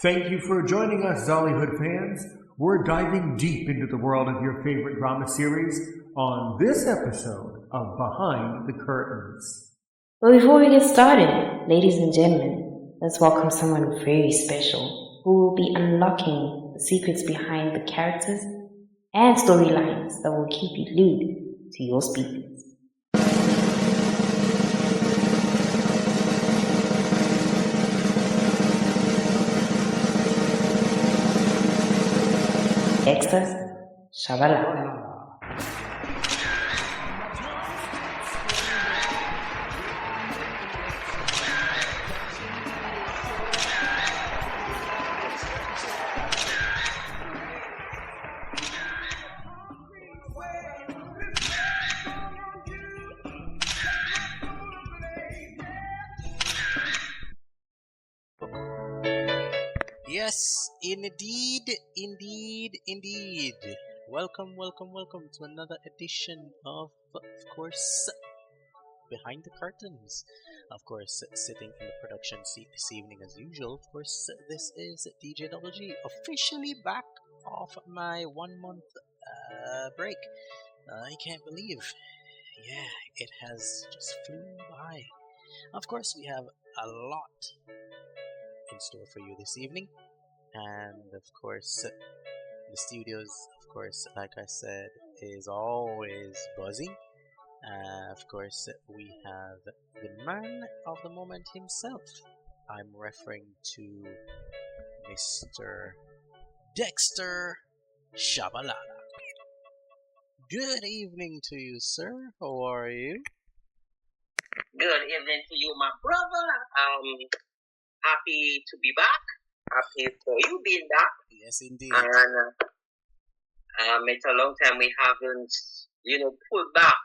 Thank you for joining us, Zollyhood fans. We're diving deep into the world of your favorite drama series on this episode of Behind the Curtains. Well, before we get started, ladies and gentlemen, let's welcome someone very special who will be unlocking the secrets behind the characters and storylines that will keep you glued to your speakers. Dexter Shabalala. Yes, indeed. Welcome to another edition of course, Behind the Curtains. Of course, sitting in the production seat this evening as usual. Of course, this is DJ Double G, officially back off my 1 month break. I can't believe, it has just flown by. Of course, we have a lot in store for you this evening, and of course the studios, of course, like I said, is always buzzing. Of course, we have the man of the moment himself. I'm referring to Mr. Dexter Shabalala. Good evening to you, sir. How are you? Good evening to you, my brother. Happy to be back. Happy for you being back. Yes, indeed. And it's a long time we haven't, pulled back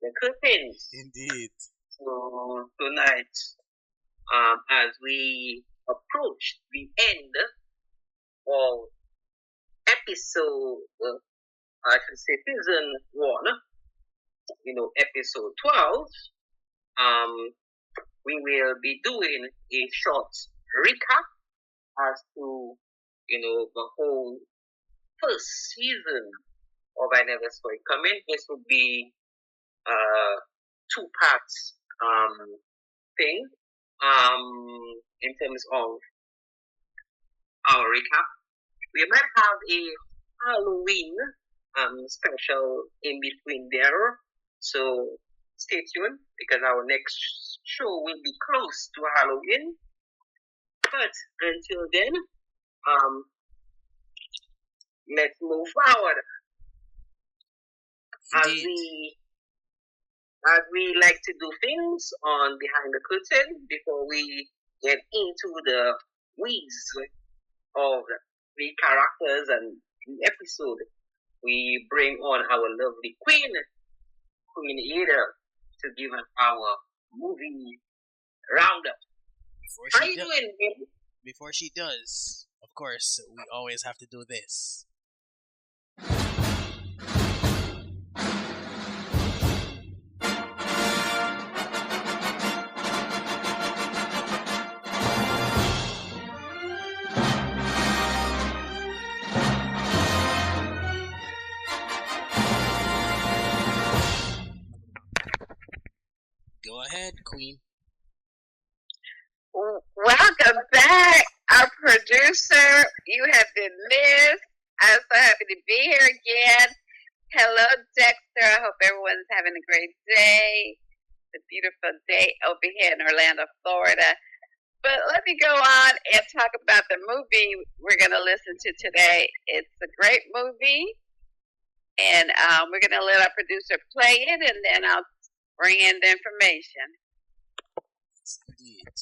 the curtains. Indeed. So tonight, as we approach the end of episode, I should say season 1, episode 12, we will be doing a short recap as to, the whole first season of I Never Saw It Coming. This would be 2 parts thing in terms of our recap. We might have a Halloween special in between there, so stay tuned because our next show will be close to Halloween. But until then, let's move forward. As we like to do things on Behind the Curtain, before we get into the weeds of the characters and the episode, we bring on our lovely Queen Ada, to give us our movie roundup. How you doing, baby? Before she does, of course, we always have to do this. Go ahead, Queen. Welcome back, our producer. You have been missed. I'm so happy to be here again. Hello, Dexter. I hope everyone's having a great day. It's a beautiful day over here in Orlando, Florida. But let me go on and talk about the movie we're going to listen to today. It's a great movie, and we're going to let our producer play it, and then I'll bring in the information. Yes, indeed.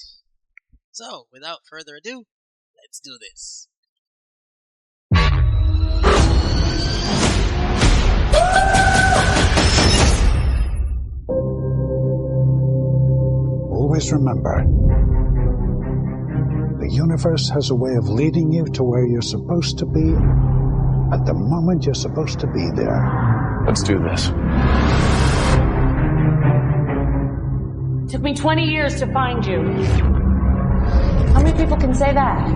So, without further ado, let's do this. Always remember, the universe has a way of leading you to where you're supposed to be at the moment you're supposed to be there. Let's do this. Took me 20 years to find you. How many people can say that?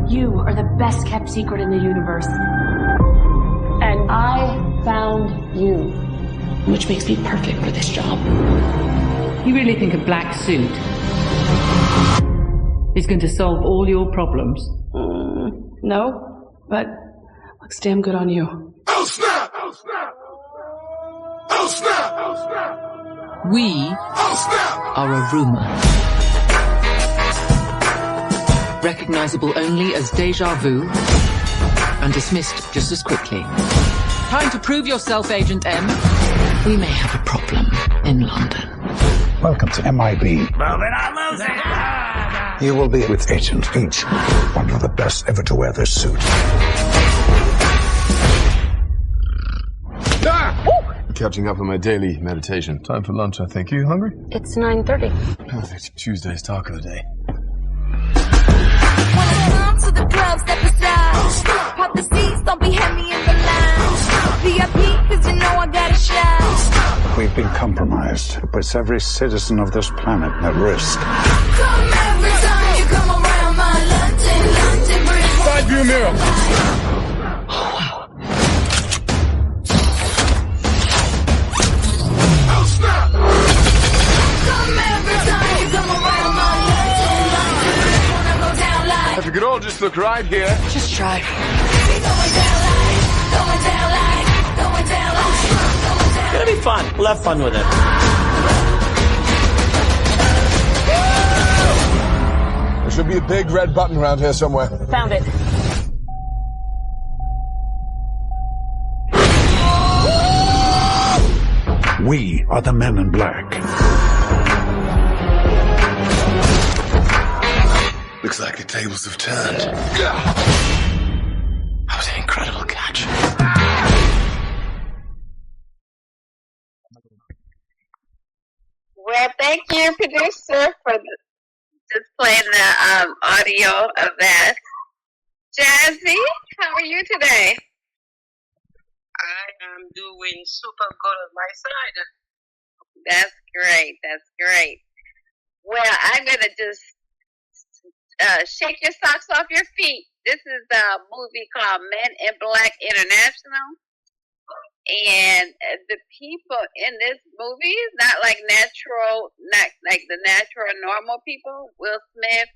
You are the best kept secret in the universe. And I found you. Which makes me perfect for this job. You really think a black suit is going to solve all your problems? No, but looks damn good on you. Oh snap! Oh snap! Oh snap! Oh snap! We Oh snap! are a rumor. Recognizable only as deja vu and dismissed just as quickly. Time to prove yourself, Agent M. We may have a problem in London. Welcome to MIB. You will be with Agent H, one of the best ever to wear this suit. Catching up on my daily meditation. Time for lunch, I think. You hungry? It's 9:30. Perfect. Tuesday's talk of the day. When I come to the club, step aside. Pop the seats, don't be heavy in the line. VIP, cause you know I got a shine. We've been compromised. It puts every citizen of this planet at risk. Come every time you come around my London Bridge. Side view mirror. If you could all just look right here. Just try. It's gonna be fun. We'll have fun with it. There should be a big red button around here somewhere. Found it. We are the Men in Black. Looks like the tables have turned. That was an incredible catch. Well, thank you, producer, for just playing the audio of that. Jazzy, how are you today? I am doing super good on my side. That's great. That's great. Well, I'm going to just shake your socks off your feet. This is a movie called Men in Black International. And the people in this movie is not like not like the natural normal people. Will Smith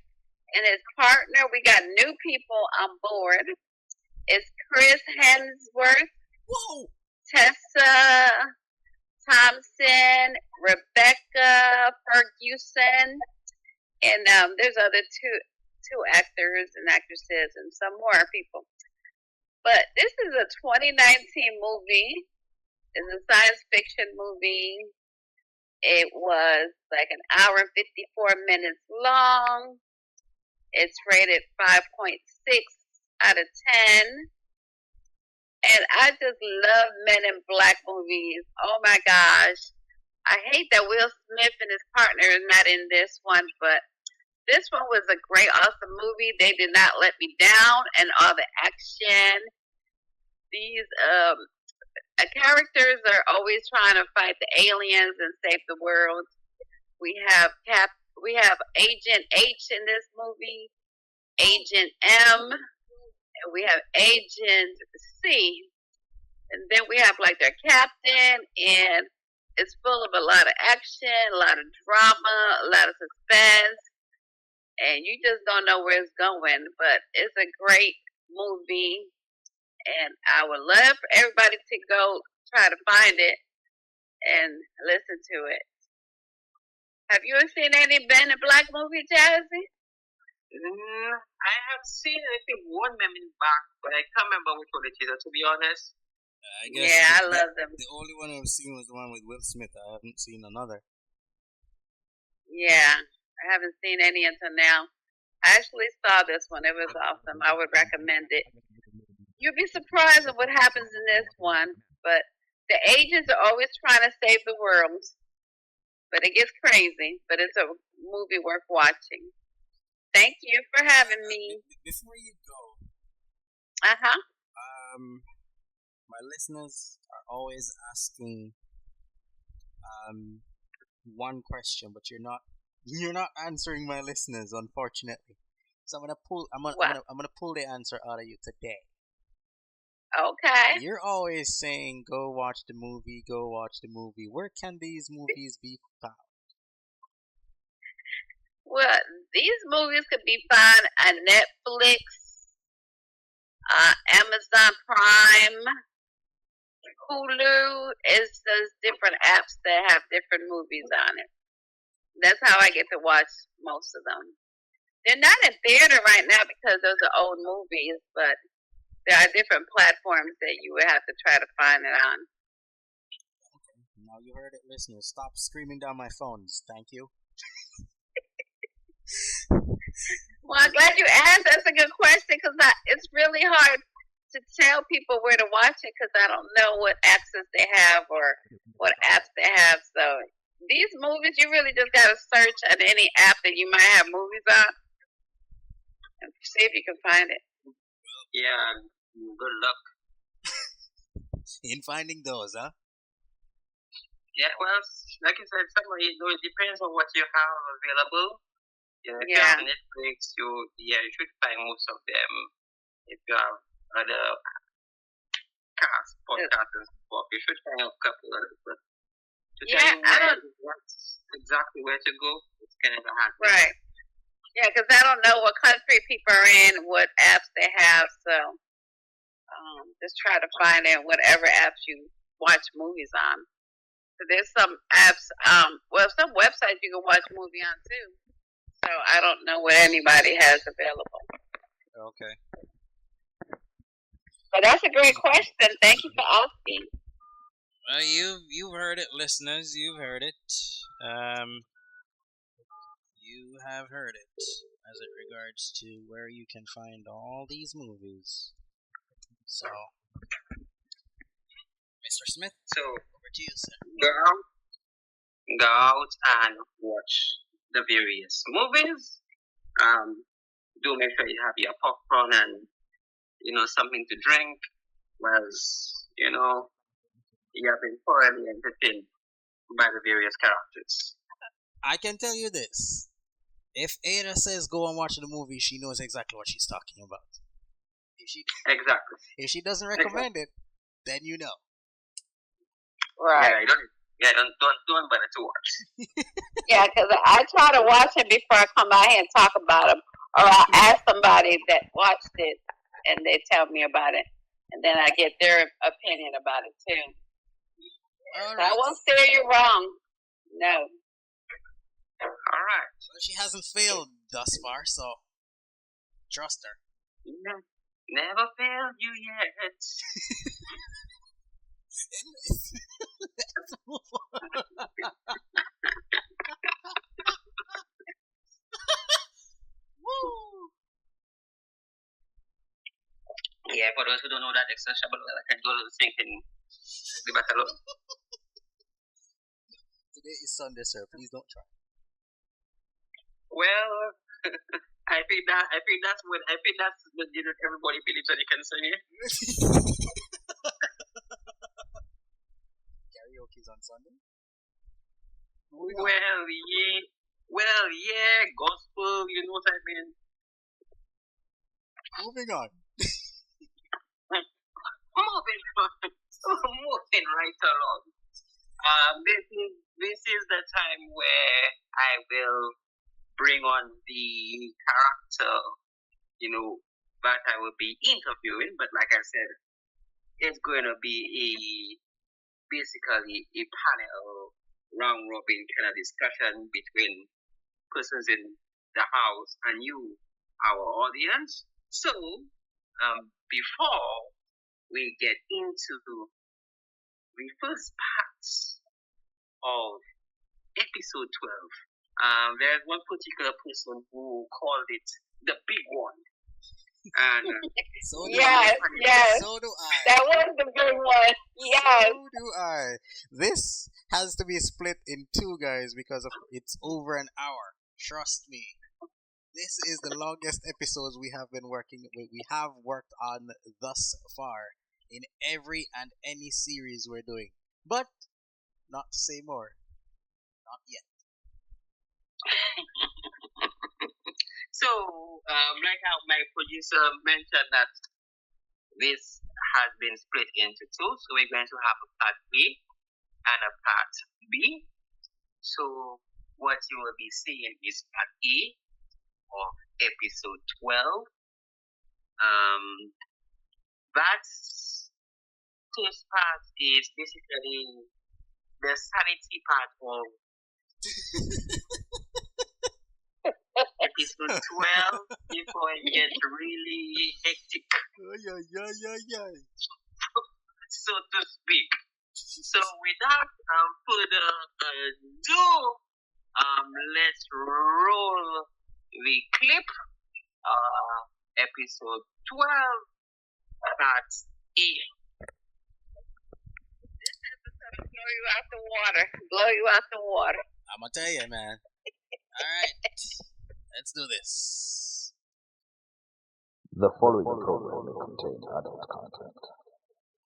and his partner. We got new people on board. It's Chris Hemsworth, Tessa Thompson, Rebecca Ferguson, and there's other two actors and actresses and some more people. But this is a 2019 movie. It's a science fiction movie. It was like an hour and 54 minutes long. It's rated 5.6 out of 10. And I just love Men in Black movies. Oh my gosh. I hate that Will Smith and his partner is not in this one, but this one was a great, awesome movie. They did not let me down, and all the action. These characters are always trying to fight the aliens and save the world. We have Agent H in this movie, Agent M, and we have Agent C, and then we have like their captain, and it's full of a lot of action, a lot of drama, a lot of suspense, and you just don't know where it's going. But it's a great movie, and I would love for everybody to go try to find it and listen to it. Have you ever seen any Men in Black movie, Jazzy? I have seen, I think, one Men in Black, but I can't remember which one it is, to be honest. I guess Yeah, I love them. The only one I've seen was the one with Will Smith. I haven't seen another. Yeah, I haven't seen any until now. I actually saw this one. It was awesome. I would recommend it. You'll be surprised at what happens in this one, but the agents are always trying to save the world. But it gets crazy, but it's a movie worth watching. Thank you for having me. Before you go, Uh-huh. my listeners are always asking one question, but you're not answering my listeners, unfortunately. So I'm gonna pull the answer out of you today. Okay. You're always saying go watch the movie, go watch the movie. Where can these movies be found? Well, these movies could be found on Netflix, Amazon Prime, Hulu. It's those different apps that have different movies on it. That's how I get to watch most of them. They're not in theater right now because those are old movies, but there are different platforms that you would have to try to find it on. Okay. Now you heard it, listeners. Stop screaming down my phones. Thank you. Well, I'm glad you asked. That's a good question because it's really hard to tell people where to watch it because I don't know what access they have or what apps they have. So these movies, you really just got to search on any app that you might have movies on and see if you can find it. Yeah, good luck. In finding those, huh? Yeah, well, like I said, it depends on what you have available. You know, if you Yeah. have Netflix, you should find most of them. If you have other podcasts and stuff, you should find a couple of them. But to tell Yeah, you exactly where to go, it's kind of hard. Right. Yeah, because I don't know what country people are in, what apps they have. So just try to find it whatever apps you watch movies on. So there's some apps, some websites you can watch movie on too. So I don't know what anybody has available. Okay. But that's a great question. Thank you for asking. You've heard it, listeners. You've heard it. You have heard it as it regards to where you can find all these movies. So, Mr. Smith, so over to you, sir. Go out and watch the various movies. Do make sure you have your popcorn and something to drink, whereas you have been thoroughly entertained by the various characters. I can tell you this. If Ada says go and watch the movie, she knows exactly what she's talking about. If she doesn't recommend it, then you know. Right. Don't bother to watch. Yeah, because I try to watch it before I come out here and talk about them. Or I ask somebody that watched it and they tell me about it. And then I get their opinion about it too. All So right. I won't steer you wrong. No. All right. Well, she hasn't failed thus far, so trust her. Never failed you yet. Let's move on. Woo! Yeah, for those who don't know that Dexter Shabalala can do a little thinking. Leave us alone. Today is Sunday, sir. Please don't try. Well, I think that's what everybody believes that they can say. Karaoke's on Sunday? Well, yeah, gospel, you know what I mean? Moving on. Moving right along. This is the time where I will bring on the character, that I will be interviewing. But like I said, it's going to be basically a panel round robin kind of discussion between persons in the house and you, our audience. So, before we get into the first part of episode 12, there's one particular person who called it the big one. And so do yes. So do I. That was the big one. Yes. So do I. This has to be split in two, guys, because it's over an hour. Trust me. This is the longest episodes we have been working with. We have worked on thus far in every and any series we're doing. But not to say more. Not yet. So, like how my producer mentioned that this has been split into two, so we're going to have a part A and a part B. So, what you will be seeing is part A of episode 12. That first part is basically the sanity part of episode 12 before it gets really hectic, so to speak. So without further ado, let's roll the clip. Episode 12, part A. This episode will blow you out the water. Blow you out the water. I'm gonna tell you, man. Alright. Let's do this. The following program may contain adult content,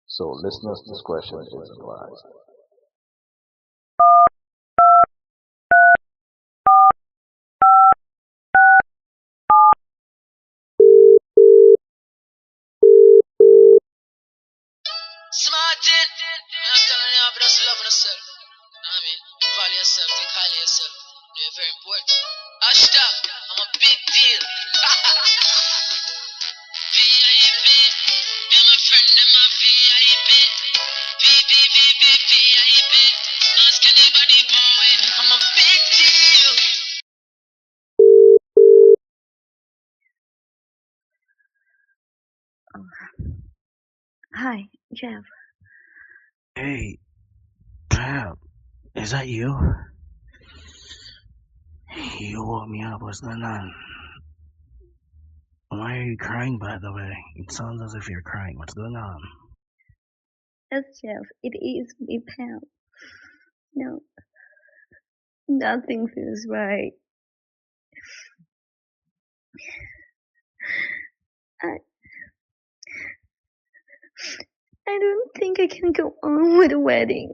so listeners' discretion is advised. Smarted! I'm telling you, but that's loving yourself. I mean, value yourself, think highly of yourself. You're very important. Hashtag, I'm a big deal. VIP, you're my friend, I'm a VIP. VIP. Ask anybody, boy, I'm a big deal. Hi, Jeff. Hey, Pam, is that you? You woke me up. What's going on? Why are you crying, by the way? It sounds as if you're crying. What's going on? Yes, Jeff, it is me, Pam. No, nothing feels right. I don't think I can go on with the wedding.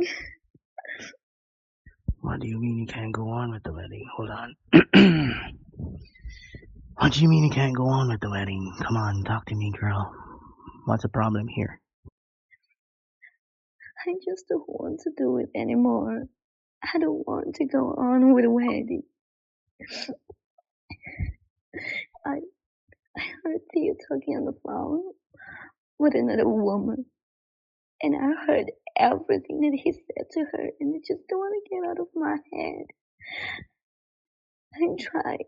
What do you mean you can't go on with the wedding? Hold on. What do you mean you can't go on with the wedding? Come on, talk to me, girl. What's the problem here? I just don't want to do it anymore. I don't want to go on with the wedding. I heard Theo talking on the phone with another woman. And I heard everything that he said to her, and I just don't want to get out of my head. I tried.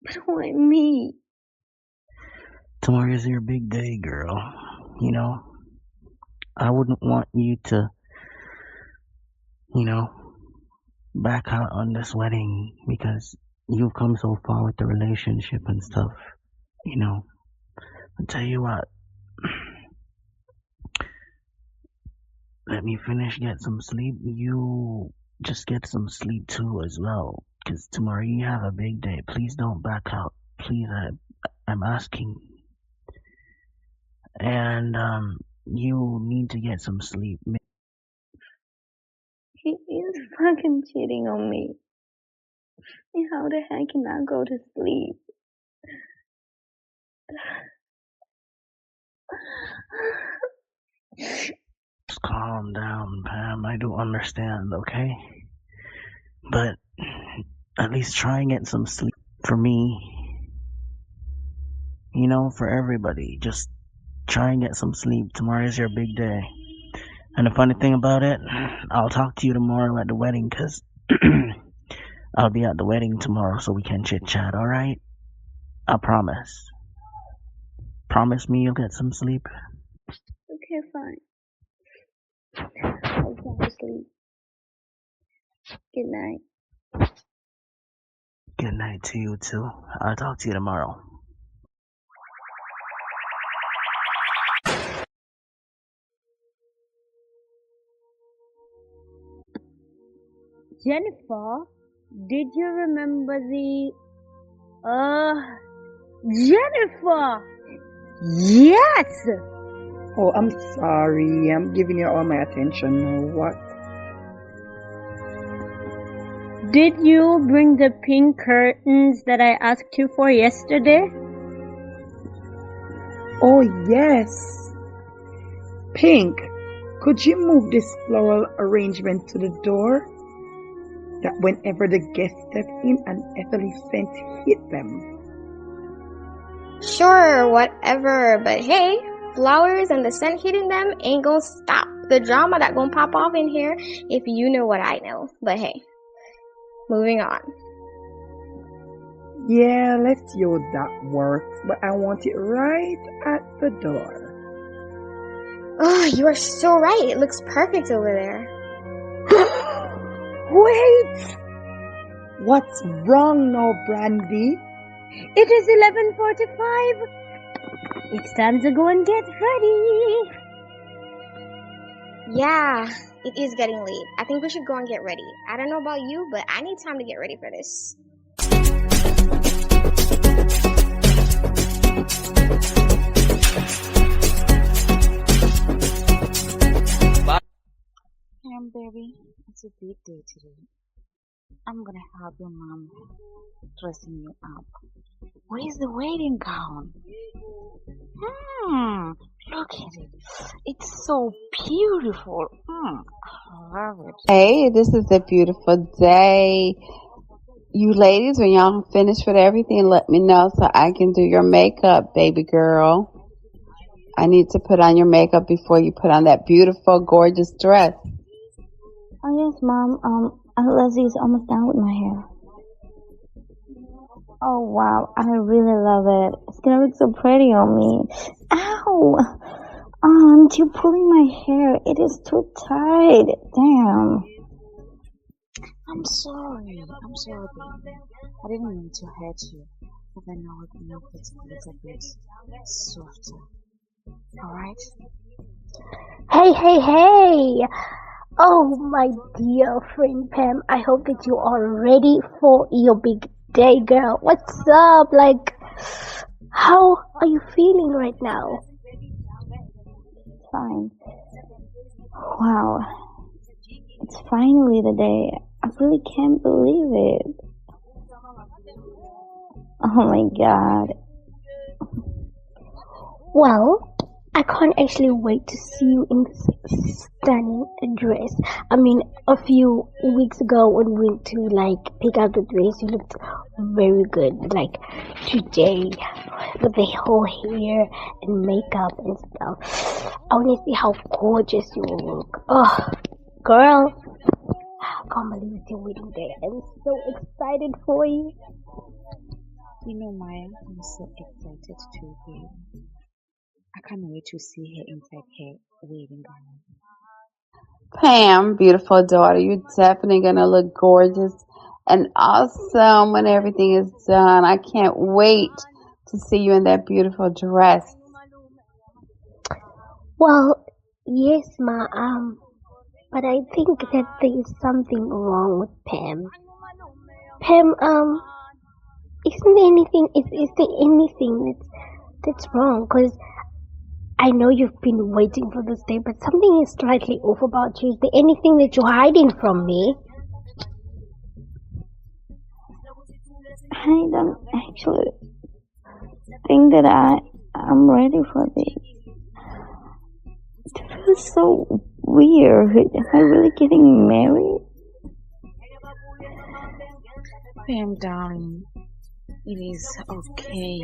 But why me? Tomorrow's your big day, girl. You know, I wouldn't want you to, back out on this wedding because you've come so far with the relationship and stuff. I'll tell you what. Let me finish, get some sleep. You just get some sleep too as well. Because tomorrow you have a big day. Please don't back out. Please, I'm asking. And, you need to get some sleep. He is fucking cheating on me. And how the heck can I go to sleep? Just calm down, Pam. I do understand, okay? But at least try and get some sleep. For me, for everybody. Just try and get some sleep. Tomorrow is your big day. And the funny thing about it, I'll talk to you tomorrow at the wedding, because I'll be at the wedding tomorrow so we can chit-chat, alright? I promise. Promise me you'll get some sleep? Okay, fine. I'll try to sleep. Good night. Good night to you too. I'll talk to you tomorrow. Jennifer, did you remember Jennifer! Yes! Oh, I'm sorry. I'm giving you all my attention now. What? Did you bring the pink curtains that I asked you for yesterday? Oh, yes. Pink, could you move this floral arrangement to the door? That whenever the guests step in, an ethylene scent hit them. Sure, whatever, but hey, flowers and the scent hitting them ain't gonna stop the drama that gonna pop off in here if you know what I know. But hey, moving on. Yeah, let's see how that works, but I want it right at the door. Oh, you are so right. It looks perfect over there. Wait! What's wrong now, Brandy? It is 11:45. It's time to go and get ready. Yeah, it is getting late. I think we should go and get ready. I don't know about you, but I need time to get ready for this. Baby, it's a big day today. I'm gonna help your mom dressing you up. Where's the wedding gown? Look at it. It's so beautiful. I love it. Hey, this is a beautiful day. You ladies, when y'all finish with everything, let me know so I can do your makeup, baby girl. I need to put on your makeup before you put on that beautiful, gorgeous dress. Oh yes, Mom. Leslie is almost done with my hair. Oh wow, I really love it. It's gonna look so pretty on me. Ow! Aunt, you're pulling my hair. It is too tight. Damn. I'm sorry, baby. I didn't mean to hurt you, but I know it makes it a little bit softer. Alright? Hey! Oh, my dear friend Pam, I hope that you are ready for your big day, girl. What's up? How are you feeling right now? Fine. Wow. It's finally the day. I really can't believe it. Oh my god. Well, I can't actually wait to see you in this stunning dress. I mean, a few weeks ago when we went to pick out the dress, you looked very good. Today, with the whole hair and makeup and stuff, I want to see how gorgeous you will look. Oh, girl, I can't believe it's your wedding day. I'm so excited for you. You know, Maya, I'm so excited too, babe. I can't wait to see her inside her wedding gown. Pam, beautiful daughter, you're definitely going to look gorgeous and awesome when everything is done. I can't wait to see you in that beautiful dress. Well, yes, Ma, but I think that there is something wrong with Pam. Pam, is there anything that's wrong? Because I know you've been waiting for this day, but something is slightly off about you. Is there anything that you're hiding from me? I don't actually think that I'm ready for this. It feels so weird. Am I really getting married? Pam, darling, it is okay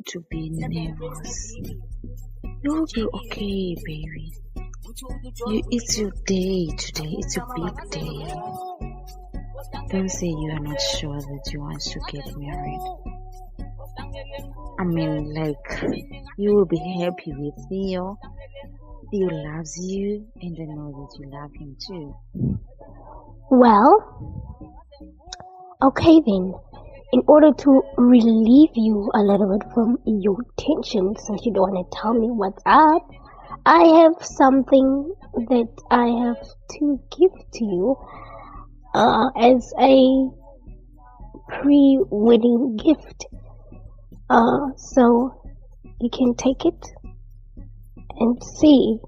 to be nervous. You'll be okay, baby. It's your day today. It's your big day. Don't say you are not sure that you want to get married. I mean, you will be happy with Theo. Theo loves you, and I know that you love him too. Well, okay then. In order to relieve you a little bit from your tension, since you don't want to tell me what's up, I have something that I have to give to you as a pre-wedding gift. So you can take it and see.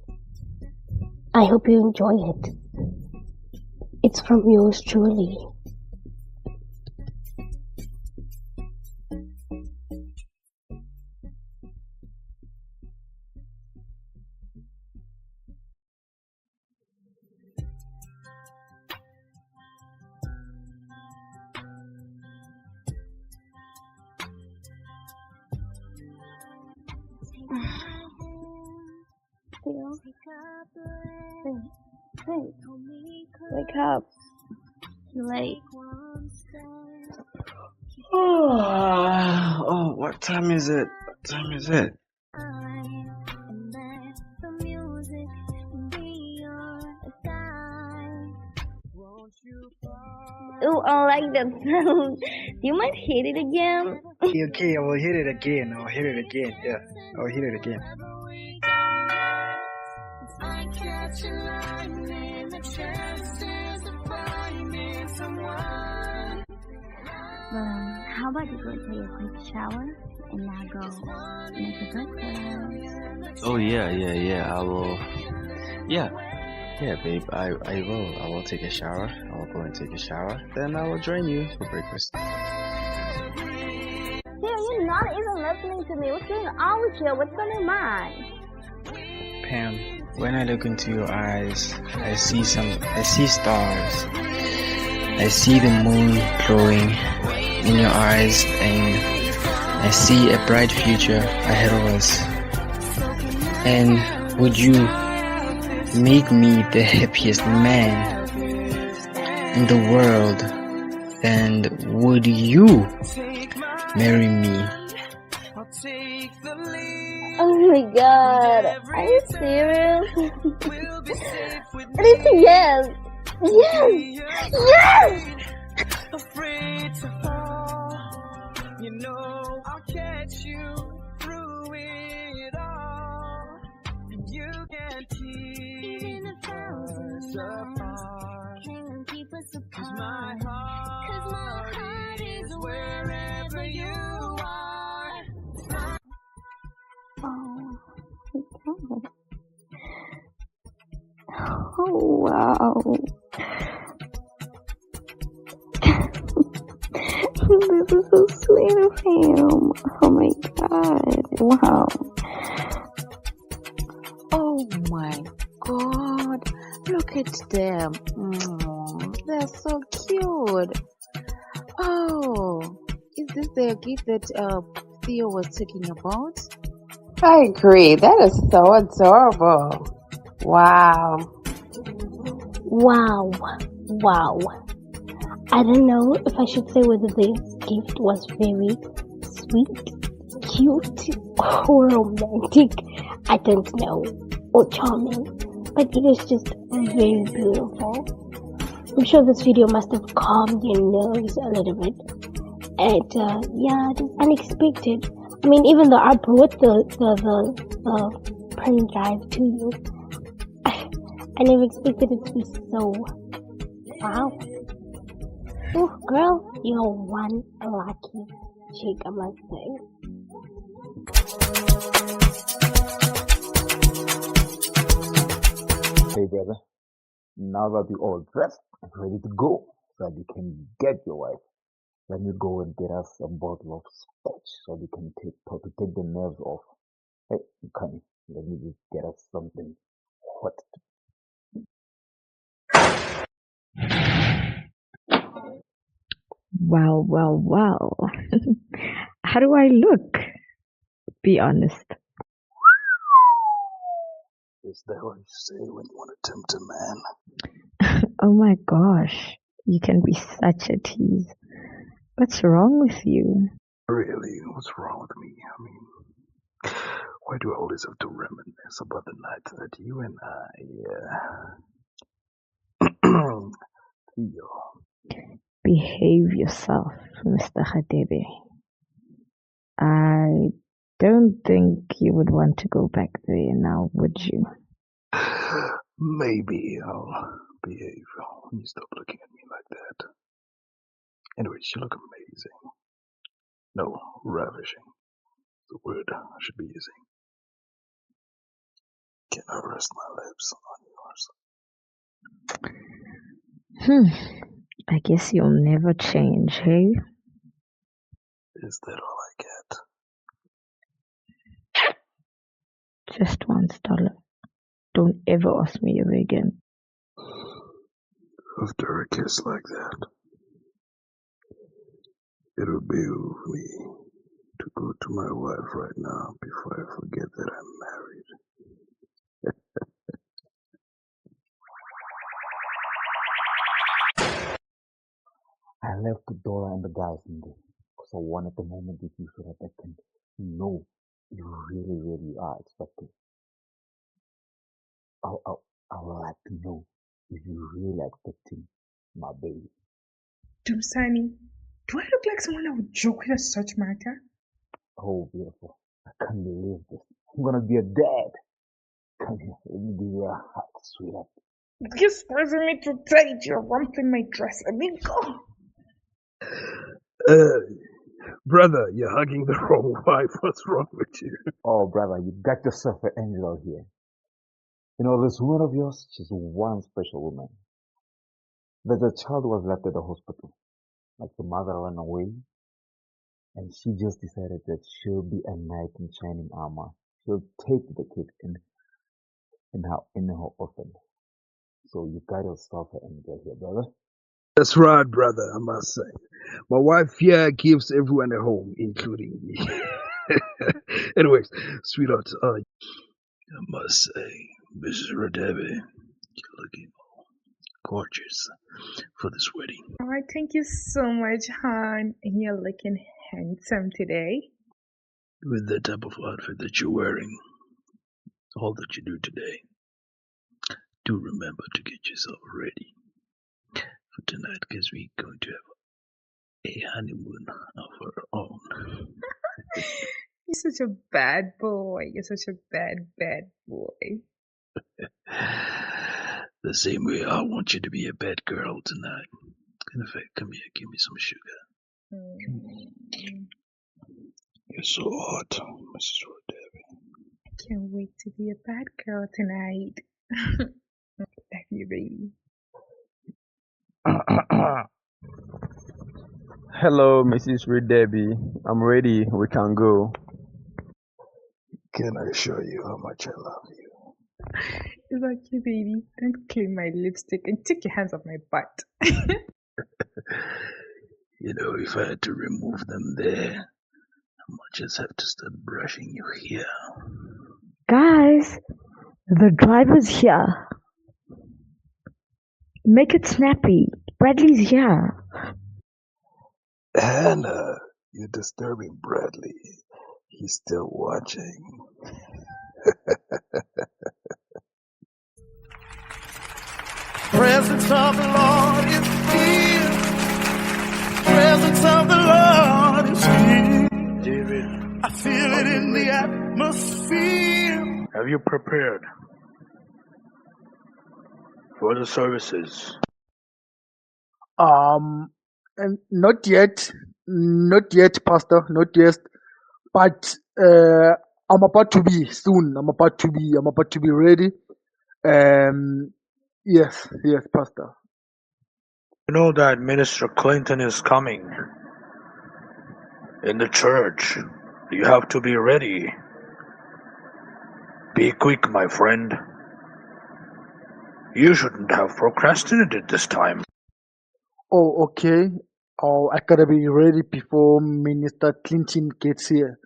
I hope you enjoy it. It's from yours truly. Theo? Hey, wake up. You're late. Oh, what time is it? What time is it? Oh, I like that sound. Do you mind hit it again? Okay, I will hit it again. I'll hit it again. Yeah, I'll hit it again. How about you go take a quick shower and now go make a breakfast? Oh yeah. I will. Yeah, babe. I will. I will take a shower. I will go and take a shower. Then I will join you for breakfast. Theo, you're not even listening to me. What's going on with you? What's on your mind? Pam, when I look into your eyes, I see stars. I see the moon glowing in your eyes, and I see a bright future ahead of us. And would you make me the happiest man in the world? And would you marry me? Oh my god, are you serious? It's yes! Yes! Afraid to fall, you know I'll catch you through it all. You can't keep us apart. Can't keep us apart. 'Cause my heart is wherever you are. Oh my god. Oh wow. This is so sweet of him. Oh my god. Wow. Oh my god. Look at them. They're so cute. Oh, is this the gift that Theo was talking about? I agree. That is so adorable. Wow. Wow. I don't know if I should say whether this gift was very sweet, cute, or romantic. I don't know. Or charming. But it was just very beautiful. I'm sure this video must have calmed your nerves a little bit. And yeah, it was unexpected. I mean, even though I brought the pen drive to you, I never expected it to be so wow. Ooh, girl, you're one lucky chick, I must say. Hey brother, now that you all dressed and ready to go, so that you can get your wife, let me go and get us a bottle of scotch so we can take the nerves off. Hey, come, let me just get us something hot. Wow. How do I look? Be honest. Is that what you say when you want to tempt a man? Oh my gosh, you can be such a tease. What's wrong with you? Really, what's wrong with me? I mean, why do I always have to reminisce about the night that you and I, Theo? Behave yourself, Mr. Hadebe. I don't think you would want to go back there now, would you? Maybe I'll behave when you stop looking at me like that. Anyway, you look amazing. No, ravishing. the word I should be using. Can I rest my lips on yours? I guess you'll never change, hey? Is that all I get? Just once, dollar. Don't ever ask me ever again. After a kiss like that, it'll behoove me to go to my wife right now before I forget that I'm married. I left the Dora and the guys in there because I wanted the moment with you so that I can know you really are expecting. I would like to know if you really are expecting my baby. Dumsani, do I look like someone that would joke with a such matter? Oh, beautiful. I can't believe this. I'm gonna be a dad. Come here, let me give you a hug, sweetheart. You're squeezing me too tight. You're rumpling my dress. Let me go. Brother, you're hugging the wrong wife. What's wrong with you? Oh, brother, you got yourself an angel here. You know, this woman of yours, she's one special woman. There's a child who was left at the hospital. Like the mother ran away, and she just decided that she'll be a knight in shining armor. She'll take the kid in her orphan. So you got yourself an angel here, brother. That's right, brother, I must say. My wife here gives everyone a home, including me. Anyways, sweetheart, I must say, Mrs. Radevi, you're looking gorgeous for this wedding. All right, thank you so much, hon. And you're looking handsome today. With the type of outfit that you're wearing, all that you do today, do remember to get yourself ready for tonight, because we're going to have a honeymoon of our own. You're such a bad boy. You're such a bad boy. The same way I want you to be a bad girl tonight. In fact, come here, give me some sugar. You're so hot, Mrs. Radevi. I can't wait to be a bad girl tonight. Love you, baby. Hello, Mrs. Radevi. I'm ready. We can go. Can I show you how much I love you? It's okay, baby. Don't clean my lipstick and take your hands off my butt. You know, if I had to remove them there, I might just have to start brushing you here. Guys, the driver's here. Make it snappy. Bradley's here. Hannah, you're disturbing Bradley. He's still watching. Presence of the Lord is here. Presence of the Lord is here. David, I feel it in the atmosphere. have you prepared for the services? And not yet, Pastor, not yet. But I'm about to be soon. I'm about to be ready. Yes, Pastor. You know that Minister Clinton is coming in the church. You have to be ready. Be quick, my friend. You shouldn't have procrastinated this time. Oh, okay. Oh, I gotta be ready before Minister Clinton gets here.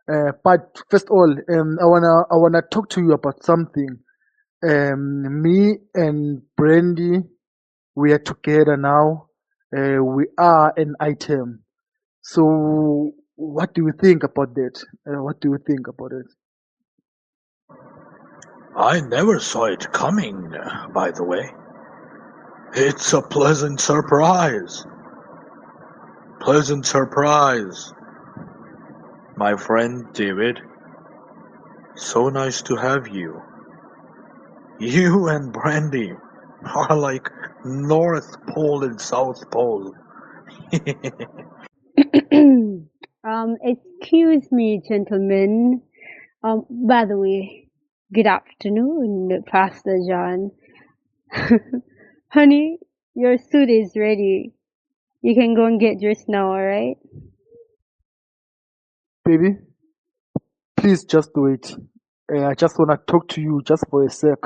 But first of all, I wanna talk to you about something. Me and Brandy, we are together now. We are an item. So, what do you think about that? What do you think about it? I never saw it coming, by the way. It's a pleasant surprise. Pleasant surprise. My friend David, so nice to have you. You and Brandy are like North Pole and South Pole. It's Excuse me, gentlemen. By the way, good afternoon, Pastor John. Honey, your suit is ready. You can go and get dressed now, alright? Baby, please just do it. I just want to talk to you just for a sec.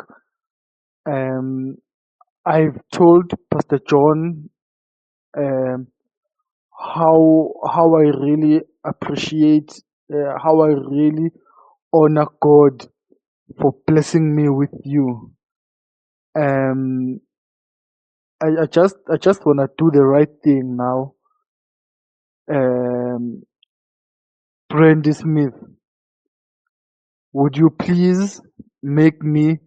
I've told Pastor John how I really appreciate, how I really honor God for blessing me with you. I just want to do the right thing now. Brandy Smith, would you please make me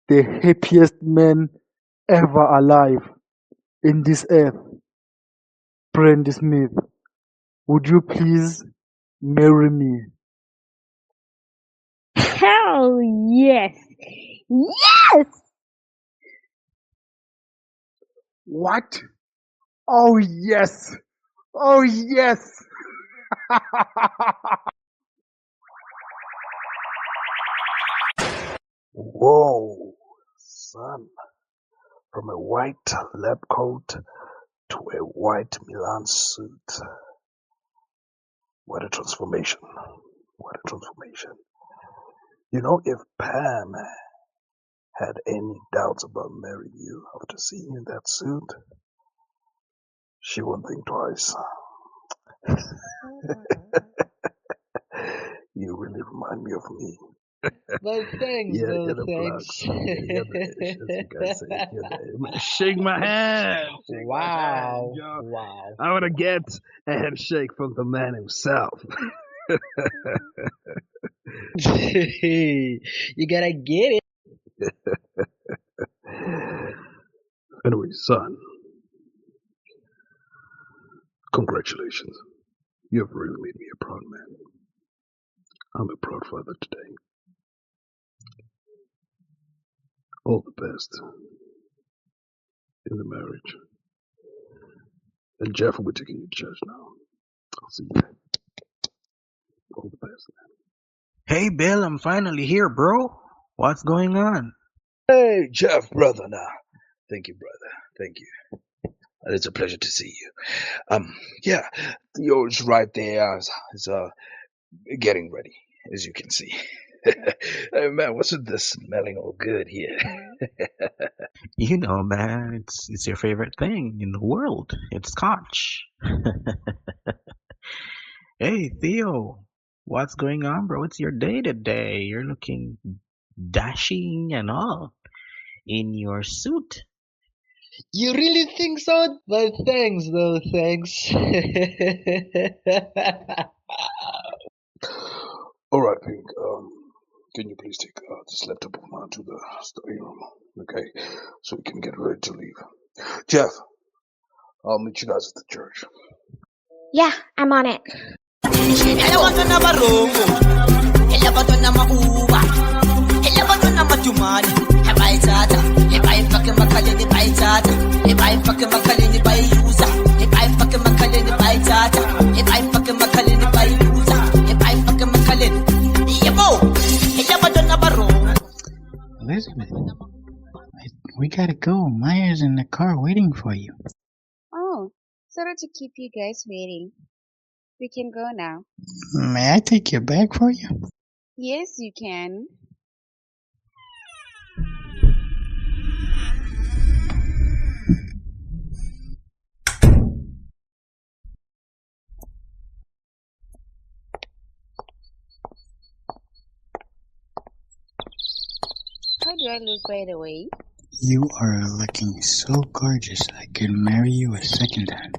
the happiest man ever alive in this earth? Brandy Smith, would you please marry me? Hell yes! Yes! What? Oh yes! Oh yes! Whoa, son. From a white lab coat to a white Milan suit. What a transformation. What a transformation. You know, if Pam had any doubts about marrying you after seeing you in that suit, she won't think twice. You really remind me of me. Well, thanks, Yeah, well, you're the plug. thanks. You're the, as you guys say, you're the, shake my hand. Shake my hand, Wow, yo. wow. I want to get a handshake from the man himself. You gotta get it. Anyway, son, congratulations. You have really made me a proud man. I'm a proud father today. All the best in the marriage. And Jeff will be taking you to church now. I'll see you then. All the best, man. Hey, Bill, I'm finally here, bro. What's going on? Hey, Jeff, brother, now. Thank you, brother. Thank you. It's a pleasure to see you. Yeah, Theo's right there. Is getting ready, as you can see. Hey, man, what's with this smelling all good here? You know, man, it's your favorite thing in the world. It's scotch. Hey, Theo, what's going on, bro? It's your day today. You're looking dashing and all in your suit. You really think so? Well, thanks, though, thanks. All right, Pink. Can you please take this laptop of mine to the study room, okay? So we can get ready to leave. Jeff, I'll meet you guys at the church. Yeah, I'm on it. Elizabeth, we gotta go. Maya's in the car waiting for you. Oh, sorry to keep you guys waiting. We can go now. May I take your bag for you? Yes, you can. How do I look, by the way? You are looking so gorgeous I could marry you a second time.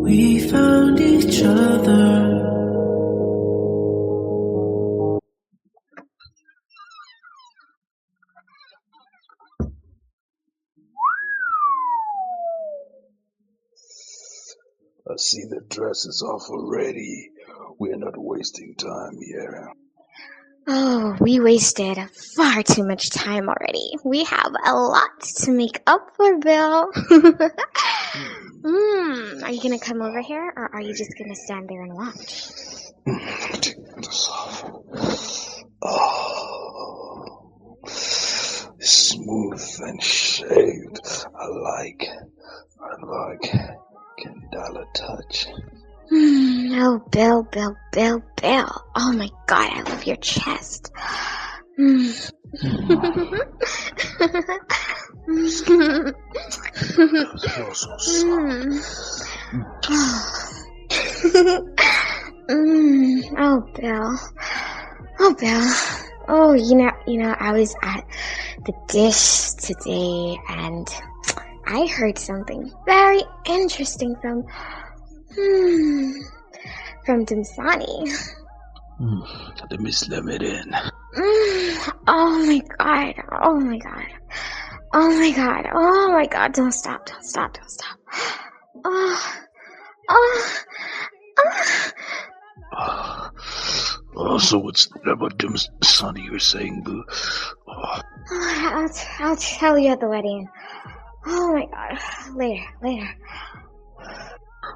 We found each other. I see the dress is off already. We're not wasting time here. Oh, we wasted far too much time already. We have a lot to make up for, Bill. Are you gonna come over here, or are you just gonna stand there and watch? Take this off. Oh, smooth and shaved. I like Candela touch. Oh, Bill. Oh my God, I love your chest. You're so soft. Oh, Bill. Oh, you know, I was at the dish today and I heard something very interesting from Dimsani. Let me slam it in. Oh my God. Don't stop. So what's about Dimsani you're saying, boo? I'll tell you at the wedding. Oh my God. Later.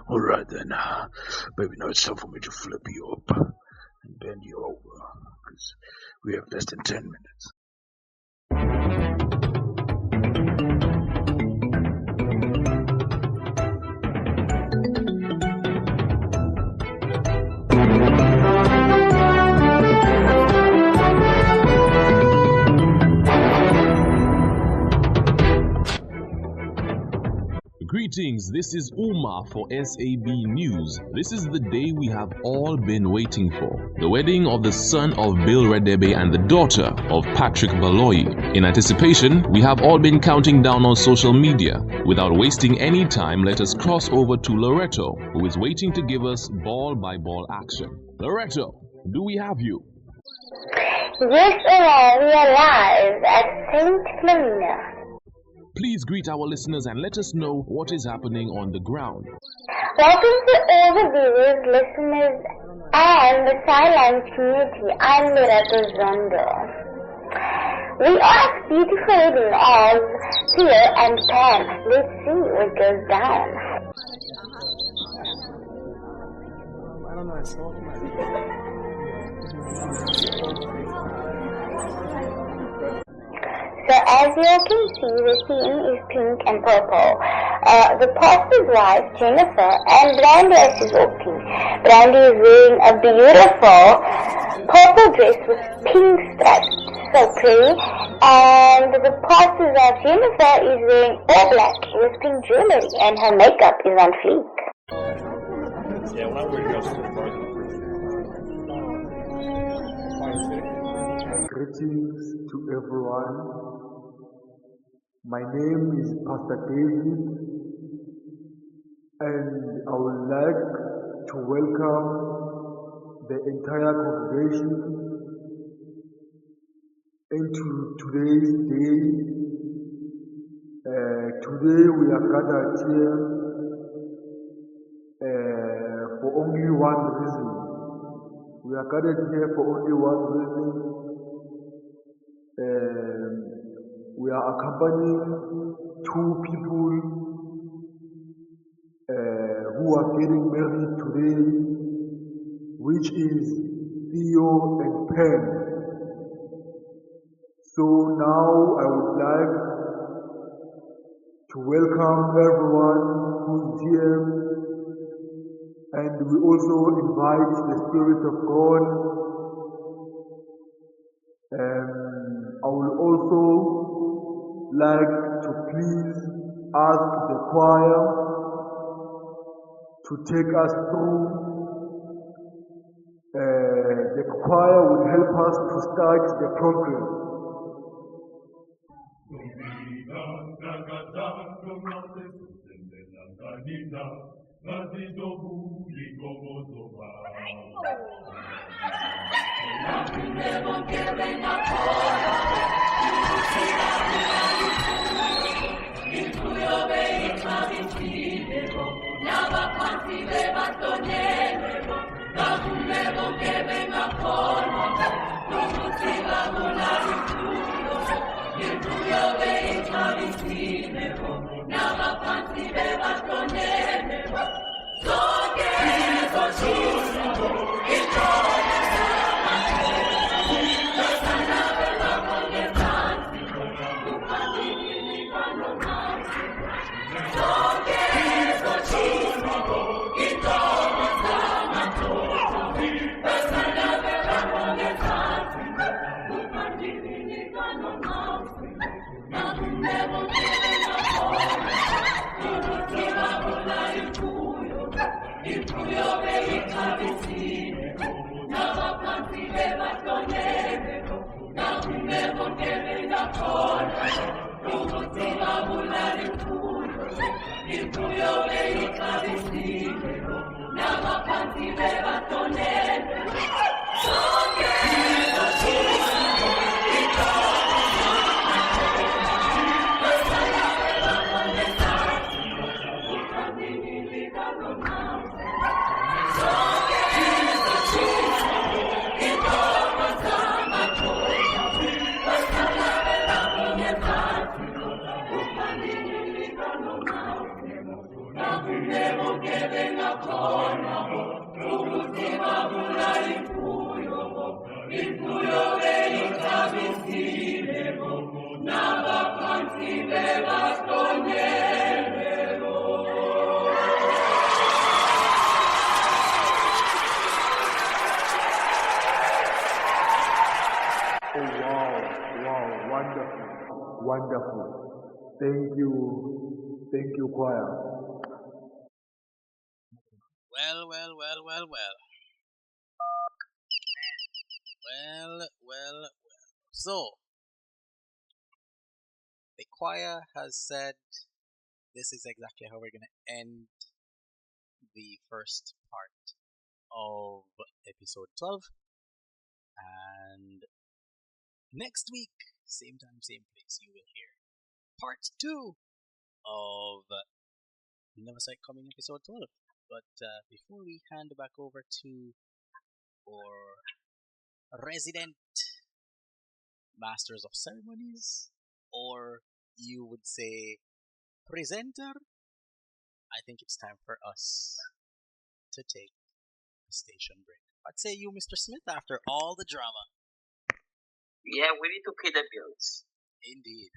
Alright then. Baby, now it's time for me to flip you up and bend you over. Because we have less than 10 minutes. Greetings, this is Umar for SAB News. This is the day we have all been waiting for. The wedding of the son of Bill Redebe and the daughter of Patrick Baloyi. In anticipation, we have all been counting down on social media. Without wasting any time, let us cross over to Loretto, who is waiting to give us ball-by-ball action. Loretto, do we have you? Yes, Umar, we are live at St. Florina. Please greet our listeners and let us know what is happening on the ground. Welcome to all the viewers, listeners, and the Silent community. I'm Loretto Zondo. We are beautiful of Theo and Pam. Let's see what goes down. I don't know, it's So as you can see, the theme is pink and purple. The pastor's wife, Jennifer, and Brandy is all pink. Brandy is wearing a beautiful purple dress with pink stripes. So pretty. And the pastor's wife, Jennifer, is wearing all black with pink jewelry, and her makeup is on fleek. Yeah, when I wear it, Greetings to everyone. My name is Pastor David, and I would like to welcome the entire congregation into today's day. Today we are gathered here for only one reason. We are gathered here for only one reason. We are accompanying two people who are getting married today, which is Theo and Pam. So now I would like to welcome everyone who's here, and we also invite the Spirit of God. I will also like to please ask the choir to take us through. The choir will help us to start the program. Now Oh, wow, wonderful. Thank you, choir. Well. So, the choir has said this is exactly how we're going to end the first part of episode 12. And next week, same time, same place, you will hear part 2 of Never Sight Coming episode 12. But before we hand back over to our resident Masters of Ceremonies, or you would say presenter, I think it's time for us to take a station break. What say you, Mr. Smith, after all the drama? Yeah, we need to pay the bills. Indeed.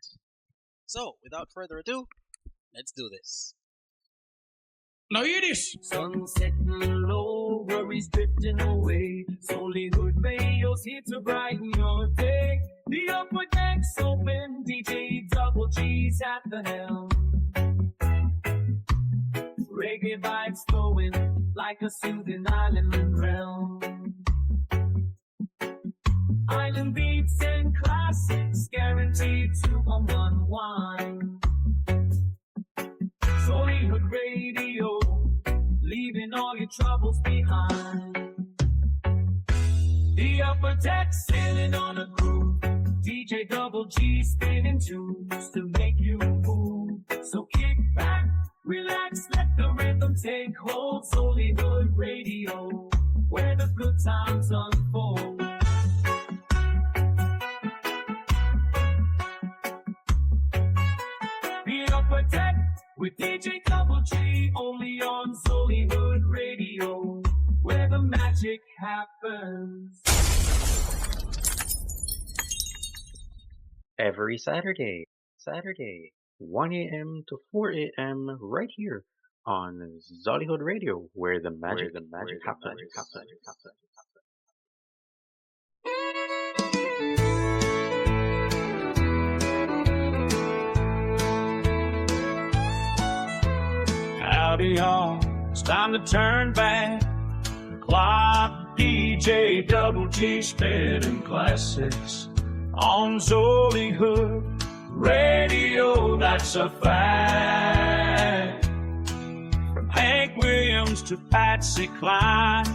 So, without further ado, let's do this. Now hear this. Sun setting low, worries drifting away. Solihood Radio's here to brighten your day. The upper deck's open, DJ Double G's at the helm. Reggae vibes flowing like a soothing island realm. Island beats and classics guaranteed to unwind. Solihood Radio, leaving all your troubles behind. The upper deck sailing on a groove. DJ Double G spinning tunes to make you move. So kick back, relax, let the rhythm take hold. Solihood Radio, where the good times unfold. The upper deck with DJ Double G, only on Solihood Radio, where the magic happens. Every Saturday, 1 a.m. to 4 a.m. right here on Solihood Radio, where the magic happens. Howdy y'all, it's time to turn back the clock. DJ Double G spinning classics on Solihood Radio, that's a fact. From Hank Williams to Patsy Cline,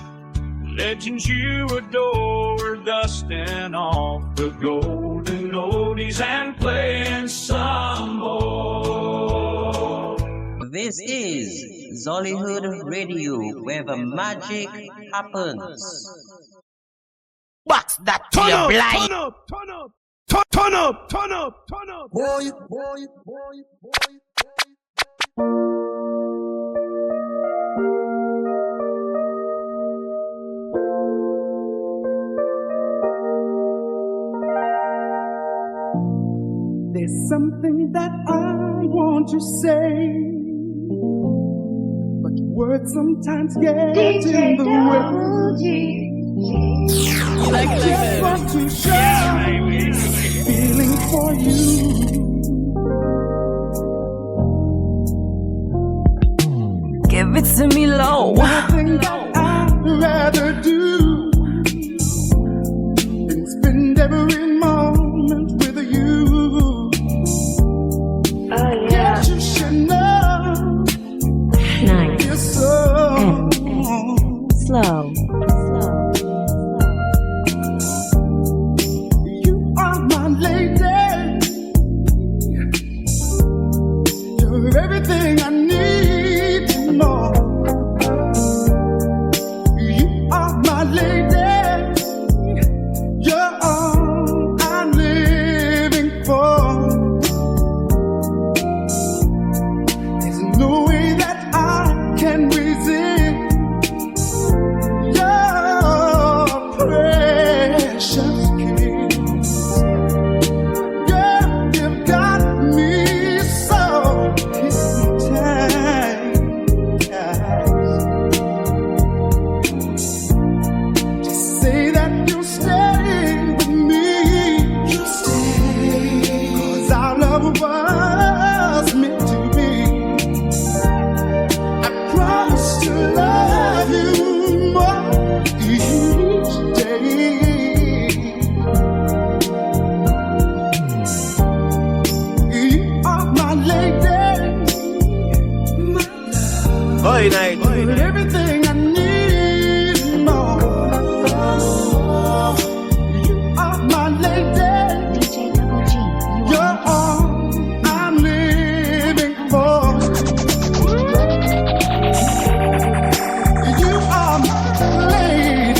legends you adore are dusting off the golden oldies and playing some more. This is Solihood Radio, where the magic happens. Box that to your blind. Turn up. Boy. There's something that I want to say, but words sometimes get in the way. I just want to show feeling for you. Give it to me low. Nothing that I'd rather do than spend every moment with you. slow. You are my lady. You're everything I need to know. You are my lady. You're all I'm living for. There's no way that I can resist your precious kiss. Girl, you've got me so hypnotized. Just say that you'll stay with me. You stay. 'Cause our love was meant to be. I promise to love you more each day. You are my lady, Boy night. you're everything I need and more. You are my lady, DJ Double G. you're all I'm living for. You are my lady.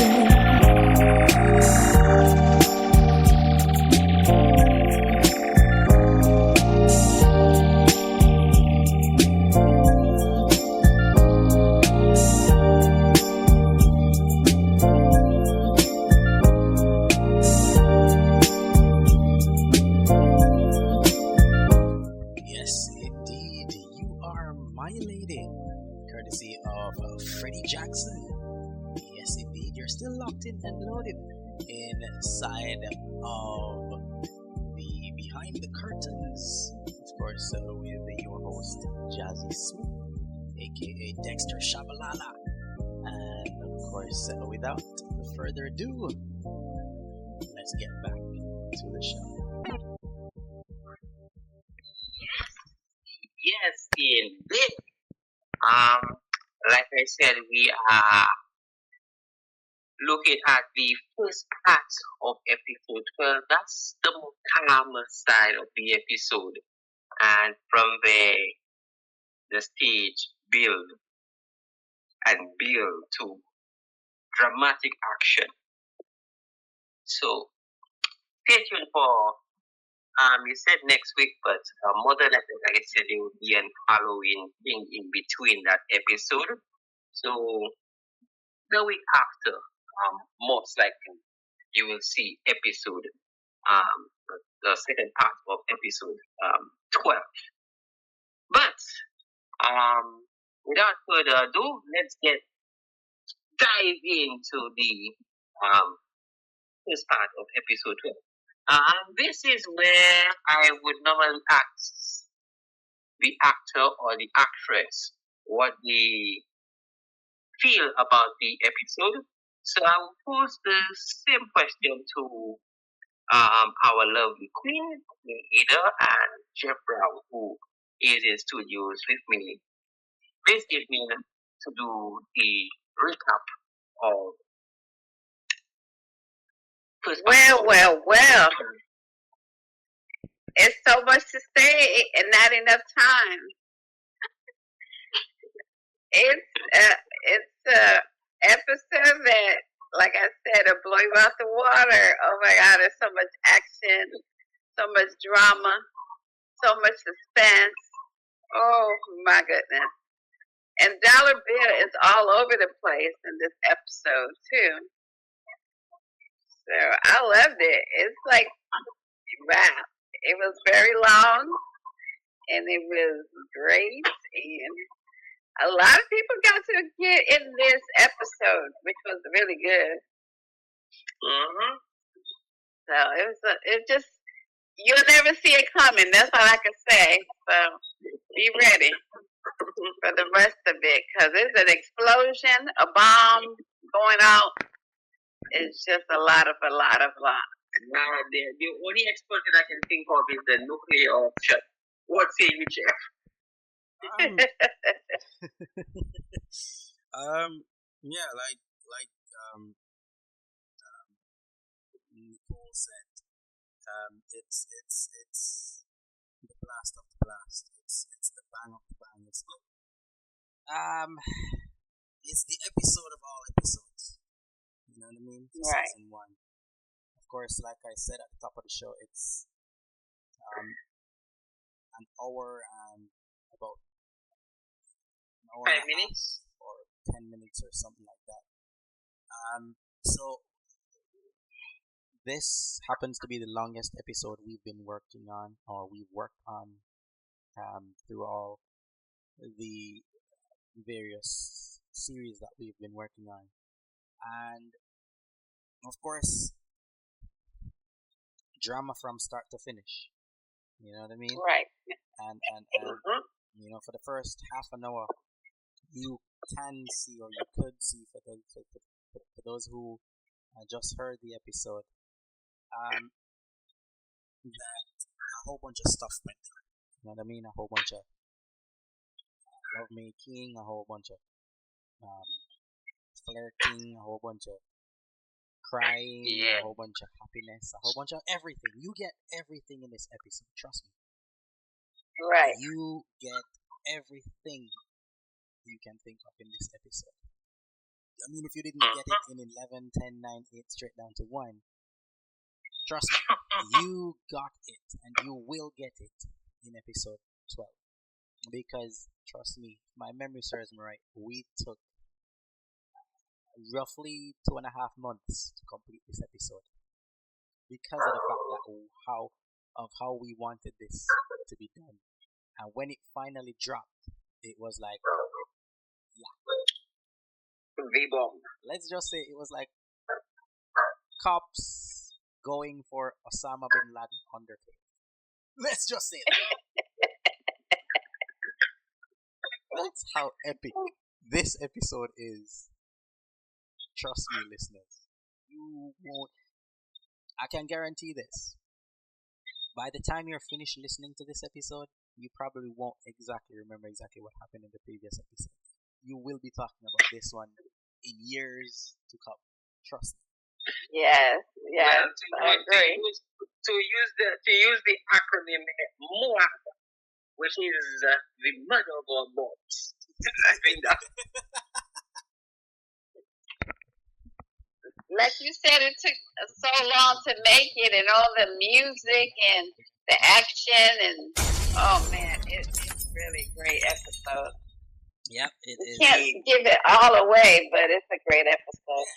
Yes, indeed, you are my lady, courtesy of Freddie Jackson. Yes, indeed, you're still locked in and loaded inside of the Behind the Curtains, of course, with your host Jazzy Smith, aka Dexter Shabalala. And of course, without further ado, let's get back to the show. Yes, indeed. Like I said, we are looking at the first part of episode 12. That's the more calmer side of the episode. And from there, the stage build and build to dramatic action. So, stay tuned for, you said next week, but more than likely, like I said, there will be an Halloween thing in between that episode. So, the week after, most likely, you will see episode, the second part of episode 12. But, without further ado, let's dive into the first part of episode 12. This is where I would normally ask the actor or the actress what they feel about the episode. So I will pose the same question to our lovely Queen Ada and Jeff Brown, who is in studios with me this evening to do the recap of first part. Well. It's so much to say and not enough time. It's a episode that, like I said, will blow you out the water. Oh my God, there's so much action, so much drama, so much suspense. Oh my goodness. And Dollar Bill is all over the place in this episode too. So I loved it. It's like, wow. It was very long and it was great, and a lot of people got to get in this episode, which was really good. So it just, you'll never see it coming. That's all I can say. So be ready for the rest of it, because it's an explosion, a bomb going out. It's just a lot. Now, the only explosion I can think of is the nuclear option. What say you, Jeff? Yeah, like like Nicole said, it's the blast of the blast. It's the bang of the bang. Um, it's the episode of all episodes. You know what I mean? For Right. season one. Of course, like I said at the top of the show, it's an hour and about an hour and 5 a half minutes. or 10 minutes or something like that. So this happens to be the longest episode we've been working on, or we've worked on, through all the various series that we've been working on, and of course, drama from start to finish. You know what I mean? Right. And you know, for the first half an hour, you can see, or you could see, for those who just heard the episode, that a whole bunch of stuff went on. You know what I mean? A whole bunch of love making, a whole bunch of flirting, a whole bunch of crying, Yeah. a whole bunch of happiness, a whole bunch of everything. You get everything in this episode, trust me. Right. You get everything you can think of in this episode. I mean, if you didn't get it in 11, 10, 9, 8, straight down to 1, trust me, you got it, and you will get it in episode 12. Because, trust me, my memory serves me right, we took roughly 2.5 months to complete this episode. Because of the fact that how we wanted this to be done. And when it finally dropped, it was like, V-bomb. let's just say it was like cops going for Osama bin Laden undertaker. Let's just say that. That's how epic this episode is. Trust me, listeners. You won't. I can guarantee this. By the time you're finished listening to this episode, you probably won't exactly remember exactly what happened in the previous episode. You will be talking about this one in years to come. Trust me. Yes. Yes. Well, I agree. to use the acronym MOAB, which is the mother of all bombs. I think that. Like you said, it took so long to make it, and all the music and the action, and oh man, it's really a great episode. Yep, it is. Can't give it all away, but it's a great episode.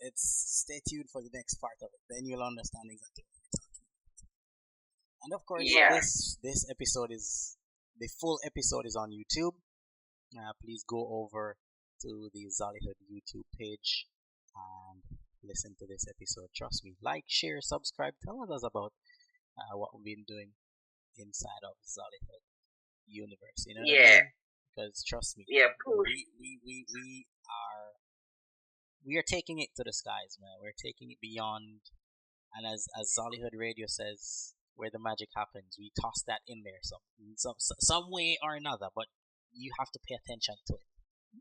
It's stay tuned for the next part of it. Then you'll understand exactly what we're talking about. And of course, Yeah. this episode is the full episode is on YouTube. Please go over to the Zollyhood YouTube page and listen to this episode. Trust me, like, share, subscribe, tell others about what we've been doing inside of Zollyhood universe. You know what I Yeah. mean? Because trust me, Yeah, cool. we are taking it to the skies, man. We're taking it beyond, and as Zollyhood Radio says, where the magic happens, we toss that in there some way or another. But you have to pay attention to it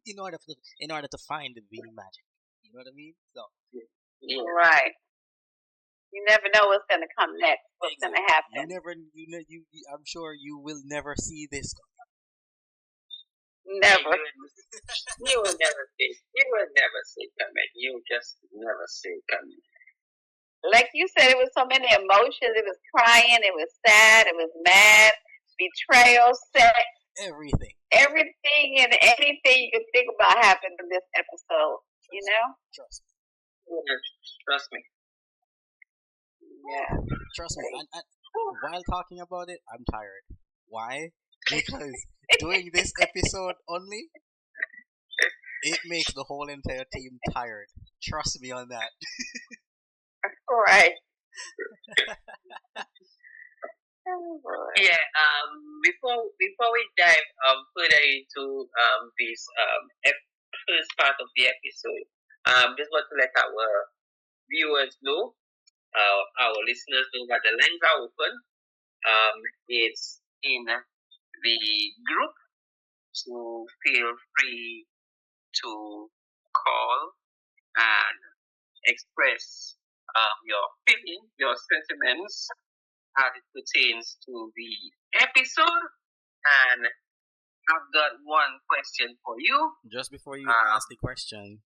in order to find the magic. You know what I mean? So Right. You never know what's gonna come next. What's gonna happen? I'm sure you will never see this. Never. You will never see. You will never see coming. You just never see coming. Like you said, it was so many emotions. It was crying. It was sad. It was mad. Betrayal, sex. Everything and anything you could think about happened in this episode. You know? Trust me. Yeah. Trust me. And while talking about it, I'm tired. Why? Because doing this episode only, it makes the whole entire team tired. Trust me on that. Right. Yeah. Before we dive further into this first part of the episode, just want to let our viewers know, our listeners know that the lines are open. It's in the group, so feel free to call and express your feeling, your sentiments as it pertains to the episode. And I've got one question for you. Just before you ask the question,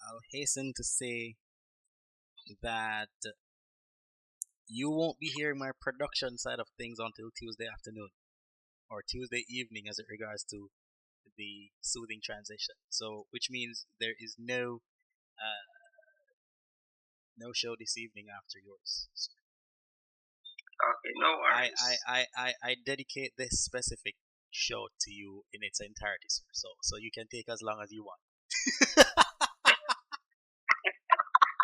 I'll hasten to say that you won't be hearing my production side of things until Tuesday afternoon or Tuesday evening as it regards to the soothing transition. So, which means there is no show this evening after yours. So Okay, no worries. I dedicate this specific show to you in its entirety, sir. So you can take as long as you want.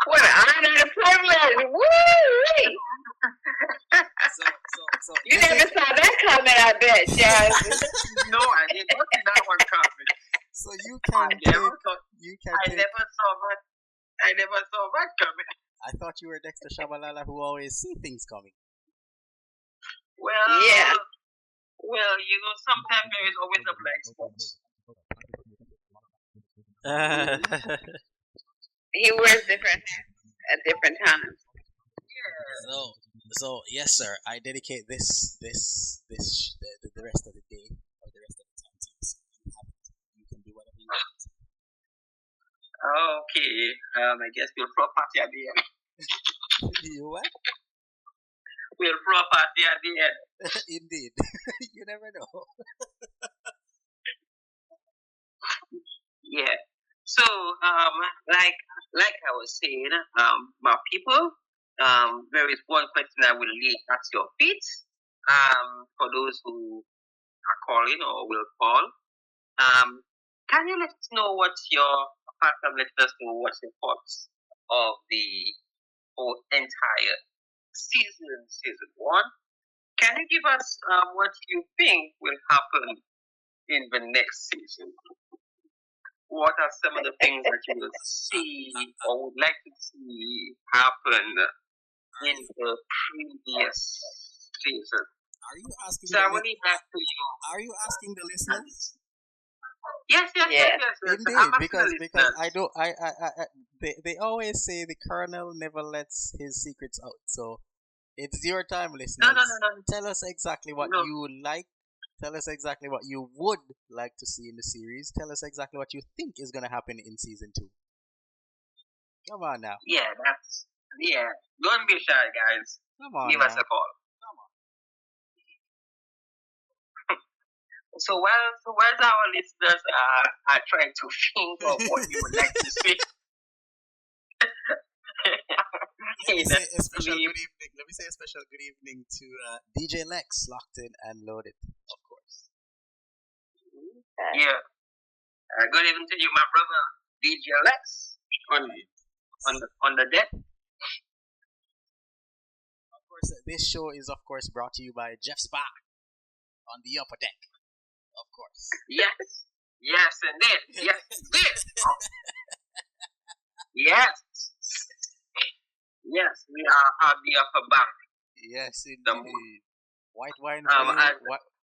What an honor and a privilege! Woo! You never saw that coming, I bet, Jazz. No, I did not see that one coming. So you can I never saw that coming. I thought you were Dexter Shabalala who always see things coming. Well, yeah. Well, sometimes there is always a black spot. He wears different hats at different times. So yes, sir. I dedicate the rest of the day or the rest of the time to you. So you can do whatever you want. Okay. I guess we'll throw a party at the end. You what? We'll throw a party at the end. Indeed. You never know. Yeah. So, like I was saying, my people, there is one question I will lay at your feet. For those who are calling or will call, can you let us know apart from letting us know what's your thoughts of the whole entire season 1? Can you give us what you think will happen in the next season? What are some of the things that you will see or would like to see happen in the previous season? Are you asking? So I will leave that to you. Are you asking the listeners? Yes. Indeed, because they always say the colonel never lets his secrets out. So it's your time, listeners. No. Tell us exactly what you like. Tell us exactly what you would like to see in the series. Tell us exactly what you think is going to happen in season 2. Come on now. Yeah. Don't be shy, guys. Come on. Give us a call. So while our listeners are trying to think of what you would like to see. Let me say a special good evening to DJ Lex, locked in and loaded, of course. Yeah. Good evening to you, my brother DJ Lex on the deck. Of course, this show is of course brought to you by Jeff Spa on the upper deck. Of course. Yes, indeed. Yes, indeed. Yes, we are at the upper back. Yes, indeed. White wine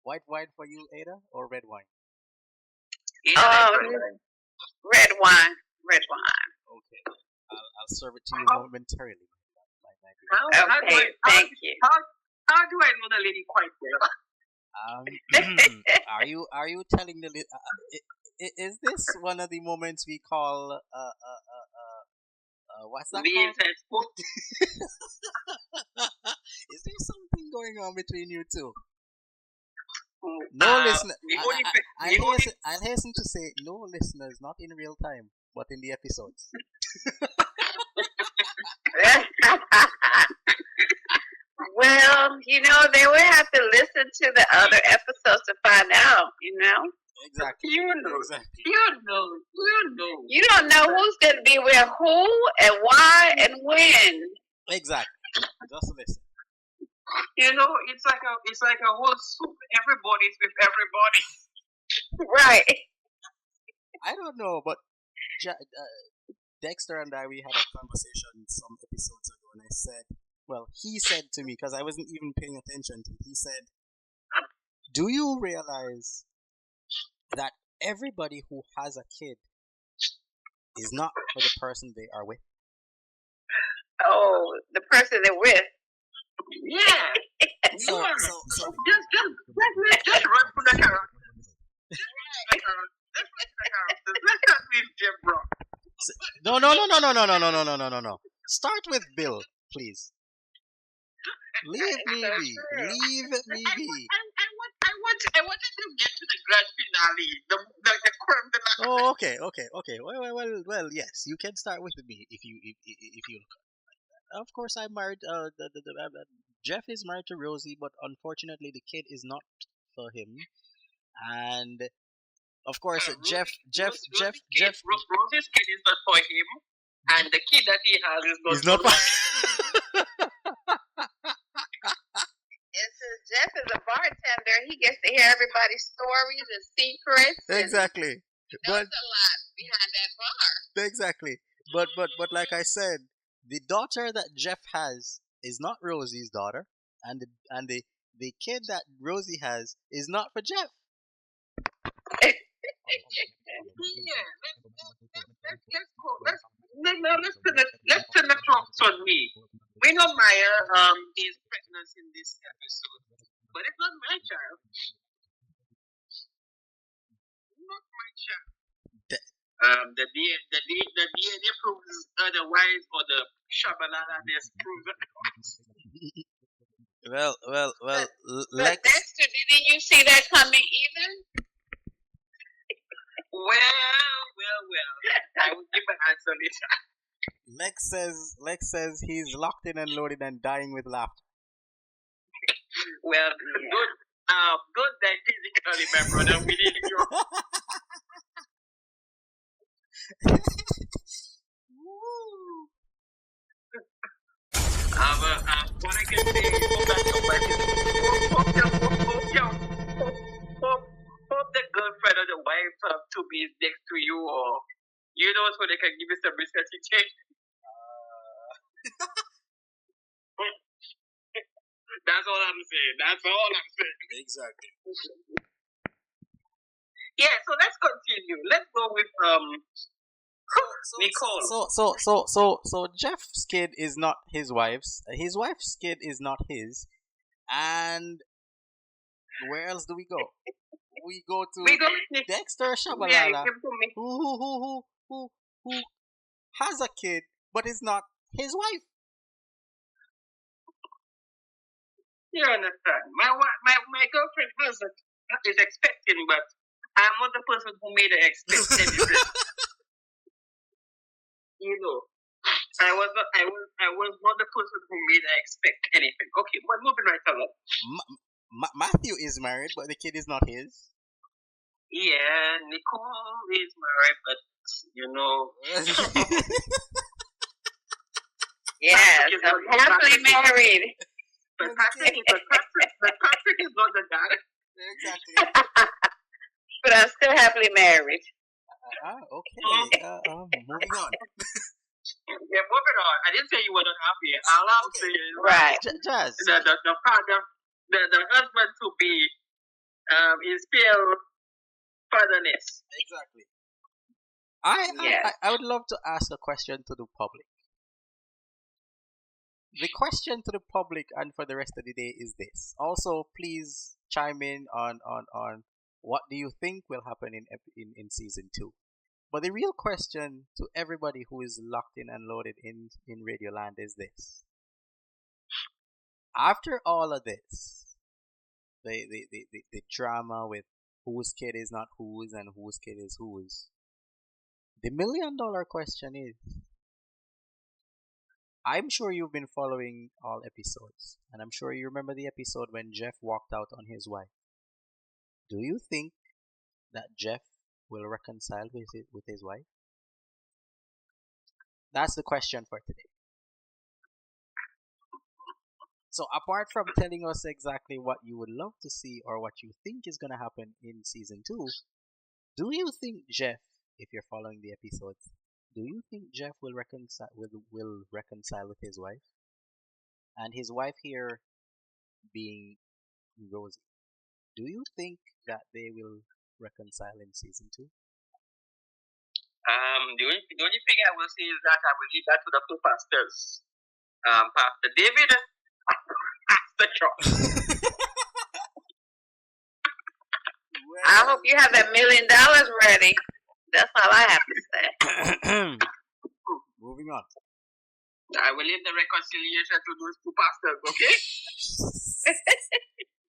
white wine for you, Ada, or red wine? Red wine. Okay, I'll serve it to you momentarily. Thank you. How do I know the lady quite well? Are you telling the is this one of the moments we call what's that called? Is there something going on between you two? No listener. I'll hasten to say no listeners, not in real time, but in the episodes. Well, they would have to listen to the other episodes to find out, Exactly. You know. You don't know who's going to be with who and why and when. Exactly. Just listen. It's like a whole soup. Everybody's with everybody. Right. I don't know, but Dexter and we had a conversation some episodes ago, and I said, he said to me, because I wasn't even paying attention to it, he said, do you realize that everybody who has a kid is not for the person they are with. Oh, the person they're with. Yeah. So, Yeah. so, so, Just run through the characters. Just run through the characters. Let's start with Jim Brown. no. Start with Bill, please. Leave me be. Leave me be. I wanted to get to the grand finale. The creme de la Oh, okay. Well, yes, you can start with me if you Of course, I'm married. Jeff is married to Rosie, but unfortunately, the kid is not for him. And of course, Jeff. Rosie's kid is not for him, and the kid that he has is not He's not for And since Jeff is a bartender, he gets to hear everybody's stories and secrets. Exactly. There's a lot behind that bar. Exactly. But like I said, the daughter that Jeff has is not Rosie's daughter, and the kid that Rosie has is not for Jeff. Let's turn the clocks on me. We know Maya is pregnant in this episode, but it's not my child. Not my child. The DNA proves otherwise, or the Shabalala proves otherwise. Well. But Dexter, didn't you see that coming either? Well. I will give an answer later. Lex says he's locked in and loaded and dying with laughter. Well, don't die physically, my brother. We need you. What I can say is hope the girlfriend or the wife to be next to you, or so they can give you some resuscitation. That's all I'm saying. Exactly. Yeah, so let's continue. Let's go with Nicole. So Jeff's kid is not his wife's. His wife's kid is not his. And where else do we go? We go to Dexter Shabalala, who has a kid but is not his wife. You understand? My girlfriend is expecting, but I'm not the person who made her expect anything. I was not the person who made her expect anything. Okay, but moving right along. Matthew is married, but the kid is not his. Yeah, Nicole is married, but Yes, I'm happily married. But Patrick is not the dad. Exactly. But I'm still happily married. Okay. Moving on. Yeah, moving on. I didn't say you were not happy. All I'm saying is Right. Jazz. the father, the husband to be, is still fatherless. Exactly. I would love to ask a question to the public. The question to the public and for the rest of the day is this. Also, please chime in on what do you think will happen in season 2. But the real question to everybody who is locked in and loaded in Radioland is this. After all of this, the drama with whose kid is not whose and whose kid is whose, the $1 million question is, I'm sure you've been following all episodes, and I'm sure you remember the episode when Jeff walked out on his wife. Do you think that Jeff will reconcile with his wife? That's the question for today. So apart from telling us exactly what you would love to see or what you think is going to happen in season 2, do you think Jeff, if you're following the episodes, do you think Jeff will reconcile with his wife? And his wife here being Rosie. Do you think that they will reconcile in season 2? The only thing I will say is that I will leave that to the two pastors. Pastor David and Pastor John. I hope you have that $1 million ready. That's all I have to say. Moving on. I will leave the reconciliation to those two pastors, okay?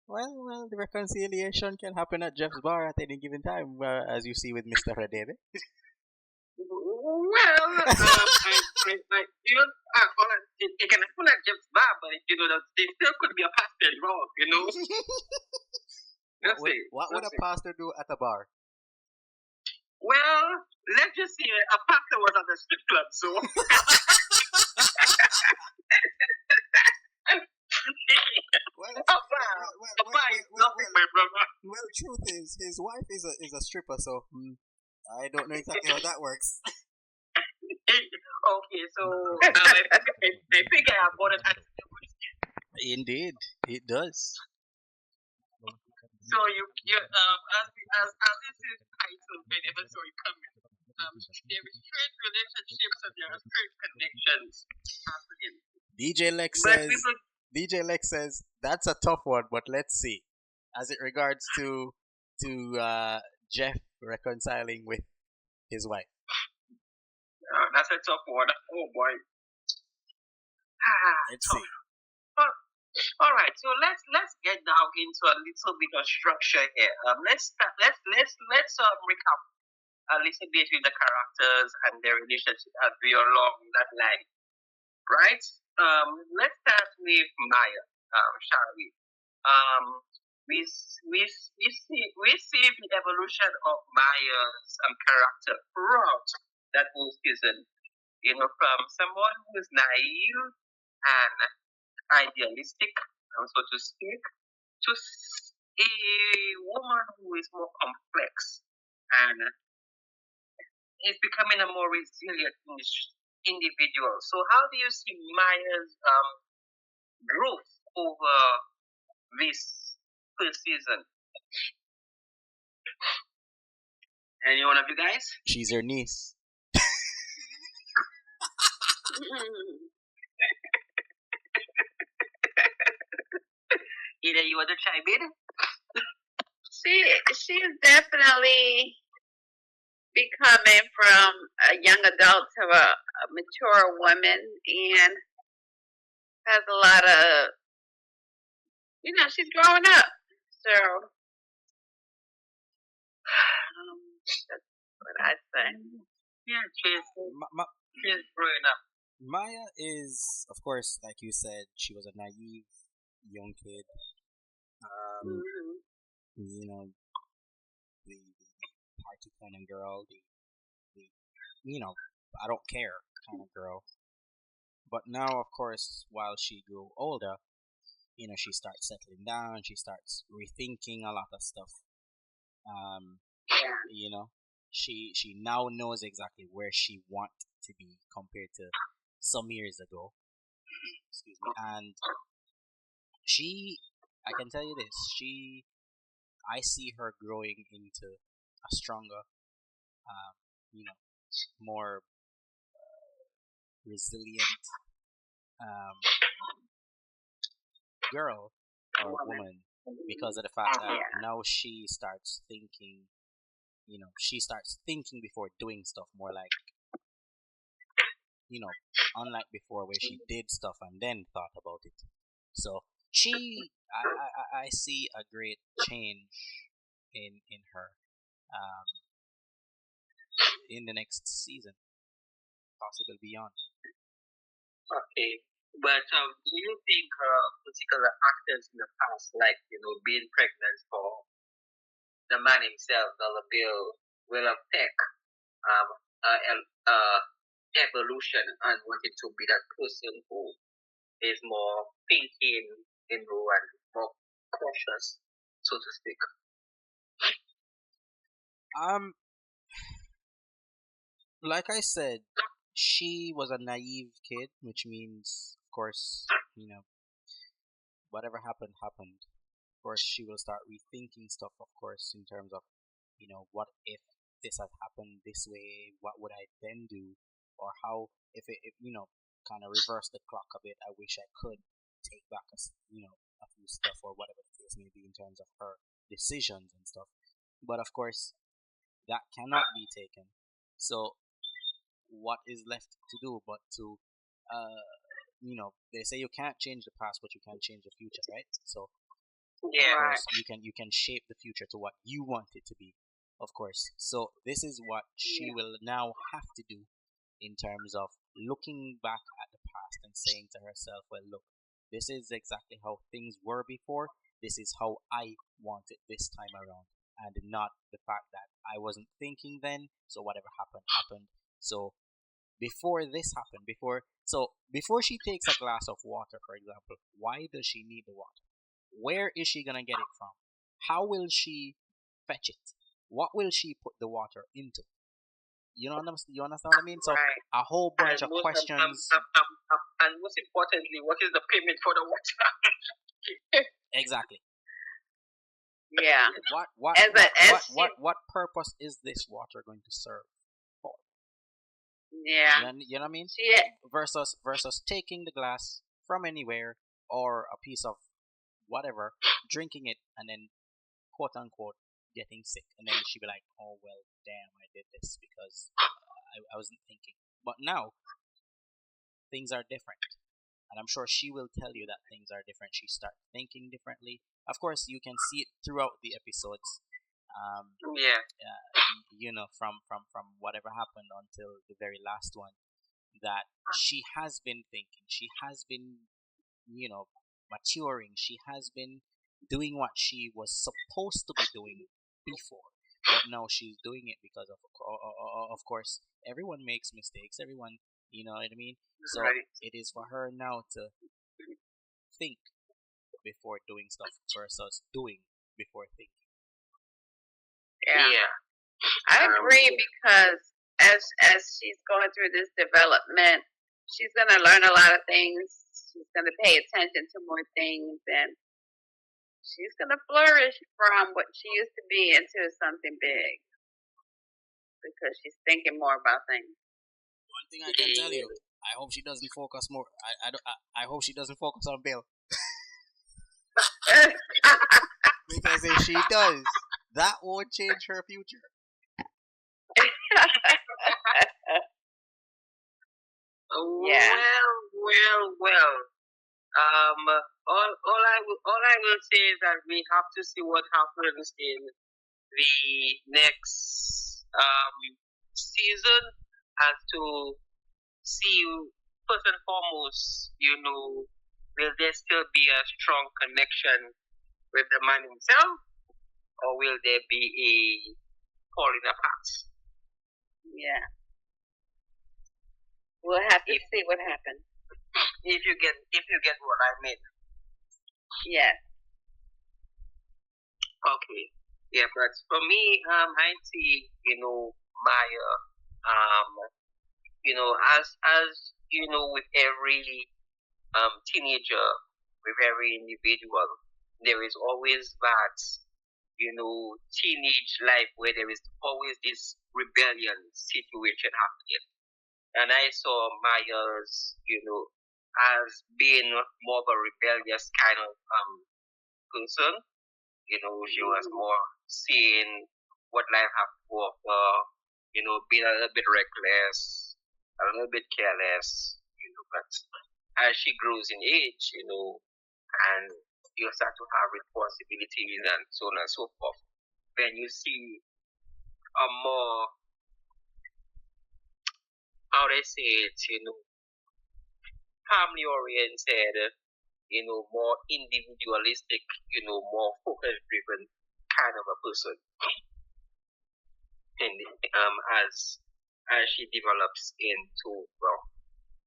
Well, the reconciliation can happen at Jeff's bar at any given time, as you see with Mr. Radebe. Well, it can happen at Jeff's bar, but there still could be a pastor involved, you know? What would a pastor do at a bar? Well, let's just say a pastor was at the strip club, so. Well, truth is, his wife is a stripper, so I don't know exactly how that works. Okay, so I think I have bought it at Indeed, it does. So as this is titled whenever so you come in, there is strange relationships and there are strange connections happening. DJ Lex says that's a tough one, but let's see. As it regards to Jeff reconciling with his wife. That's a tough one. Oh boy. Let's see. All right, so let's get down into a little bit of structure here. Let's recap a little bit with the characters and their relationship as we are along that line, right? Let's start with Maya, shall we? We see the evolution of Maya's character throughout that whole season. You know, from someone who is naive and idealistic, so to speak, to a woman who is more complex and is becoming a more resilient individual. So, how do you see Maya's growth over this first season? Any one of you guys? She's her niece. Either you want to chime in? She's definitely becoming from a young adult to a mature woman, and has a lot of, she's growing up. So that's what I say. Yeah, she's growing up. Maya is, of course, like you said, she was a naive young kid. You know, the party kind of girl, the I don't care kind of girl. But now, of course, while she grew older, she starts settling down. She starts rethinking a lot of stuff. She now knows exactly where she wants to be compared to some years ago. Excuse me. And I can tell you this, I see her growing into a stronger, more resilient girl or woman, because of the fact that now she starts thinking, before doing stuff, more like, unlike before where she did stuff and then thought about it. So I see a great change in her in the next season, possibly beyond. Okay, but do you think particular actors in the past, like being pregnant for the man himself, Dollar Bill, will affect evolution and wanting to be that person who is more thinking, and more cautious, so to speak? Like I said, she was a naive kid, which means, of course, whatever happened. Of course, she will start rethinking stuff, of course, in terms of, what if this had happened this way, what would I then do? Or how, if kind of reverse the clock a bit, I wish I could take back a few stuff or whatever the case may be in terms of her decisions and stuff. But of course, that cannot be taken. So what is left to do but to, they say you can't change the past, but you can change the future, right? So of course, you can shape the future to what you want it to be, of course. So this is what she will now have to do in terms of looking back at the past and saying to herself, well, look, this is exactly how things were before. This is how I want it this time around, and not the fact that I wasn't thinking then, so whatever happened happened. So before this happened, before she takes a glass of water, for example, why does she need the water? Where is she gonna get it from? How will she fetch it? What will she put the water into? You understand what I mean? So a whole bunch of questions. And most importantly, what is the payment for the water? Exactly. Yeah. What purpose is this water going to serve for? Yeah. You know what I mean? Yeah. Versus taking the glass from anywhere or a piece of whatever, drinking it, and then quote unquote getting sick, and then she'd be like, oh well, damn, I did this because I wasn't thinking. But now things are different, and I'm sure she will tell you that things are different. She starts thinking differently. Of course, you can see it throughout the episodes. From whatever happened until the very last one, that she has been thinking. She has been, maturing. She has been doing what she was supposed to be doing before, but now she's doing it because of course, everyone makes mistakes. Everyone, you know what I mean. So it is for her now to think before doing stuff versus doing before thinking. Yeah. I agree because as she's going through this development, she's going to learn a lot of things. She's going to pay attention to more things, and she's going to flourish from what she used to be into something big because she's thinking more about things. One thing I can tell you, I hope she doesn't focus more. I hope she doesn't focus on Bill. Because if she does, that won't change her future. Well. All I will say is that we have to see what happens in the next season, and to see first and foremost, will there still be a strong connection with the man himself, or will there be a falling apart? Yeah. We'll have to see what happens. If you get what I mean. Yes. Okay. Yeah, but for me, I see, Maya, as with every teenager, with every individual, there is always that, teenage life where there is always this rebellion situation happening. And I saw Maya's, as being more of a rebellious kind of person. She was more seeing what life has to offer, being a little bit reckless, a little bit careless, but as she grows in age, and you start to have responsibilities and so on and so forth, then you see a more, how they say it, family oriented, more individualistic, more focus driven kind of a person. And as she develops into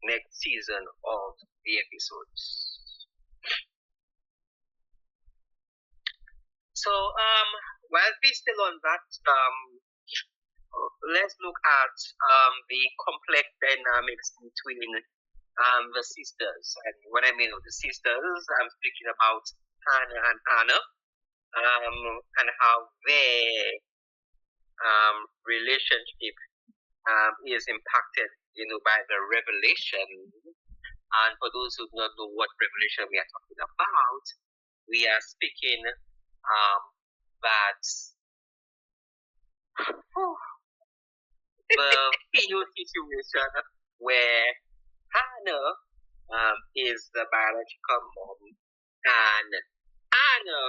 next season of the episodes. So while we're still on that, let's look at the complex dynamics between the sisters. And what I mean of the sisters, I'm speaking about Hannah and Anna, and how their relationship is impacted, by the revelation. And for those who do not know what revelation we are talking about, we are speaking that the female situation where Hannah is the biological mom and Anna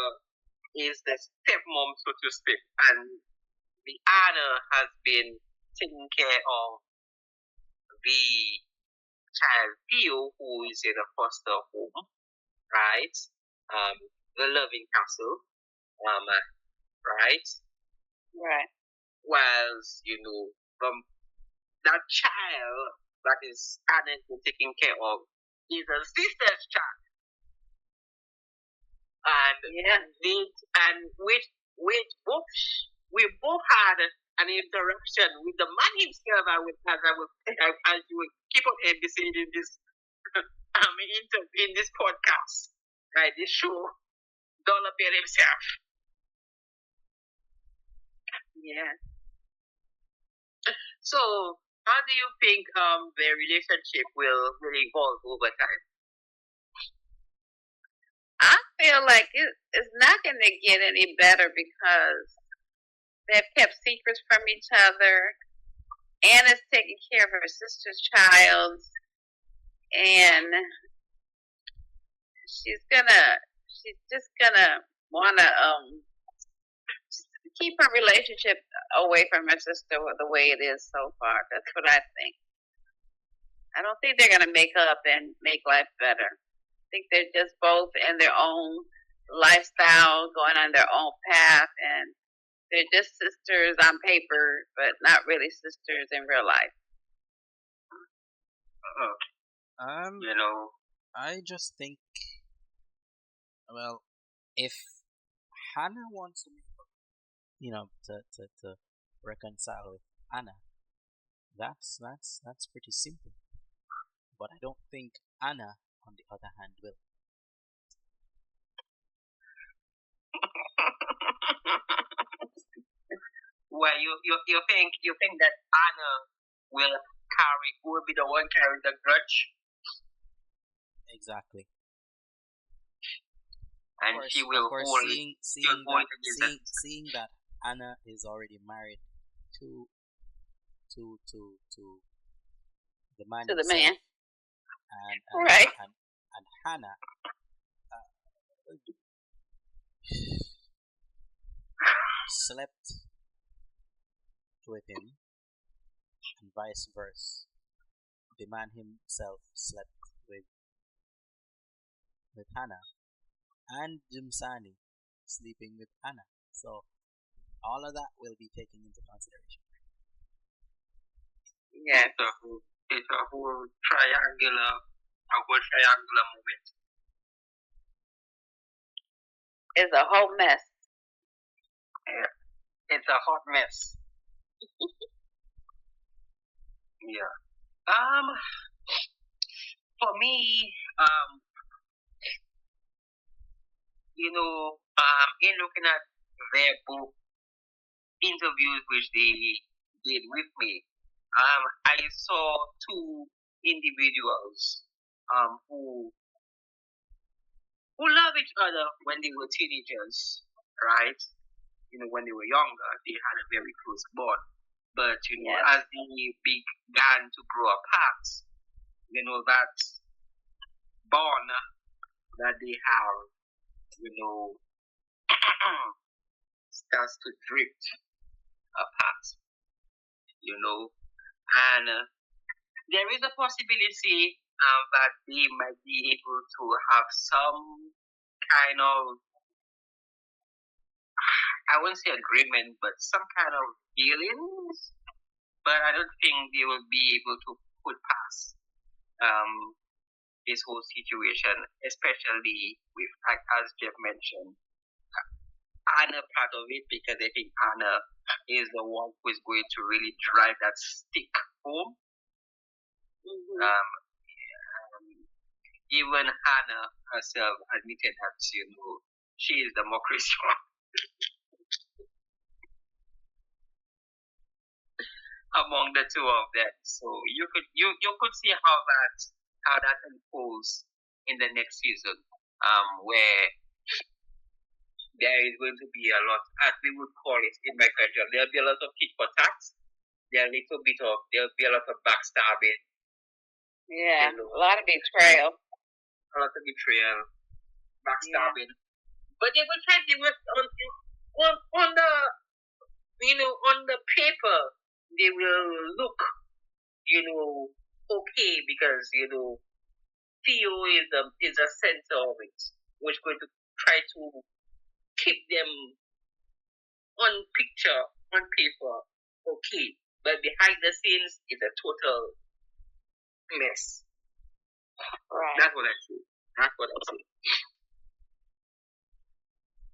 is the stepmom, so to speak, and the Anna has been taking care of the child Theo, who is in a foster home, right? The loving castle, right? Right. Whilst, that child that is Anna been taking care of is a sister's child. And we both had an interaction with the man himself. As you will keep on saying in this in this podcast, right? This show, Dollar Bill himself. Yeah. So, how do you think the relationship will evolve over time? I feel like it's not going to get any better because they've kept secrets from each other. Anna's taking care of her sister's child, and she's just gonna wanna keep her relationship away from her sister the way it is so far. That's what I think. I don't think they're gonna make up and make life better. I think they're just both in their own lifestyle, going on their own path, and they're just sisters on paper, but not really sisters in real life. I just think, well, if Hannah wants to, to reconcile with Anna, that's pretty simple. But I don't think Anna, on the other hand, will. Well, you think that Anna will be the one carrying the grudge? Exactly. And she will hold. Seeing that Anna is already married to the man. To the man. And right. And Hannah slept with him, and vice versa. The man himself slept with Hannah, and Jimsani sleeping with Anna. So all of that will be taken into consideration. Yeah, it's a whole triangular moment. It's a whole mess. Yeah, it's a hot mess. Yeah. For me, in looking at their book interviews which they did with me, I saw two individuals who love each other when they were teenagers, right? When they were younger, they had a very close bond. But as they began to grow apart, that bond that they have, starts to drift apart. And there is a possibility that they might be able to have some kind of, I won't say agreement, but some kind of dealings. But I don't think they will be able to put past this whole situation, especially with, as Jeff mentioned, Anna part of it, because I think Anna is the one who is going to really drive that stick home. Mm-hmm. Even Hannah herself admitted that she is the more Christian. among the two of them. So you could see how that unfolds in the next season, where there is going to be a lot, as we would call it in my culture, there'll be a lot of tit for tat. There'll be a lot of backstabbing. Yeah, a lot of betrayal. Backstabbing. But they will try to work on the on the paper. They will look okay, because Theo is a center of it, which is going to try to keep them on paper okay, but behind the scenes is a total mess. Right. That's what I see.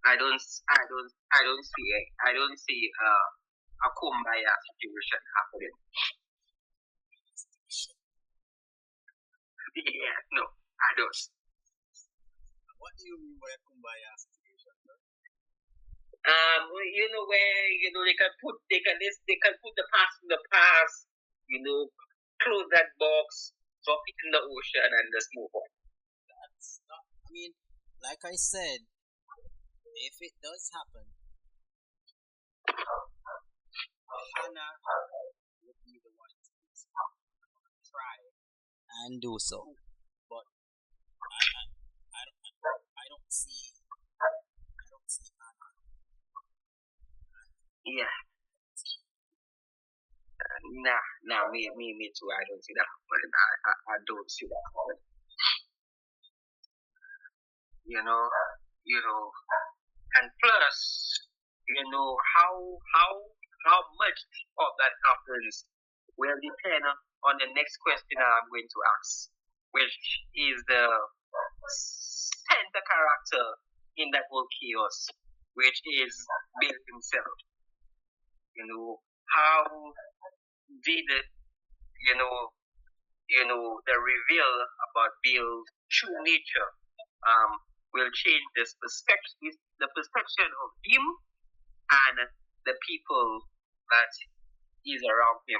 I don't see a kumbaya situation happening. Yeah, no, I don't. What do you mean by a kumbaya situation, bro? Where they can put the past in the past, close that box, drop it in the ocean, and just move on. That's not. I mean, like I said, if it does happen, Hannah would be the one to try and do so. But I don't see Hannah. Yeah. Me too. I don't see that happening. I don't see that happening. And plus, how much of that happens will depend on the next question I'm going to ask, which is the center character in that whole chaos, which is Bill himself. How did the reveal about Bill's true nature will change the perception of him and the people that is around him.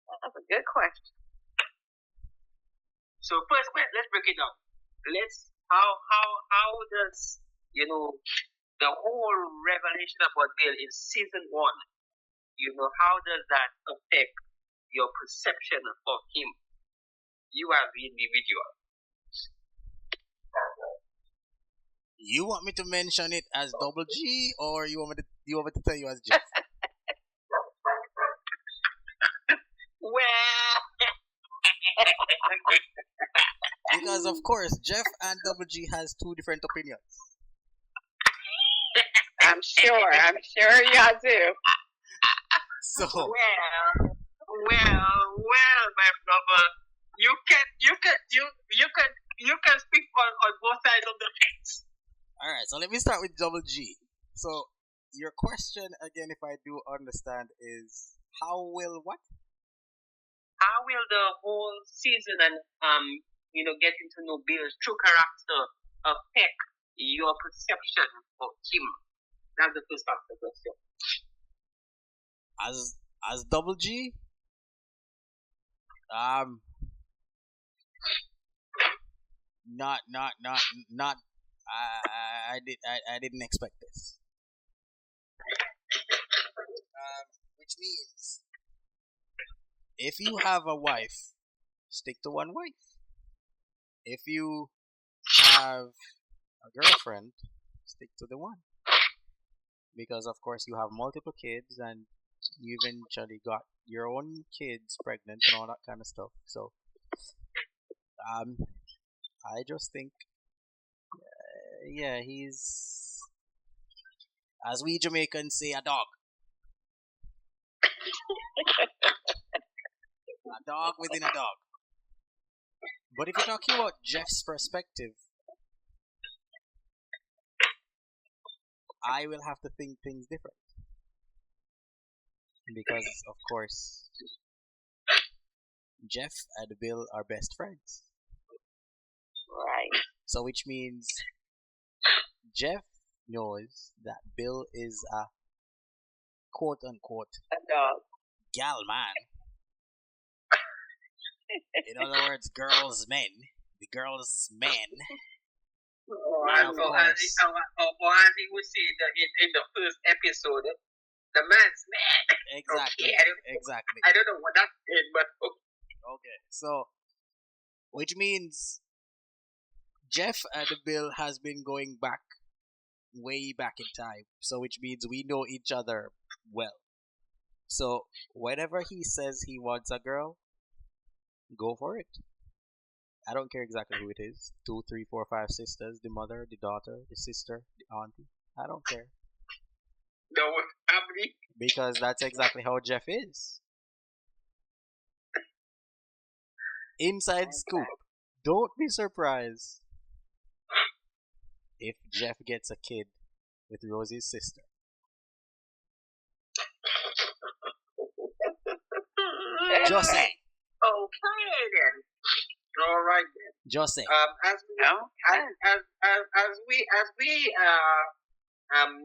That's a good question. So first, let's break it down. How does the whole revelation about Bill in season 1? How does that affect your perception of him? You are the individual. You want me to mention it as Double G, or you want me to tell you as Jeff? Because of course, Jeff and Double G has two different opinions. I'm sure y'all do. So well, my brother, you can speak on both sides of the fence. All right, so let me start with Double G. So your question again, if I do understand, is how will what? How will the whole season and getting to know Bill's true character affect your perception of him? That's the first part of the question. As Double G, not. I didn't expect this. Which means, if you have a wife, stick to one wife. If you have a girlfriend, stick to the one. Because of course you have multiple kids and you eventually got your own kids pregnant and all that kind of stuff. So, I just think, yeah, he's, as we Jamaicans say, a dog. A dog within a dog. But if you're talking about Jeff's perspective, I will have to think things different. Because, of course, Jeff and Bill are best friends. Right. So which means Jeff knows that Bill is a quote unquote A dog. gal man. In other words, girls men. The girls men. And of course, As he would say in the first episode, the man's man. exactly, Okay, exactly. I don't know what that means, but Okay, so which means Jeff and Bill has been going back way back in time. So which means we know each other well. So whenever he says he wants a girl, go for it. I don't care exactly who it is. 2, 3, 4, 5 sisters, the mother, the daughter, the sister, the auntie. I don't care. the family. Because that's exactly how Jeff is. Inside scoop. Don't be surprised if Jeff gets a kid with Rosie's sister. Just say. Okay then. All right then. Just say. As we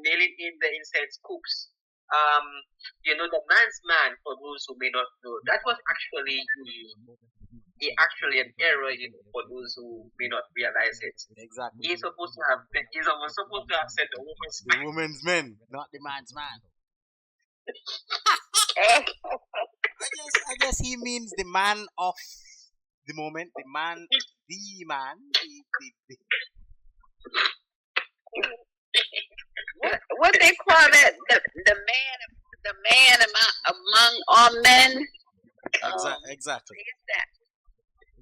nailing in the inside scoops. The man's man, for those who may not know, that was actually an error, for those who may not realize it. Exactly. He's supposed to have said the woman's The woman's man, not the man's man. I guess he means the man of the moment, the man. What they call that? The man among all men. Exactly.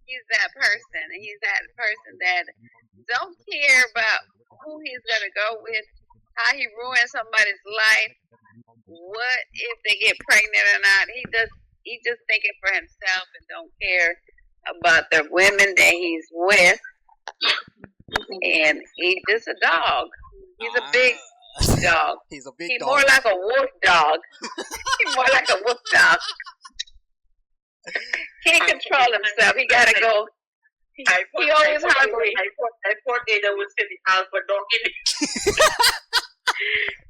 He's that person. He's that person that don't care about who he's gonna go with, how he ruins somebody's life, what if they get pregnant or not. He's just thinking for himself and don't care about the women that he's with. And he's just a dog. He's a big dog. He's a big He's dog. more like a wolf dog. He's more like a wolf dog. Can't control himself. He gotta go. He always hungry. I thought Ada would say the alpha dog in it.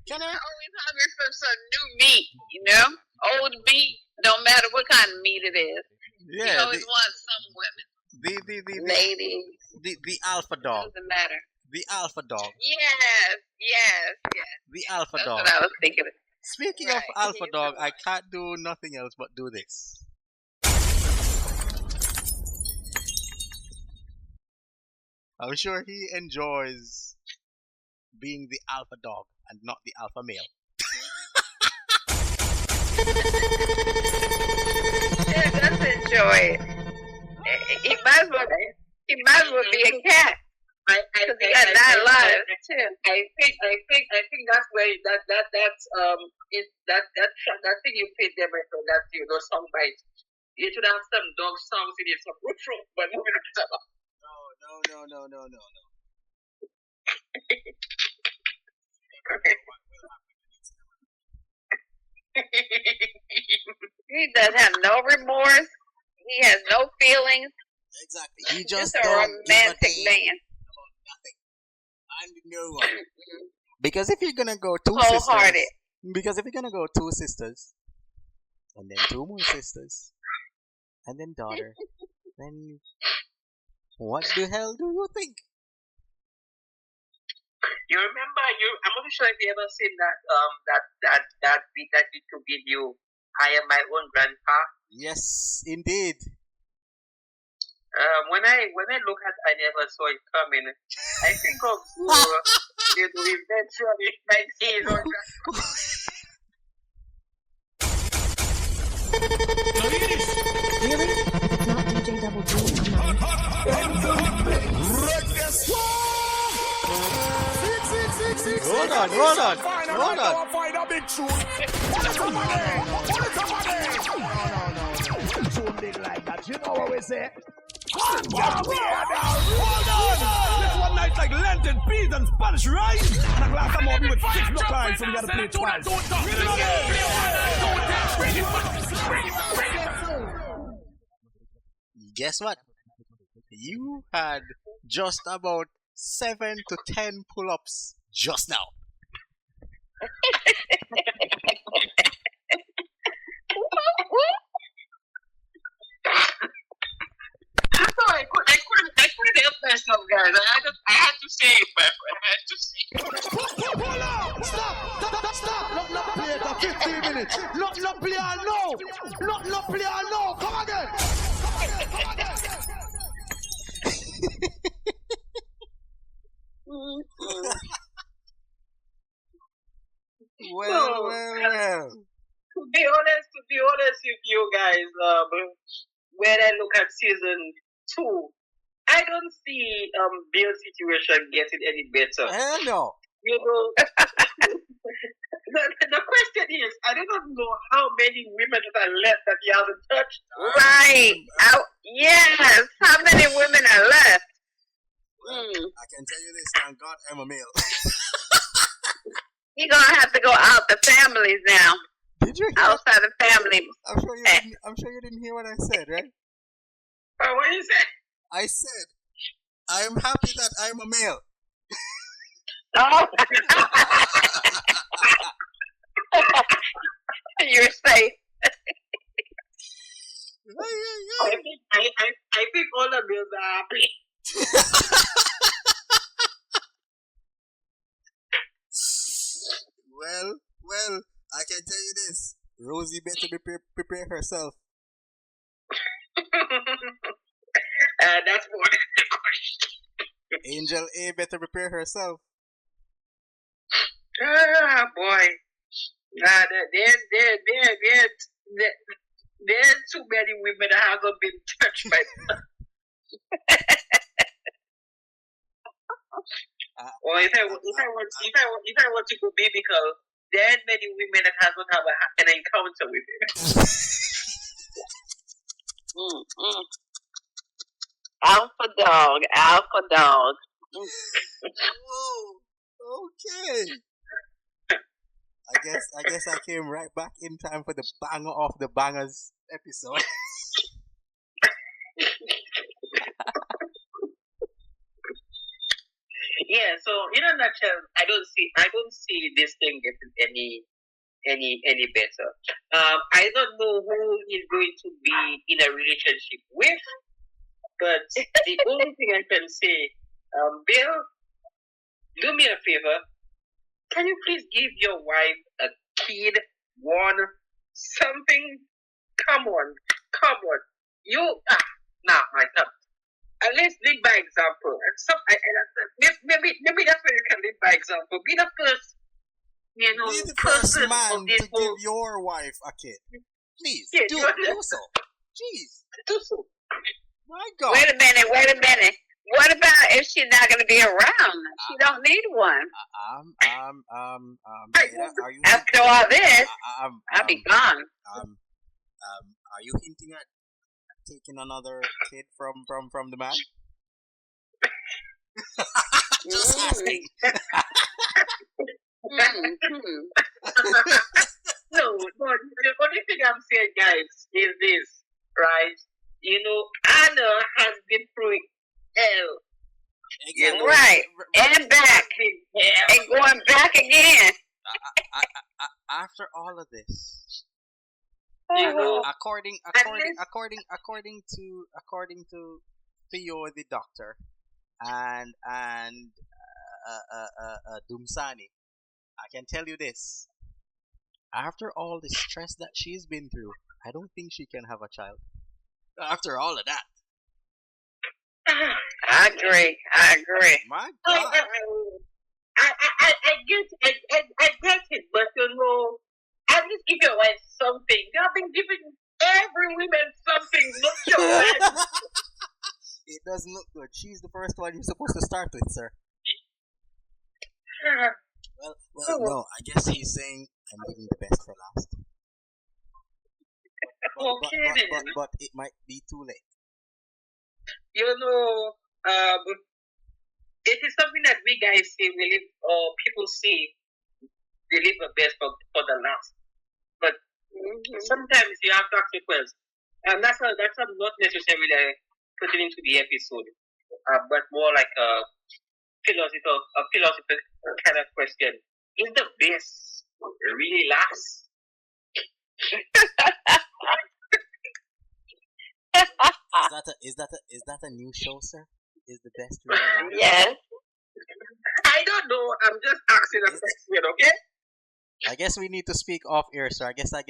He's always hungry for some new meat, old meat. Don't matter what kind of meat it is. Yeah, he always wants some women. Ladies. The alpha dog. Doesn't matter. The alpha dog. Yes. The alpha That's dog. what I was thinking. Speaking of alpha dog, I can't do nothing else but do this. I'm sure he enjoys being the alpha dog and not the alpha male. Yeah, does enjoy it. He might as well be a cat. Because he got 9 lives too. I think that's where that thing you played there, my friend. That's those song bites. You should have some dog songs in it, some retro, but no. He doesn't have no remorse. He has no feelings. Exactly. He just a don't romantic give a damn man. and no one. Because if you're gonna go two Wholehearted. sisters, because if you're gonna go 2 sisters, and then 2 more sisters, and then daughter, then what the hell do you think? You remember? I'm not sure if you ever seen that beat that YouTube video. I am my own grandpa. Yes, indeed. When I look at, I never saw it coming. I think of eventually my days on Really? If it's not DJ Double G, Hold on. Find a big tune. Pull it up again. No. Tune big like that. You know what we say? Hold on. This one night like Lenten, peas and Spanish rice. And a glass of more with 6 block lines, so we gotta play it twice. Guess what? You had just about 7 to 10 pull-ups just now. I couldn't help myself, guys. I had to say it, my friend. I had to say it. Hold on! Stop! Not play it for 15 minutes. Not play on no. Not play on no. Come again. Well. To be honest with you guys, when I look at season 2, I don't see Bill's situation getting any better. Hell no. You know, the question is, I do not know how many women that are left that he hasn't touched. Right. Yes. How many women are left? I can tell you this, thank God I'm a male. You're gonna have to go out the families now. Did you hear? Outside the family? I'm sure you didn't hear what I said, right? What you said? I said, I'm happy that I'm a male. Oh. You're safe. I think all the bills are happy. Well, I can tell you this. Rosie better prepare herself. That's more than the question. Angel A better prepare herself. Ah, boy. There's too many women that haven't been touched by Well, if I want to go biblical, there are many women that haven't had an encounter with him. Alpha dog. Whoa. Okay. I guess I came right back in time for the banger of the bangers episode. Yeah, so in a nutshell, I don't see this thing getting any better. I don't know who he's going to be in a relationship with, but the only thing I can say, Bill, do me a favor. Can you please give your wife a kid, something? Come on. My son. At least lead by example. Maybe that's where you can lead by example. Be the first, Be the first man to give your wife a kid. Please, do so. Jeez. Do so. My God. Wait a minute. What about if she's not going to be around? She don't need one. Are you after all this, I'll be gone. Are you hinting at taking another kid from the man? Just asking. No, the only thing I'm saying, guys, is this, right? You know, Anna has been through hell. Exactly. Right. And back. And going back again. After all of this, you know, according to Theo the doctor and Dumsani, I can tell you this. After all the stress that she's been through, I don't think she can have a child. After all of that. I agree. My God. I get it, but you know, at least give your wife something. You have been giving every woman something. Look your wife. It doesn't look good. She's the first one you're supposed to start with, sir. Well, no. I guess he's saying I'm leaving the best for last. But it might be too late. You know, it is something that we guys see, people see, they leave the best for the last. But sometimes you have to ask the question, and that's not necessarily putting into the episode, but more like a philosophical kind of question. Is the best really last. Is that a new show, sir? Is the best really last? Yes. I don't know. I'm just asking a question, okay? I guess we need to speak off air, sir. I guess I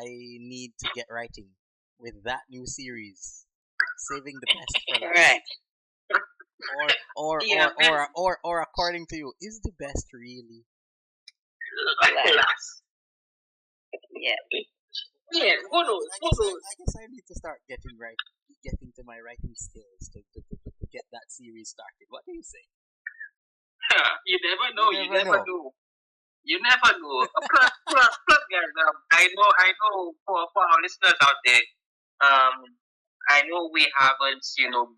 need to get writing with that new series, saving the best for last. Right. Or according to you, is the best really last? Yeah. Yeah, who knows? I guess I need to start getting to my writing skills to get that series started. What do you say? You never know. You never know. You never know. Plus, guys, I know for our listeners out there, I know we haven't,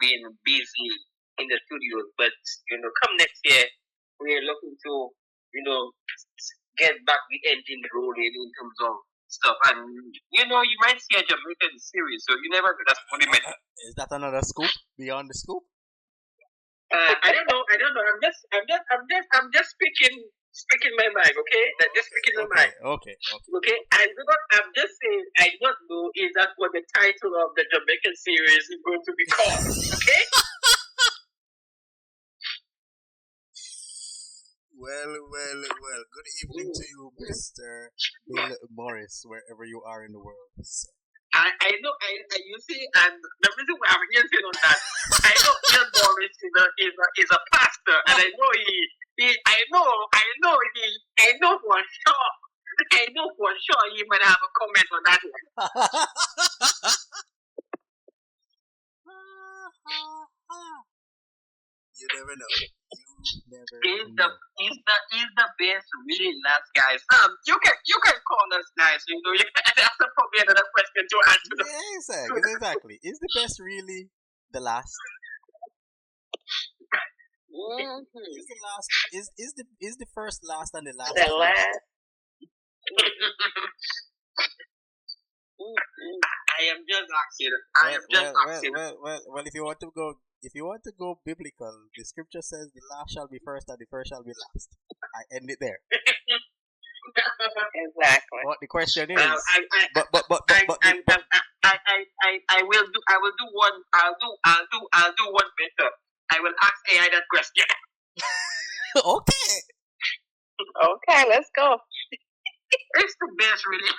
been busy in the studios, but come next year, we're looking to, get back the engine rolling in terms of stuff, and you might see a Jamaican series, so you never know. That's what it meant. Is that another scoop beyond the scoop? I don't know. I'm just speaking my mind. Okay, just speaking my mind. Okay. Okay. I'm just saying. I don't know is that what the title of the Jamaican series is going to be called. Okay. Well. Good evening to you, Mr. Bill Morris, wherever you are in the world. I know. You see, and the reason why I'm here saying on that, I know Bill Morris is a pastor, and I know I know for sure he might have a comment on that one. You never know. Is the best really last, guys? You can call us, guys. That's probably another question to answer. Yeah, exactly. Is the best really the last? Is the last? Is the first last and the last? The last. I am just asking. Well. If you want to go biblical, the scripture says the last shall be first and the first shall be last. I end it there. Exactly. What the question is? I will do one. I'll do one better. I will ask AI that question. Okay. Okay, let's go. It's the best, really.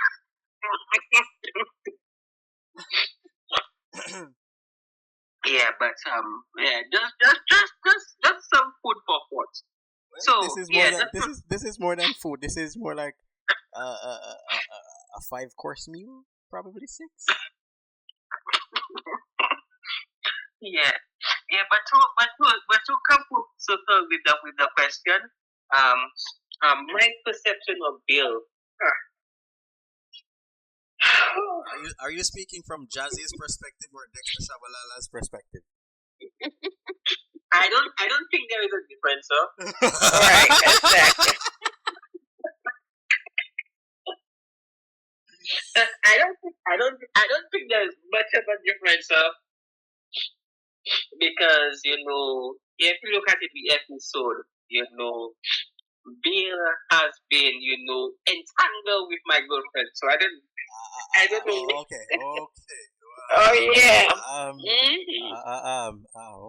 Yeah, but just some food for thought. So this is more than food. This is more like a 5-course meal, probably 6. Yeah, but to come full circle with the question, my perception of Bill. Are you speaking from Jazzy's perspective or Dexter Shabalala's perspective? I don't think there is a difference, sir. Right, exactly. I don't think there is much of a difference, sir. Because if you look at the episode, Bill has been, entangled with my girlfriend. So I don't know. Okay. Oh yeah.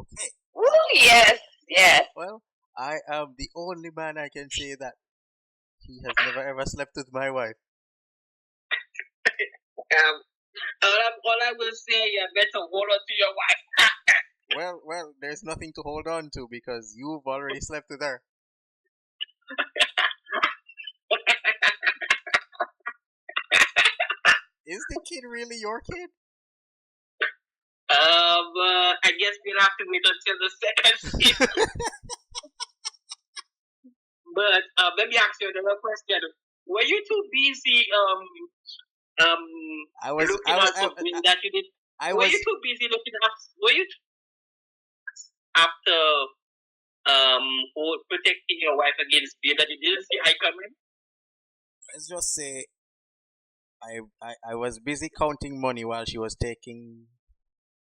Okay. Oh yes. Well, I am the only man I can say that he has never ever slept with my wife. All I will say, you better hold on to your wife. Well, there's nothing to hold on to because you've already slept with her. Is the kid really your kid? I guess we'll have to wait until the second season. But let me ask you another question. Were you too busy looking at something that you did? Were you too busy looking at? Were you after protecting your wife against Bill that you didn't see I coming? Let's just say I was busy counting money while she was taking.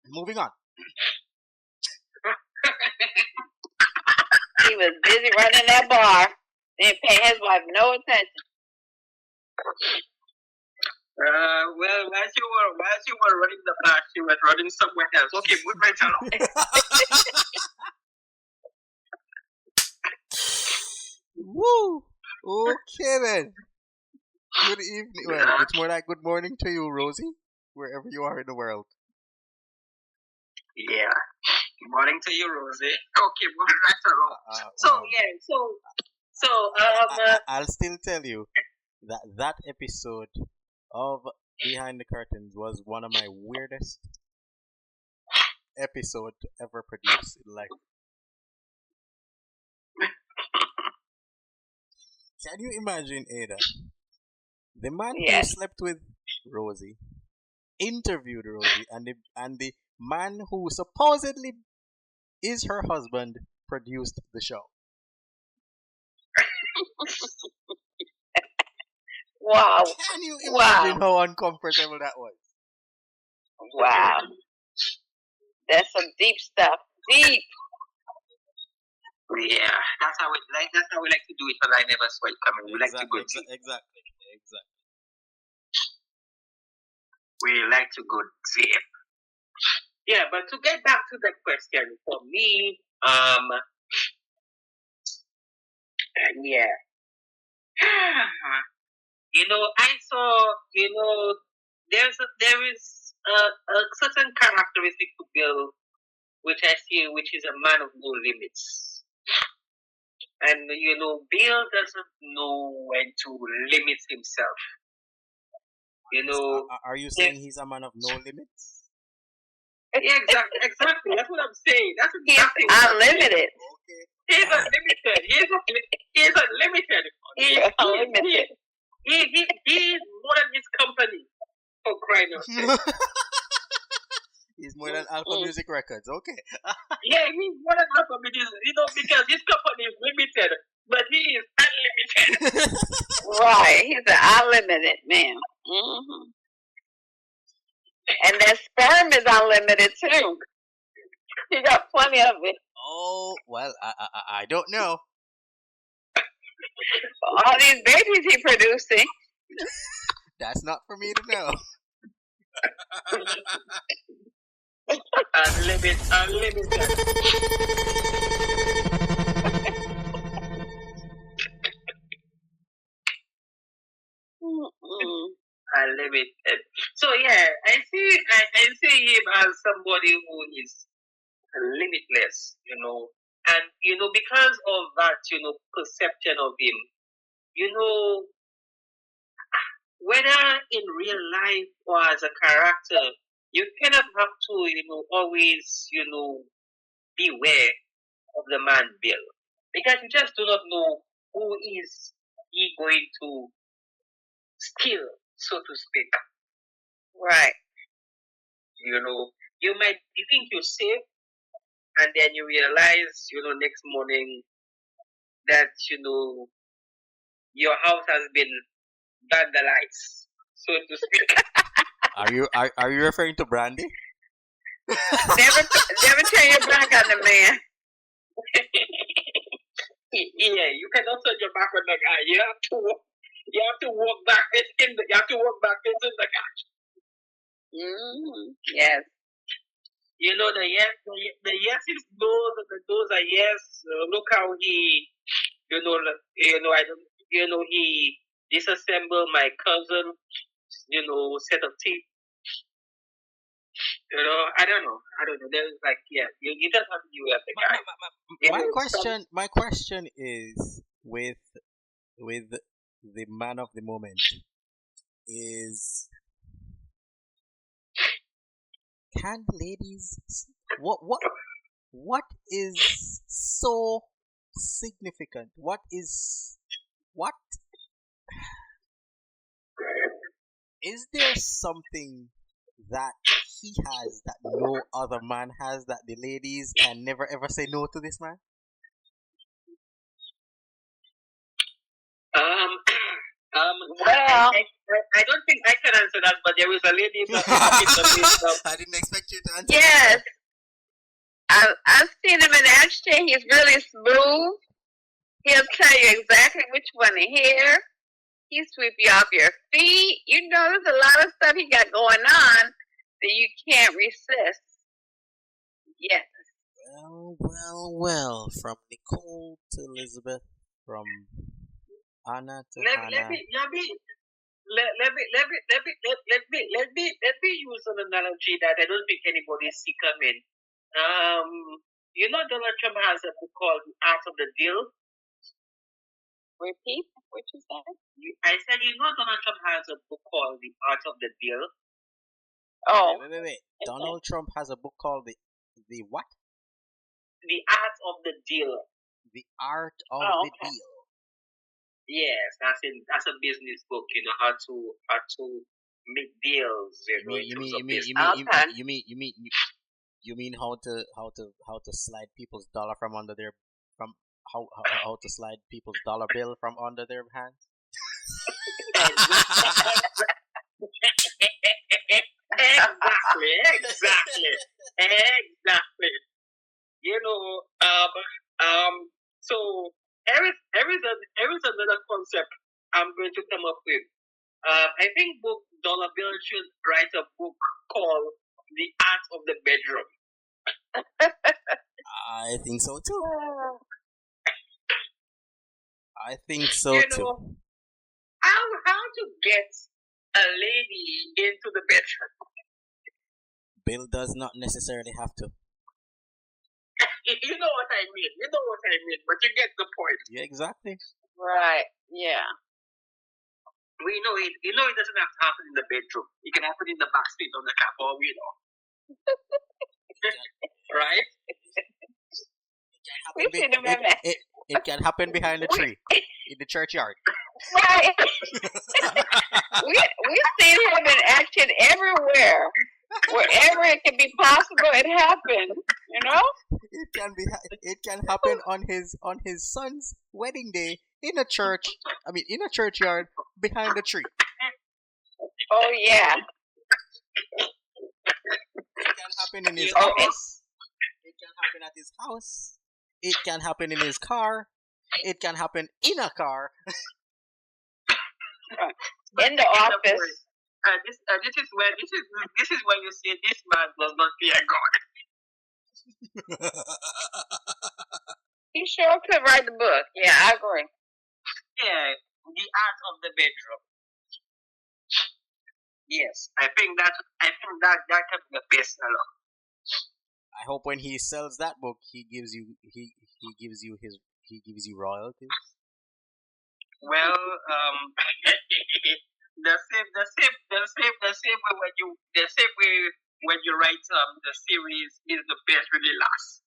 Moving on. He was busy running that bar. Didn't pay his wife no attention. Well, while you were running the back, she was running somewhere else. Okay, move right along. Woo! Okay then. Good evening. Well, it's more like good morning to you, Rosie, wherever you are in the world. Yeah. Good morning to you, Rosie. Okay, move right along. I'll still tell you that episode of Behind the Curtains was one of my weirdest episodes to ever produce in life. Can you imagine, Ada? The man who slept with Rosie, interviewed Rosie, and the man who supposedly is her husband produced the show. Wow. Can you imagine how uncomfortable that was? Wow. That's some deep stuff. Deep. Yeah, that's how we like to do it, because I never saw it coming. We like to go deep. Exactly. We like to go deep. Yeah, but to get back to the question, for me, yeah. I saw, there is a certain characteristic to Bill, which I see, which is a man of no limits. And, Bill doesn't know when to limit himself. Are you saying he's a man of no limits? Yeah, exactly. That's what I'm saying. That's exactly what I'm saying. Unlimited. Okay. He's unlimited. He's unlimited. He's unlimited. He is more than his company, for crying out loud. He's more than Alpha Music Records. Okay. Yeah, he's more than Alpha Music, because his company is limited, but he is unlimited. Right. He's an unlimited man. Mm-hmm. And that sperm is unlimited too. He got plenty of it. Oh, well, I don't know. All these babies he producing. That's not for me to know. Unlimited. Unlimited. So yeah, I see him as somebody who is limitless, and because of that, perception of him, whether in real life or as a character, you cannot have to, always, beware of the man Bill, because you just do not know who is he going to steal, so to speak. Right. You think you're safe, and then you realize, next morning that, your house has been vandalized, so to speak. Are you referring to Brandy? Never turn your back on the man. Yeah, you cannot turn your back on the guy. You have to walk back into the guy. Mm-hmm. Yes. The yes is no, the no's are yes. Look how he, he disassembled my cousin, set of teeth. I don't know. There's you just have to do the guy. My question is with the man of the moment is, can ladies, what is so significant? What is there something that he has that no other man has, that the ladies can never ever say no to this man? Well, I don't think I can answer that, but there is a lady I didn't expect you to answer. Yes. I've seen him in action. He's really smooth. He'll tell you exactly which one to hear. He sweep you off your feet. You know, there's a lot of stuff he got going on that you can't resist. Yes. Well. From Nicole to Elizabeth, from Anna to Let Hannah. me use an analogy that I don't think anybody see coming. You know, Donald Trump has a book called The Art of the Deal. Repeat what you said. I said, you know, Donald Trump has a book called The Art of the Deal. Oh. Wait. Donald Trump has a book called the what? The Art of the Deal. The Art of the Deal. Yes, that's a business book. You know how to make deals. You mean how to slide people's dollar from under their how to slide people's dollar bill from under their hands? Exactly. You know, so here is another concept I'm going to come up with. I think Dollar Bill should write a book called The Art of the Bedroom. I think so too. I think so You too. know, how to get a lady into the bedroom. Bill does not necessarily have to. You know what I mean. But you get the point. Yeah, exactly. Right. Yeah. We know it. You know it doesn't have to happen in the bedroom. It can happen in the back seat on the car, or we know. Right? It can happen behind the tree in the churchyard. Right. we seen him in action everywhere. Wherever it can be possible, it happens. You know. It can happen on his son's wedding day in a church. I mean, in a churchyard behind the tree. Oh yeah. It can happen in his office. It can happen at his house. It can happen in his car. It can happen in a car. In the office. This is when you say this man does not fear God. He sure could write the book. Yeah, I agree. Yeah, The Art of the Bedroom. Yes, I think that can be a bestseller. I hope when he sells that book, he gives you royalties. Well, the same way when you write the series is the best really last.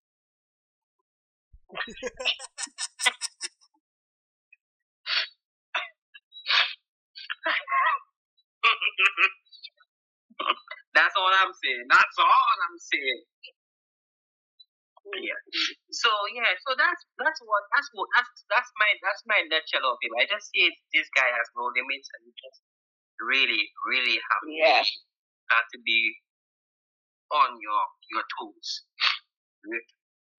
That's all I'm saying. Yeah. So that's my nutshell of him. I just see this guy has no limits, and you just really have to be on your toes with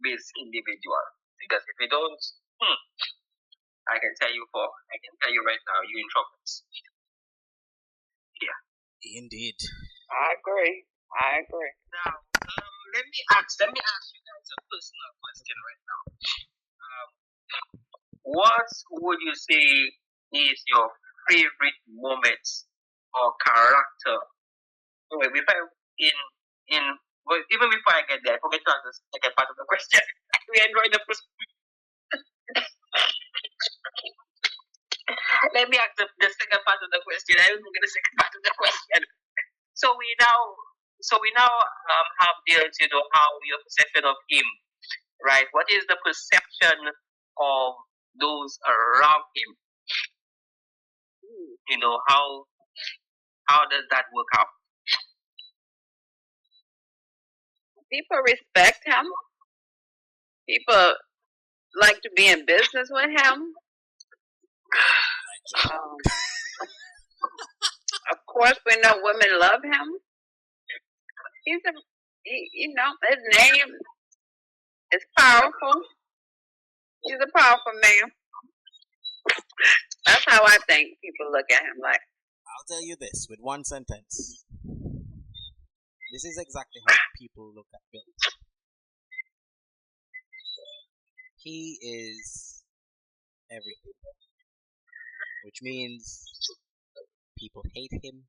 this individual, because if you don't, I can tell you right now, you're in trouble. Yeah. Indeed. I agree. Now, let me ask you guys a personal question right now. What would you say is your favorite moment or character? Wait, even before I get there, I forget to answer the second part of the question. We enjoyed the first. Let me ask the second part of the question. I will get the second part of the question. So we now have dealt, how your perception of him, right? What is the perception of those around him? How does that work out? People respect him. People like to be in business with him. Of course, we know women love him. His name is powerful. He's a powerful man. That's how I think people look at him. Like, I'll tell you this with one sentence. This is exactly how people look at Bill. He is everything. Which means people hate him,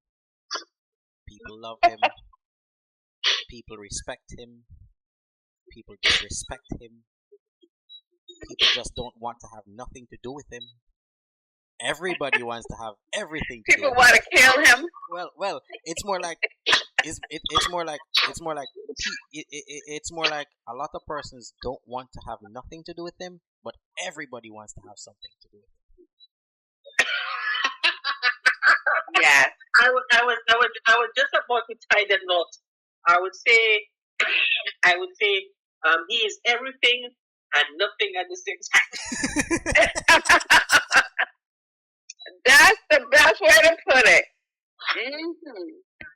people love him, people respect him, people disrespect him, people just don't want to have nothing to do with him. Everybody wants to have everything to do people with want him. to kill him. Well, it's more like it's more like a lot of persons don't want to have nothing to do with him, but everybody wants to have something to do with him. Yeah. I was just about to tie the knot. I would say he is everything and nothing at the same time. That's the best way to put it. Mm-hmm.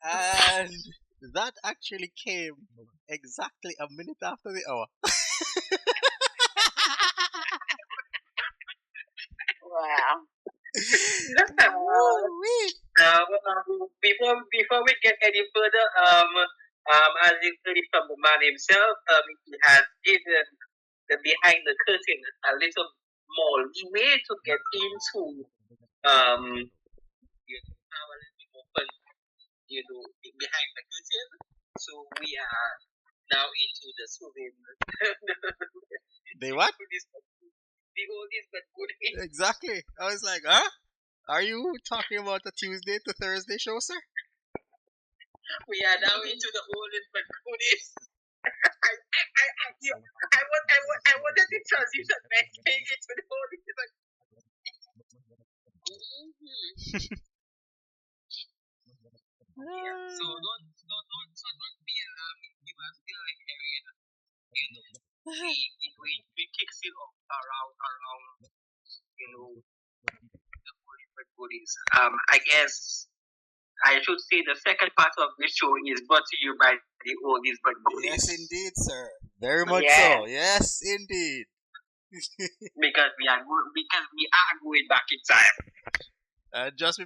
And that actually came exactly a minute after the hour. Wow. Before we get any further, as you heard it from the man himself, he has given the behind the curtain a little more leeway to get into our little open, behind the curtain. So we are now into the swimming. They what? The oldies but goodies. Exactly. I was like, huh? Are you talking about the Tuesday to Thursday show, sir? We are now into the oldies but goodies. I wanted to transition back into the oldies but yeah. So don't be alarmed. You are still hearing, we kicks it off around the oldies but goodies. I guess I should say the second part of the show is brought to you by the oldies but goodies. Yes, indeed, sir. Very much Yeah. so. Yes, indeed. Because we are going back in time. Just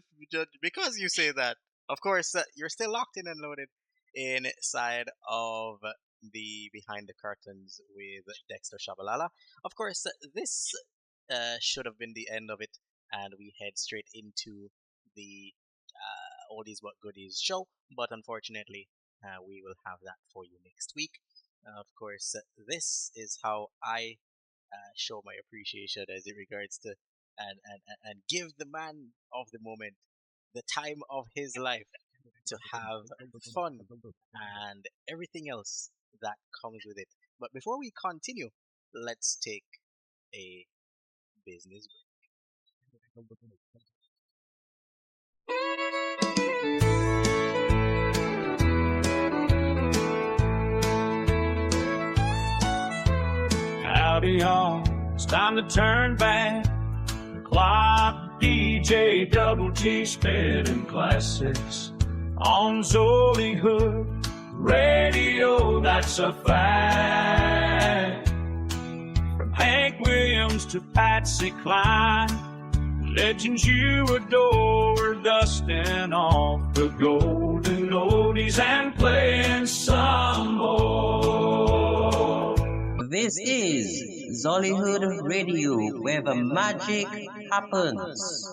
because you say that, of course, you're still locked in and loaded inside of the Behind the Curtains with Dexter Shabalala. Of course, this should have been the end of it, and we head straight into the Oldies But Goodies show, but unfortunately, we will have that for you next week. Of course, this is how I show my appreciation as it regards to and give the man of the moment the time of his life to have fun and everything else that comes with it. But before we continue, let's take a business break. Howdy, y'all. It's time to turn back the clock. DJ Double G spitting classics on Zoli Hood Radio. That's a fact. From Hank Williams to Patsy Cline, legends you adore, dusting off the golden oldies and playing some more. This is Zollyhood Radio, where the magic happens.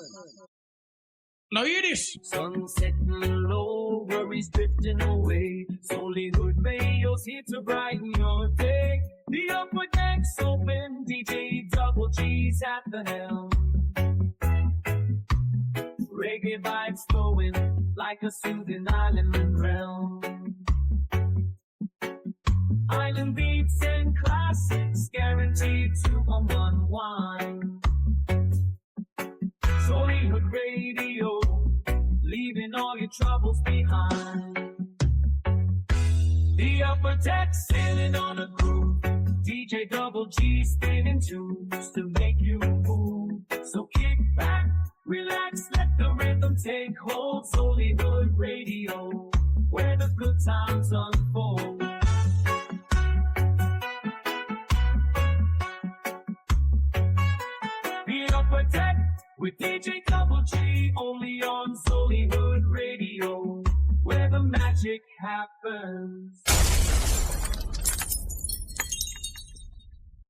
Now hear this. Sun setting low, worries drifting away. Zollyhood Radio's here to brighten your day. The upper deck's open, DJ Double G's at the helm. Reggae vibes flowing like a soothing island realm. Island beats and classics guaranteed to unwind. Zollyhood Radio, leaving all your troubles behind. The upper deck sailing on a groove. DJ Double G spinning tunes to make you move. So kick back, relax, let the rhythm take hold. Zollyhood Radio, where the good times unfold. The upper deck with DJ Double G, only on Zollywood Radio, where the magic happens.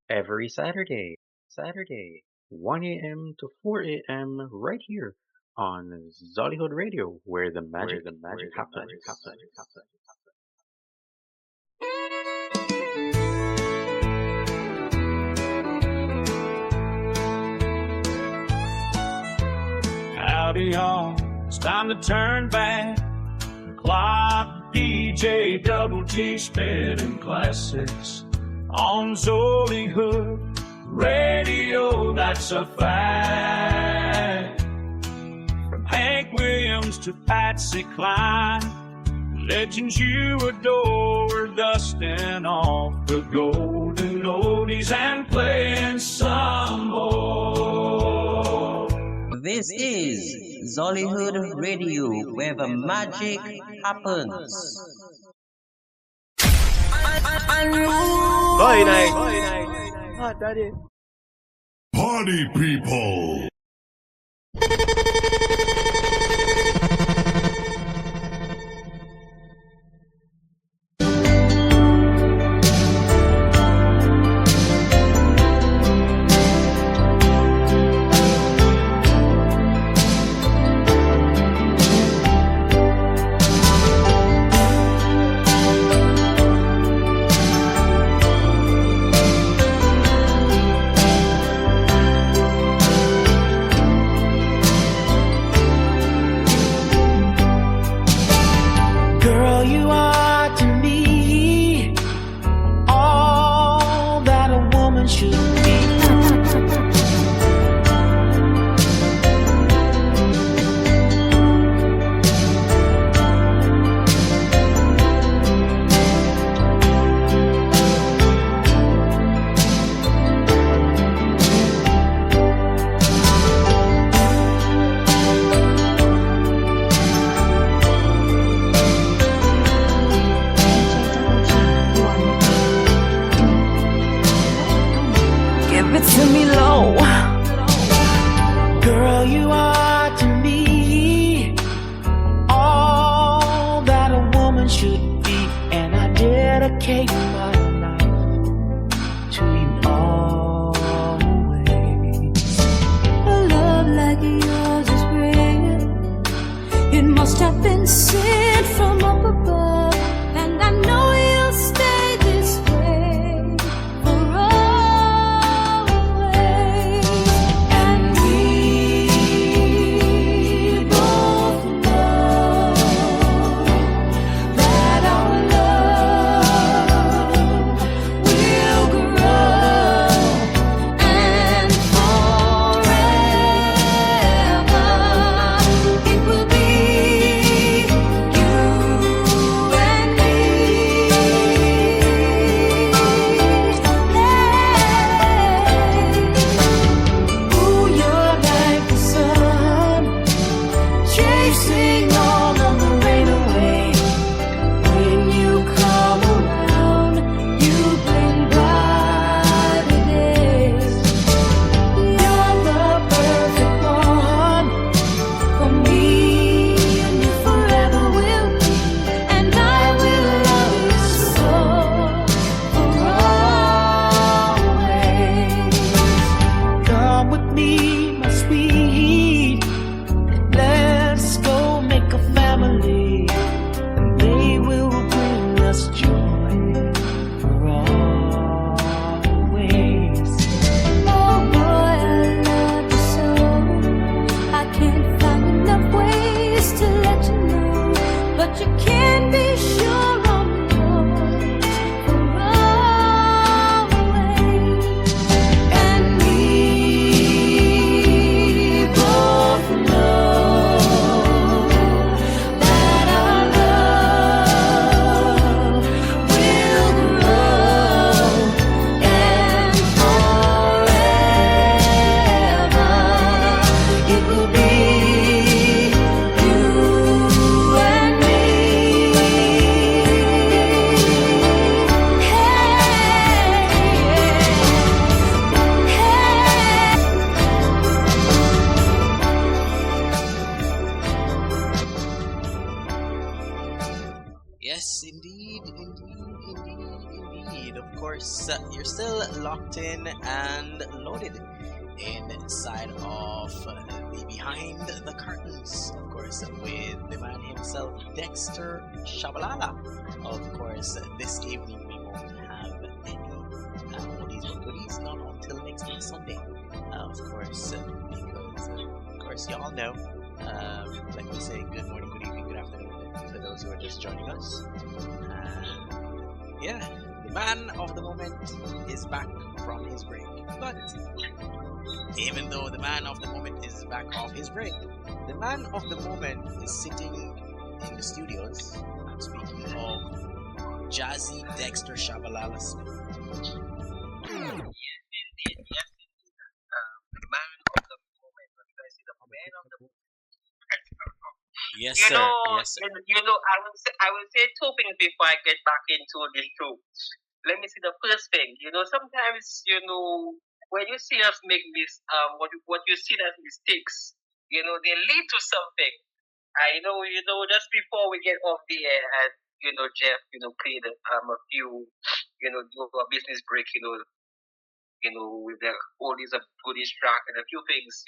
Every Saturday, 1 a.m. to 4 a.m. right here on Zollyhood Radio, where the magic happens. Howdy, y'all. It's time to turn back the clock. DJ Double G spinning classics on Zollyhood Radio. That's a fact. From Hank Williams to Patsy Cline, legends you adore, dusting off the golden oldies and playing some more. This is Zollyhood Radio, where the magic happens. Bye night. Hot daddy. Party people. Girl, you are to me all that a woman should be. Give it to me low. Girl, you are to me all that a woman should be, and I dedicate my life to you always. A love like yours is rare. It must have been sent from up above, and I know you'll stay this way for always. And we both know that our love course, you're still locked in and loaded inside of the Behind the Curtains, of course, with the man himself, Dexter Shabalala. Of course, this evening we won't have any oldies but goodies, not until next week Sunday. Of course, because, of course, y'all know, like we say, good morning, good evening, good afternoon for those who are just joining us. Yeah, the man of the moment is back from his break. But even though the man of the moment is back off his break, the man of the moment is sitting in the studios. I'm speaking of Jazzy Dexter Shabalala Smith. Yes, indeed. The man of the moment. What did I say? The man of the moment. Yes, You sir. know, Yes, sir. I will say two things before I get back into the show. Let me see the first thing. Sometimes when you see us make what you see as mistakes, they lead to something. I know, just before we get off the air, and Jeff, played a few, do a business break, with the oldies and goodies track and a few things,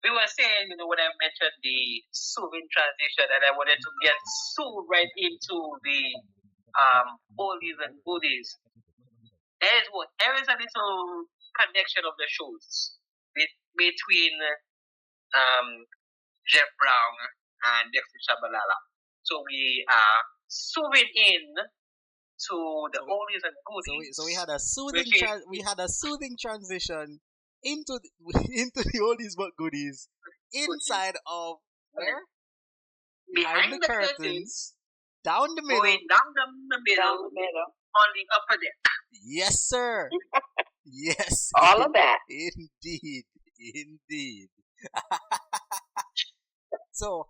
we were saying, when I mentioned the soothing transition, and I wanted to get so right into the oldies and goodies. There is a little connection of the shows between Jeff Brown and Dexter Shabalala. So we are zooming in to the oldies and goodies. So we had a soothing which is- soothing transition into the, into the oldies but goodies inside of where? behind the curtains, down the middle. going down the middle, on the upper deck. Yes, sir. Yes. All of that. Indeed. So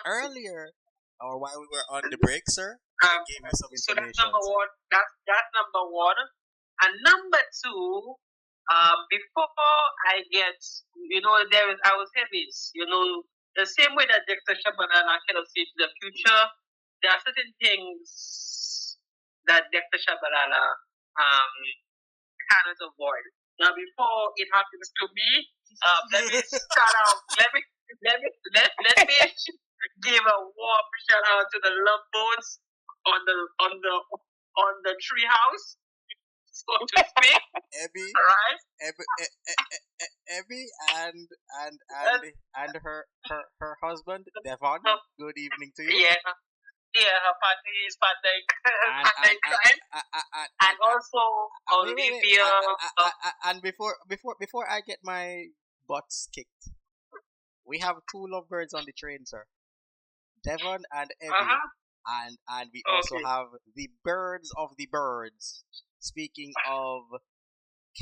earlier, or while we were on the break, sir, I gave you some So information. that's number one. That's number one. And number two, before I get, I will say this, the same way that Dexter Shabalala kind of sees the future, there are certain things that Dexter Shabalala cannot avoid. Now, before it happens to me, let me shout out. Let me give a warm shout out to the love boats on the tree house, so to speak. Abby, Right? Abby and her husband Devon. Good evening to you. Yeah, her partner is partner in crime, and also Olivia. And before I get my butts kicked, we have two lovebirds on the train, sir. Devon and Abby, and we also Okay. have the birds of the birds. Speaking of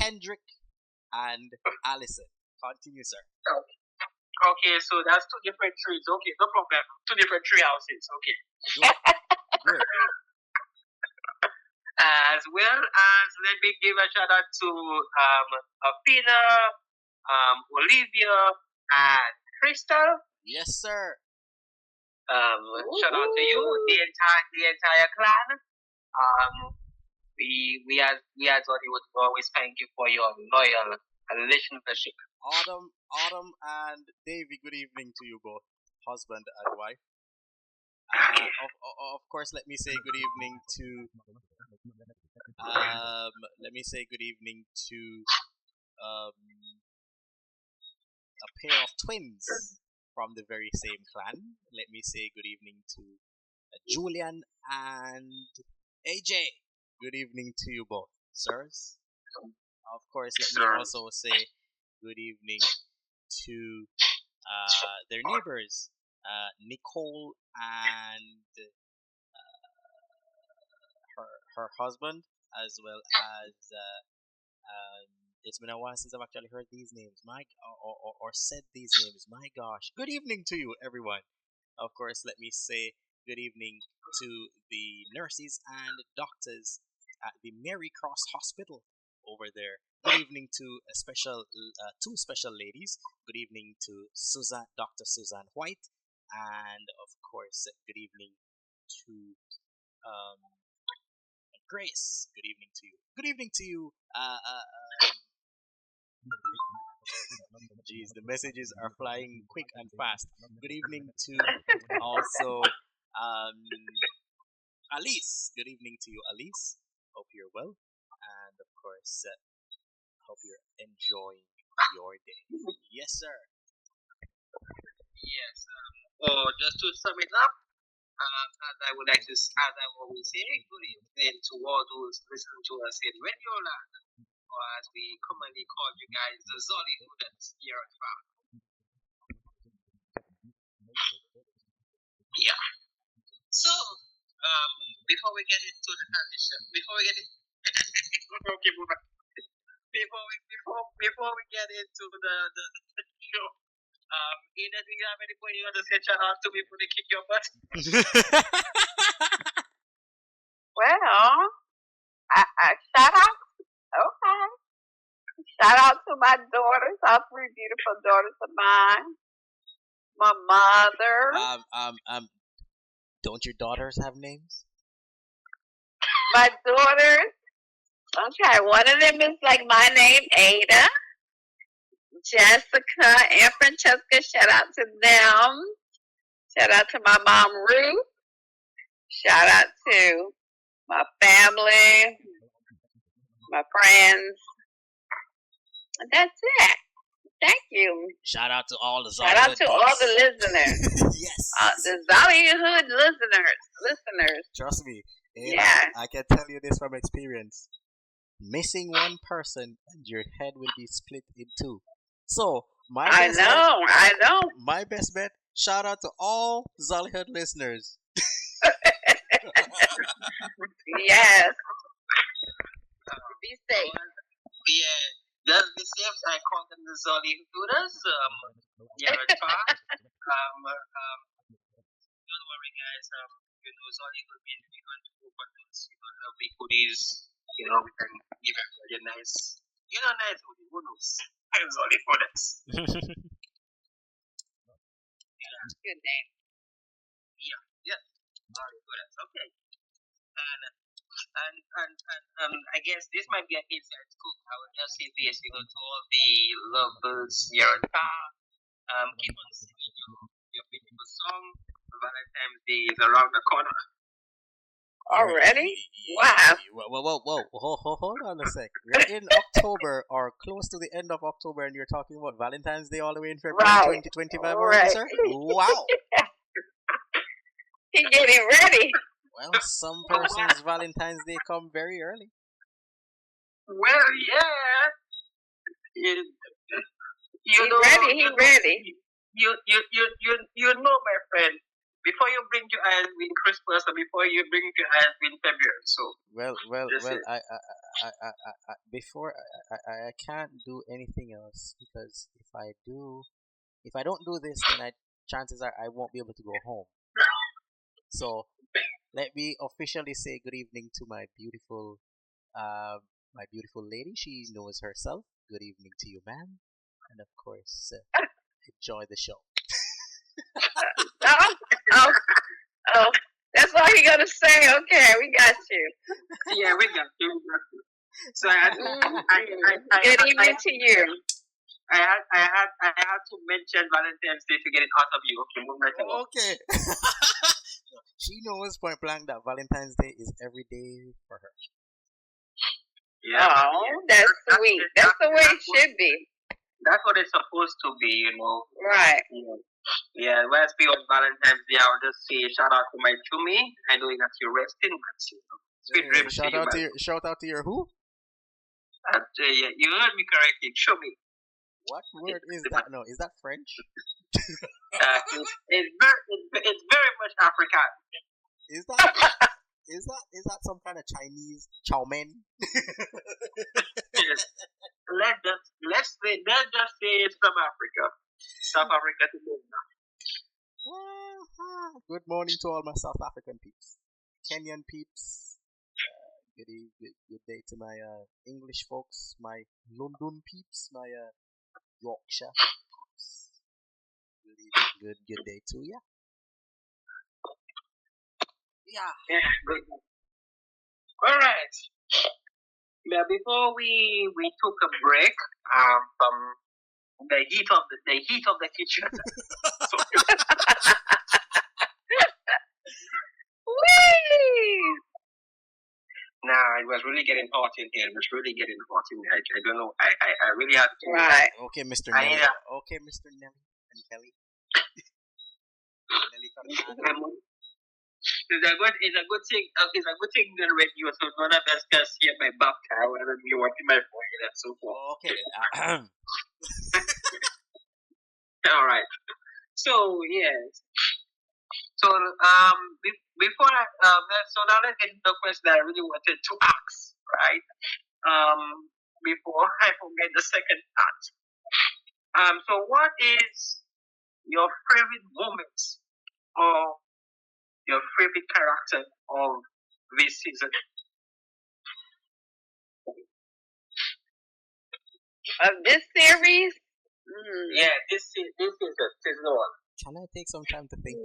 Kendrick and Allison, continue, sir. Okay, so that's two different trees. Okay, no problem. Two different tree houses. Okay. Good. As well as, let me give a shout out to Afina, Olivia, and Crystal. Yes, sir. Shout out to you, the entire clan. We as Hollywood always thank you for your loyal listenership. Autumn and Davy, good evening to you both, husband and wife. Of course, let me say good evening to a pair of twins from the very same clan. Let me say good evening to Julian and AJ. Good evening to you both, sirs. Of course, let me also say good evening to their neighbors, Nicole and her husband, as well as it's been a while since I've actually heard these names, or said these names. My gosh! Good evening to you, everyone. Of course, let me say good evening to the nurses and doctors at the Mary Cross Hospital over there. Good evening to two special ladies. Good evening to Dr. Suzanne White, and of course, good evening to Grace, good evening to you. Good evening to you. Jeez, the messages are flying quick and fast. Good evening to also Alice. Good evening to you, Alice. Hope you're well, and of course, hope you're enjoying your day. Yes, sir. Yes. Just to sum it up, as I would like to, as I always say, good evening to all those listening to us in Radio Land, or as we commonly call you guys, the Zollyhooders here at Farm. Yeah. So, before we get into the transition, before we get into the show, Eden, do you have anybody you want to say shout out to before they kick your butt? Well, I shout out. Okay. Shout out to my daughters, all three beautiful daughters of mine. My mother. Don't your daughters have names? My daughters. Okay, one of them is like my name, Ada. Jessica and Francesca, shout out to them. Shout out to my mom, Ruth. Shout out to my family, my friends. And that's it. Thank you. Shout out to all the Shout out to all the listeners. Yes. The Zollyhood listeners. Trust me. Yeah. I can tell you this from experience. Missing one person and your head will be split in two. So, I know. My best bet, shout out to all Zollyhood listeners. Yes. Be safe. Yeah. Just be safe. I call them the Zollyhooders. Yeah, it's fine. Don't worry, guys. Zollyhood means we're going to open those, lovely goodies. We can give everybody a nice hoodie. Who knows? Zollyhooders. Good name. Yeah. Zollyhooders. Okay. And I guess this might be an inside scoop. I would just say this, to all the lovers here in town, keep on singing your beautiful song. Valentine's Day is around the corner. Already? Wow. Whoa. Hold on a sec. We're in October or close to the end of October and you're talking about Valentine's Day all the way in February 2025 already, sir? Wow. He's getting ready. Well, some persons' Valentine's Day come very early. Well, yeah. He's ready. You know, my friend. Before you bring your eyes in Christmas, or before you bring your eyes in February, so. Well. I can't do anything else because if I don't do this, then chances are I won't be able to go home. So let me officially say good evening to my beautiful lady. She knows herself. Good evening to you, ma'am, and of course, enjoy the show. Oh, that's all you're gonna say. Okay, we got you. Yeah, we got you. So good evening to you. I had to mention Valentine's Day to get it out of you. Okay, move right along. Okay. She knows point blank that Valentine's Day is every day for her. Yeah. Oh, that's sweet. That's the way it should be. That's what it's supposed to be, Right. Yeah, let's be on Valentine's Day. I'll just say shout out to my Chumi. I know that you're resting, but sweet dreams to you. Shout out to your who? Yeah, you heard me correctly, Chumi. What word is that? No, is that French? It's very much African. Is that some kind of Chinese chow mein? Yes. Let's just say it's from Africa. South Africa to Good morning to all my South African peeps, Kenyan peeps. Good day to my English folks, my London peeps, my Yorkshire peeps. Good day to ya. Yeah. Good. All right. Now, before we took a break from the heat of the kitchen. So, Whee! nah, it was really getting hot in here. It was really getting hot in here. I don't know. I really had to. Right. Okay, Mr. I Nelly. need a, Okay, Mr. Nelly and Kelly. Nelly it's a good thing. It's a good thing the radio, so none of us can see my back tower and me watching my forehead and so forth. Okay. All right. So yes. So before so now let's get into the question that I really wanted to ask, right? Before I forget the second part. So what is your favorite moments or your favorite character of this season? Of this series? Yeah, this is season one. Can I take some time to think?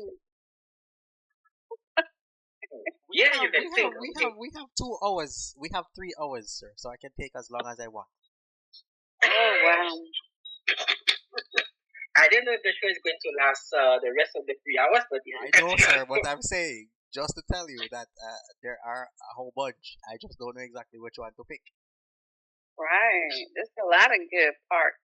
Yeah, you can think. We have 2 hours. We have 3 hours, sir. So I can take as long as I want. Oh wow. I didn't know if the show is going to last the rest of the 3 hours, but yeah. I know, sir. But I'm saying just to tell you that there are a whole bunch. I just don't know exactly which one to pick. Right. There's a lot of good parts.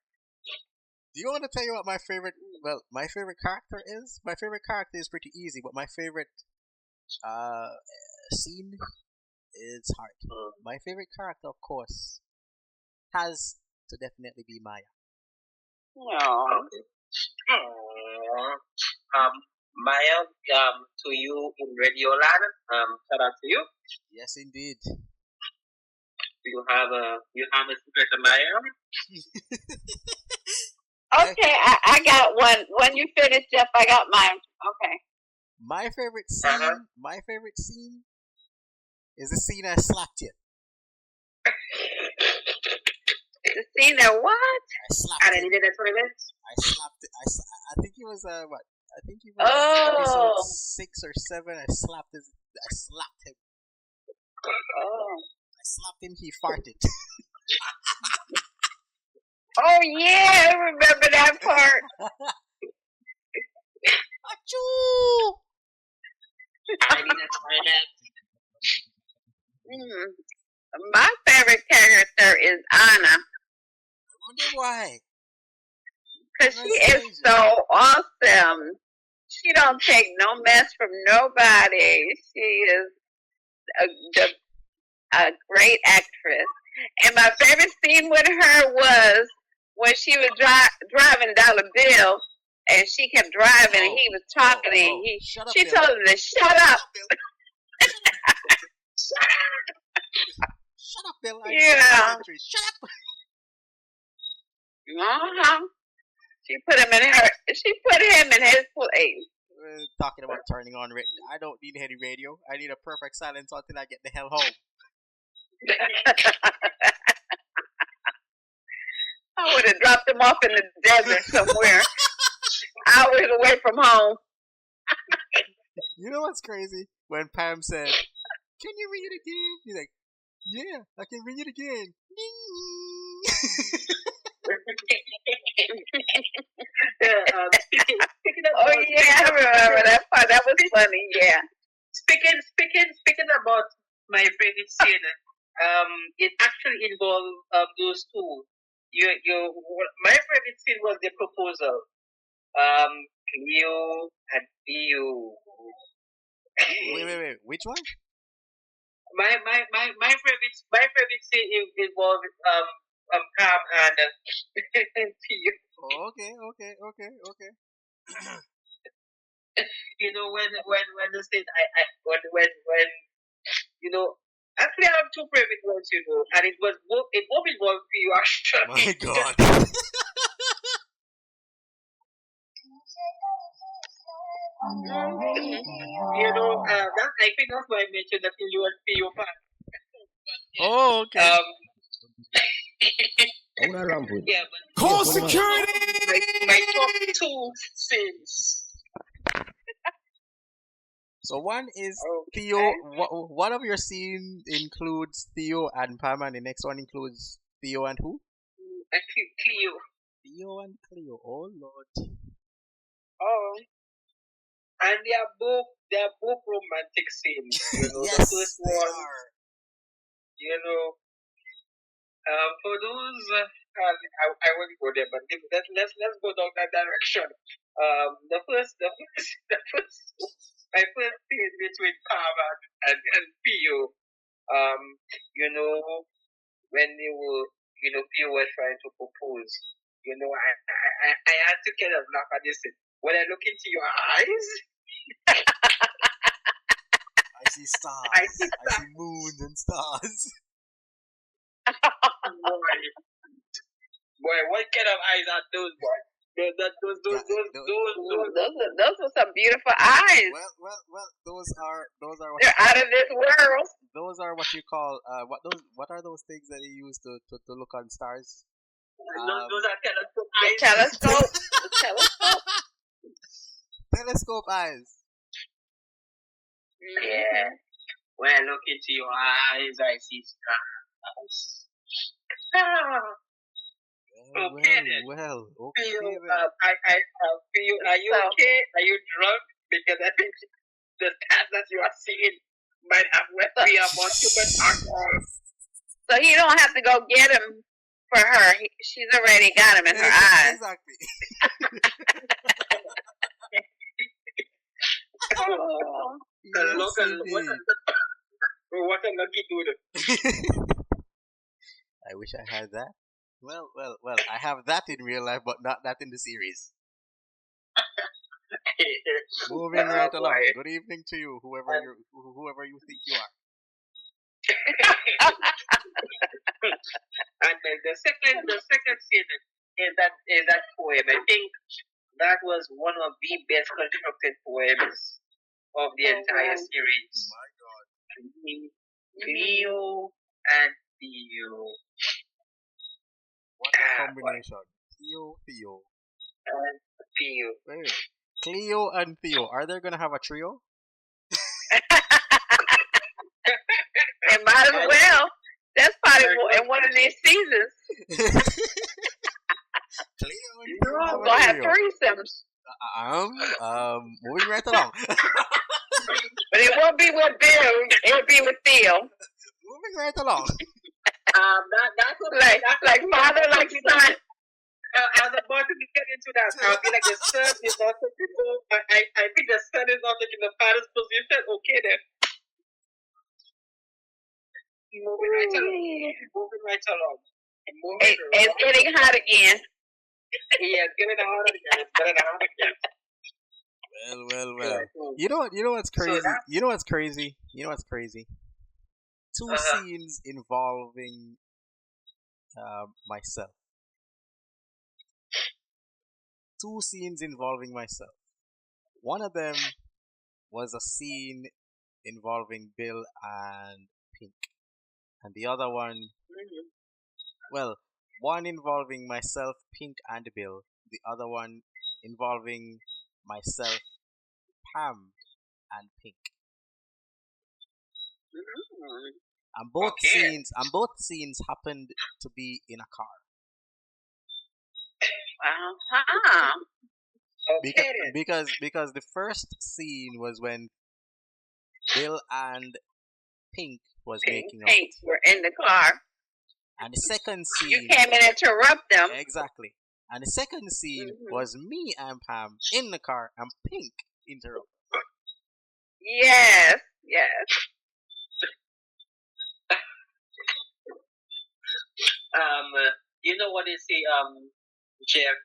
Do you want to tell you what my favorite? Well, my favorite character is. My favorite character is pretty easy, but my favorite scene is hard. My favorite character, of course, has to definitely be Maya. Oh. Maya, to you in Radio Land, shout out to you. Yes, indeed. You have a secret of Maya. Okay, I got one. When you finish, Jeff, I got mine. Okay. My favorite scene. My favorite scene is the scene I slapped you. The scene that what? I slapped I didn't do that 20 minutes. I slapped it. I think it was what? I think it was episode 6 or 7. I slapped him. Oh. I slapped him. He farted. Oh yeah, I remember that part. Achoo! My favorite character is Anna. I wonder why. Cause she is so awesome. She don't take no mess from nobody. She is a great actress. And my favorite scene with her was when she was driving Dollar Bill, and she kept driving, and he was talking, and she told him to shut up. Shut up, Bill. Yeah. Shut up. She put him in his place. Talking about turning on radio. I don't need any radio. I need a perfect silence until I get the hell home. I would have dropped him off in the desert somewhere, hours away from home. You know what's crazy? When Pam said, "Can you read it again?" He's like, "Yeah, I can read it again." Oh yeah, I remember that part. That was funny. Yeah. Speaking about my favorite scene, it actually involved those two. My favorite scene was the proposal. Leo and Theo. Wait. Which one? My favorite scene involved Pam and Theo. Oh, okay. You know when the scene when actually I have two favorite ones, and it both involved Theo actually. My God. That I think that's why I mentioned that you and Theo fan. Oh, okay. Yeah, but Call security! My top two scenes So one is Okay. Theo. One of your scene includes Theo and Pam, and the next one includes Theo and who? Cleo. Theo and Cleo. Oh Lord. Oh. And they are both romantic scenes. You know, the Yes, first they one, are. you know, for those, I won't go there, but let's go down that direction. The first, my first scene between Pam and Pio, you know, when they were, you know, Pio was trying to propose, you know, I had to kind of laugh at this. When I look into your eyes, I see stars. I see moons and stars. boy, what kind of eyes are those, boy? Those are some beautiful eyes. Well. Those are what They're out of this world. those are what you call what are those things that you use to look on stars? Those are telescope The eyes. telescope. The telescope. Telescope eyes. Yeah. When I look into your eyes, I see stars. Okay then. Well, Feel, okay then. I feel. Are you okay? Are you drunk? Because I think the stars that you are seeing might have wet me up on too much alcohol. So you don't have to go get him for her. She's already got him in her eyes. Exactly. Oh. Look at what a lucky dude. I wish I had that. Well. I have that in real life, but not that in the series. Moving right along. Good evening to you, whoever you think you are. And then the second scene is that poem. I think that was one of the best constructed poems of the entire series. My God. Cleo and Theo. What a combination. Theo. And Theo. Wait. Cleo and Theo. Are they gonna have a trio? They might as well. That's probably in one of these seasons. Cleo and We're Theo. gonna have threesomes. Moving right along. But it won't be with Bill. It'll be with Theo. Moving right along. Like father, like son. I was about to get into that. I'll be like, the son is not taking I think the son is not taking the father's position. Okay then. Moving right along. It's getting hot again. Yeah, it's getting hot again. It's getting hot again. Well. You know what's crazy? You know what's crazy? Two scenes involving myself. Two scenes involving myself. One of them was a scene involving Bill and Pink. And the other one, well, one involving myself, Pink, and Bill. The other one involving myself, Pam, and Pink. And both scenes happened to be in a car. Because the first scene was when Bill and Pink was making up. Pink were in the car. And the second scene, you came in and interrupt them. Exactly. And the second scene was me and Pam in the car and Pink interrupted. Yes. You know what they say, Jeff?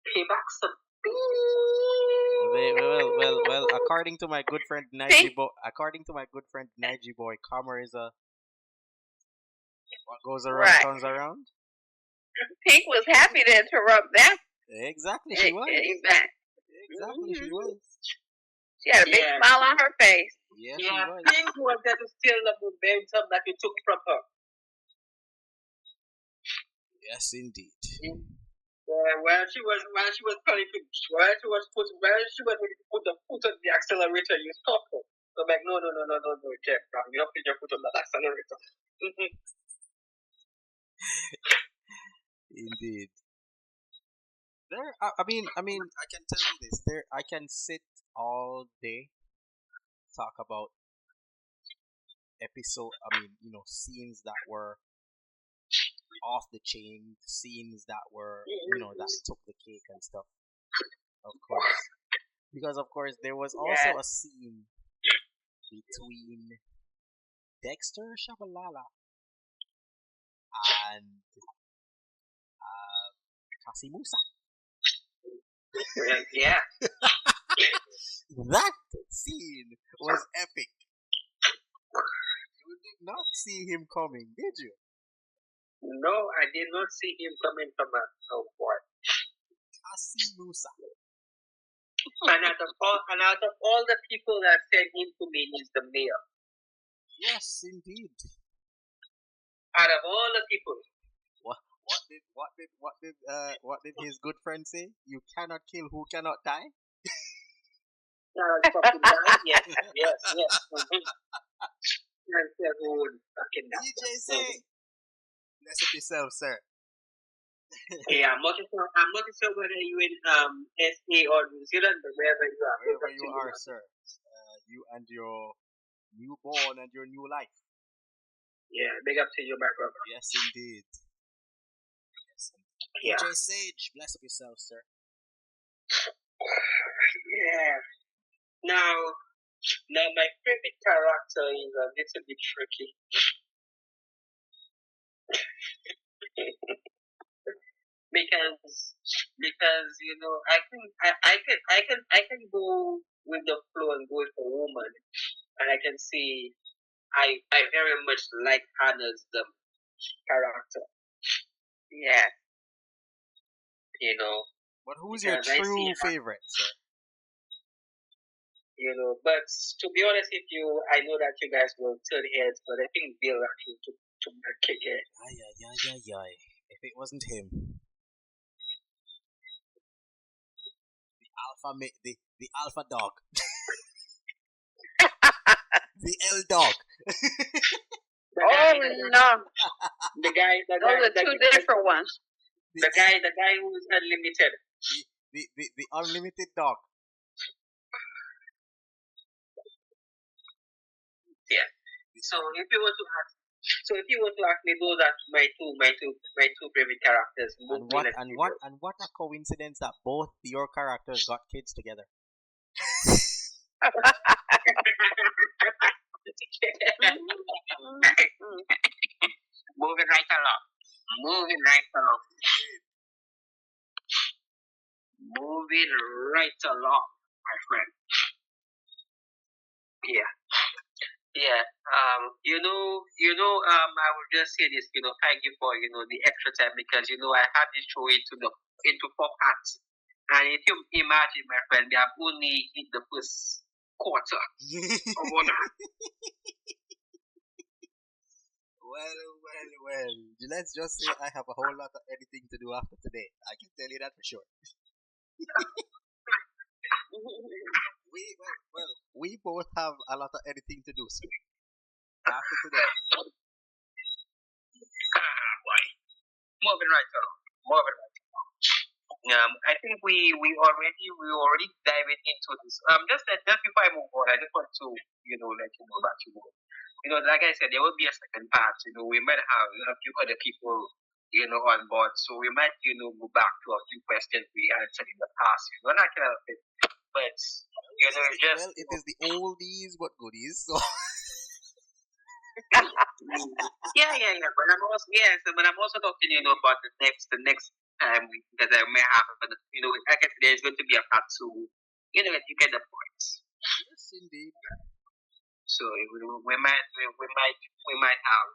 Payback some. Well, according to my good friend Nige Boy, karma is what goes around comes around. Pink was happy to interrupt that. Exactly, she was. Exactly, she was. She had a big smile on her face. Yeah, she was. Pink wanted to steal the momentum that you took from her. Yes, indeed. While she was calling him, while she was ready to put the foot on the accelerator, you stopped her. So I'm like, no, Jeff, you don't put your foot on that accelerator. Indeed. I mean, I can tell you this. I can sit all day, talk about scenes that were off the chain, scenes that were, that took the cake and stuff. Of course, because of course there was also a scene between Dexter Shabalala and Kasi Musa. Yeah. That scene was epic. You did not see him coming, did you? No, I did not see him coming from a boy. Kasi Musa. And out of all the people that sent him to me, he's the mayor. Yes, indeed. Out of all the people. What did his good friend say? You cannot kill who cannot die? Yes. DJ say, bless up yourself, sir. Yeah, I'm not sure whether you in SA or New Zealand, but wherever you are. Wherever you are, sir. You and your newborn and your new life. Yeah, big up to you, my brother. Yes, indeed. Yeah. DJ Sage, bless up yourself, sir. Yeah. Now my favorite character is a little bit tricky. because I can go with the flow and go with a woman, and I can see I very much like Hannah's character. Yeah. But who's your true favorite, sir? But to be honest with you, I know that you guys will turn heads, but I think Bill actually took the kick it. Ay. If it wasn't him. The alpha dog. The L dog. No. The guy. Those are two different ones. The guy who is unlimited. The unlimited dog. Yeah. So if you were to ask me, those are my two favorite characters. And what a coincidence that both your characters got kids together. Moving right along, my friend. Yeah. I will just say this, thank you for, the extra time, because, I have this show into 4 parts. And if you imagine, my friend, we have only hit the first quarter of one. Well, let's just say I have a whole lot of editing to do after today. I can tell you that for sure. We both have a lot of editing to do, sir. After today. Boy. Moving right along. I think we already diving into this. Just before I move on, I just want to let you know about you. Like I said, there will be a second part. We might have a few other people on board, so we might go back to a few questions we answered in the past. Not kind of it, but it is the oldies but goodies. So. Yeah. But I'm also talking, about the next time that I may have. But I guess there's going to be a part 2. You get the points. Yes, indeed. So we might have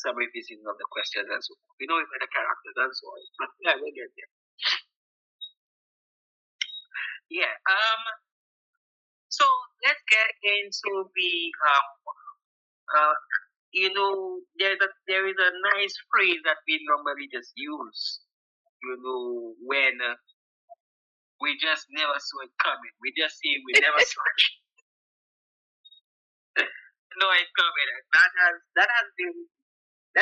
some revisiting of the questions and so on. With the characters and so on. But yeah, we'll get there. Yeah. So let's get into the there is a nice phrase that we normally just use when we just never saw it coming. We just see we never saw it. No, it coming. That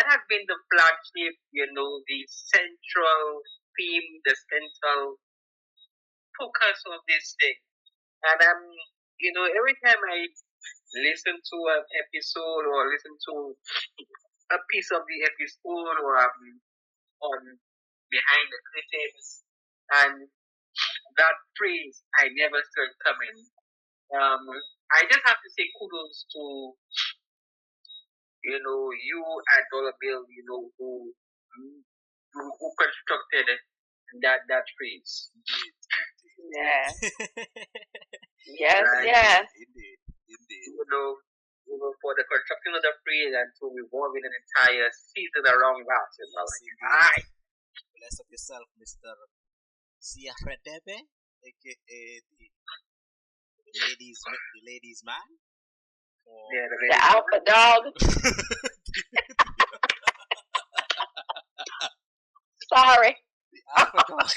has been the flagship, the central theme, the central focus of this thing. And every time I listen to an episode or listen to a piece of the episode or on behind the curtains, and that phrase I never saw it coming. I just have to say kudos to you and Dollar Bill, who constructed that phrase. Yeah. Yes, yes. Indeed. For the construction of the phrase and to revolving an entire season around that. Alright. Bless up yourself, Mr. Siahredebe, aka the ladies' man. Yeah, the alpha dog. Sorry. The alpha dog.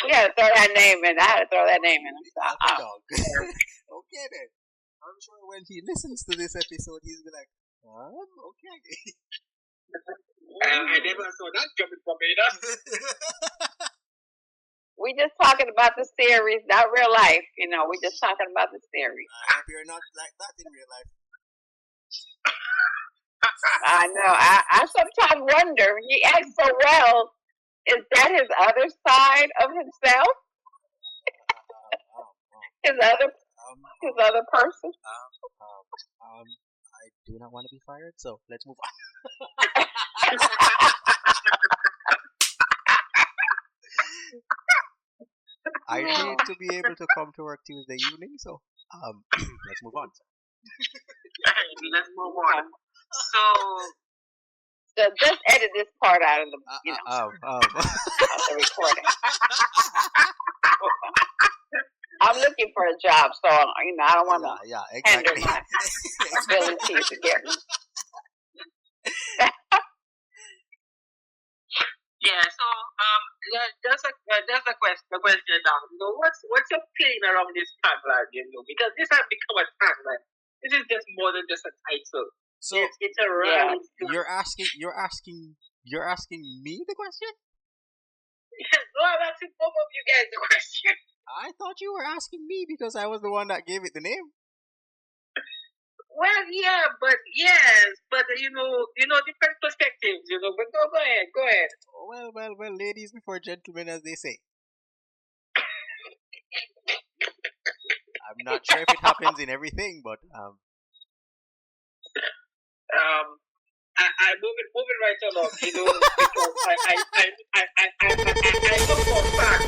We had to throw that name in. I had to throw that name in. Alpha dog. Okay then. I'm sure when he listens to this episode, he's be like, okay. I never saw that coming from me. We just talking about the series, not real life. We just talking about the series. I hope you're not like that in real life. I know. I sometimes wonder. He acts so well. Is that his other side of himself? His other person? I do not want to be fired, so let's move on. I need to be able to come to work Tuesday evening, so let's move on. Let's move on. So just edit this part out of the of the recording. I'm looking for a job, so I don't want to hinder my ability to get. Yeah. So just a question now. What's your feeling around this tagline? Because this has become a tagline. This is just more than just a title. So it's a really you're asking me the question? No, I'm asking both of you guys the question. I thought you were asking me because I was the one that gave it the name. Well, yeah, but different perspectives, But go ahead. Well, ladies before gentlemen, as they say. I'm not sure if it happens in everything, but I move it right along, because I know for a fact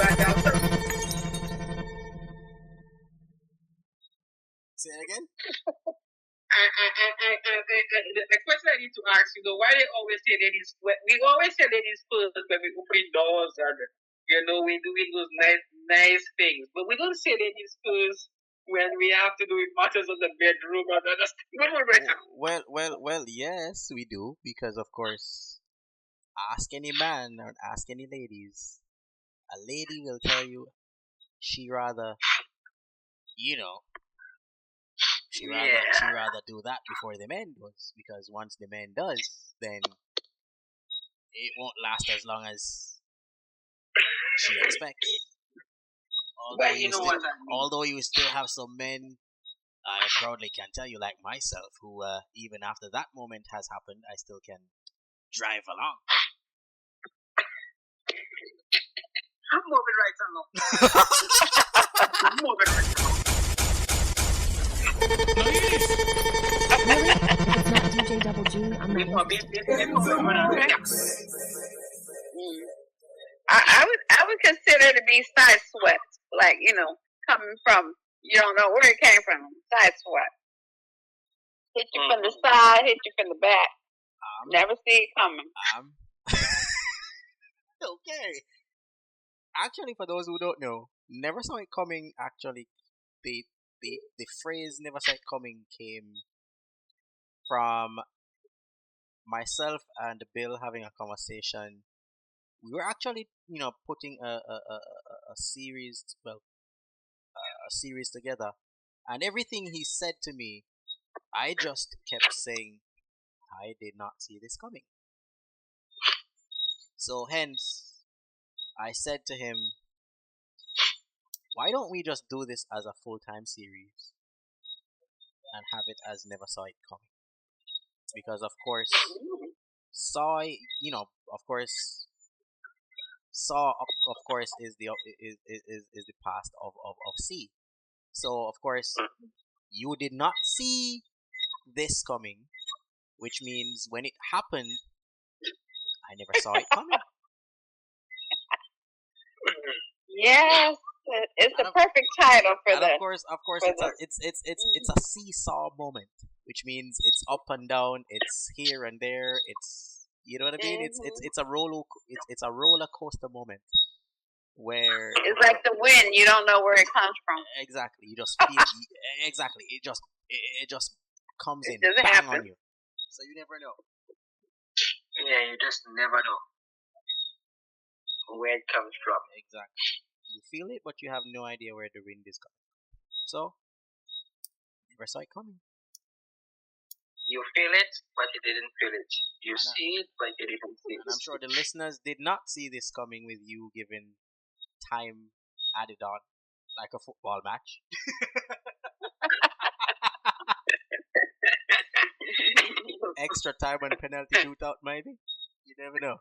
that say it again. The question I need to ask, why they always say ladies? We always say ladies first when we open doors and we doing those nice things, but we don't say ladies first when we have to do with matters of the bedroom and other stuff. Well, yes, we do, because of course, ask any man or ask any ladies, a lady will tell you she rather, she rather do that before the man does, because once the man does, then it won't last as long as she expects. Although you still have some men, I proudly can tell you, like myself, who even after that moment has happened, I still can drive along. I'm moving right along. I'm moving right along. Really? It's not DJ Double G. I'm not I would consider it to be side swept, like coming from you don't know where it came from. Side swept, hit you from the side, hit you from the back. Never see it coming. Okay. Actually, for those who don't know, never saw it coming. Actually, the phrase "never saw it coming" came from myself and Bill having a conversation. We were actually, putting a series, a series together, and everything he said to me, I just kept saying, I did not see this coming. So hence, I said to him, why don't we just do this as a full-time series and have it as Never Saw It Coming? Because of course, Saw, of course, Saw, of course, is the past of C. So of course, you did not see this coming, which means when it happened, I never saw it coming. Yes, it's the perfect title for And the. of course, it's a seesaw moment, which means it's up and down, it's here and there, it's, you know what I mean? It's a roller coaster moment where It's like the wind; you don't know where it comes from. exactly you just feel exactly it just comes in It just bang happens. on you, so you never know. Yeah, you just never know where it comes from. Exactly, you feel it, but you have no idea where the wind is coming. So never saw it coming. You feel it, but you didn't feel it. You see it, but you didn't see And I'm it. sure the listeners did not see this coming with you given time added on like a football match. Extra time and penalty shootout, maybe. You never know.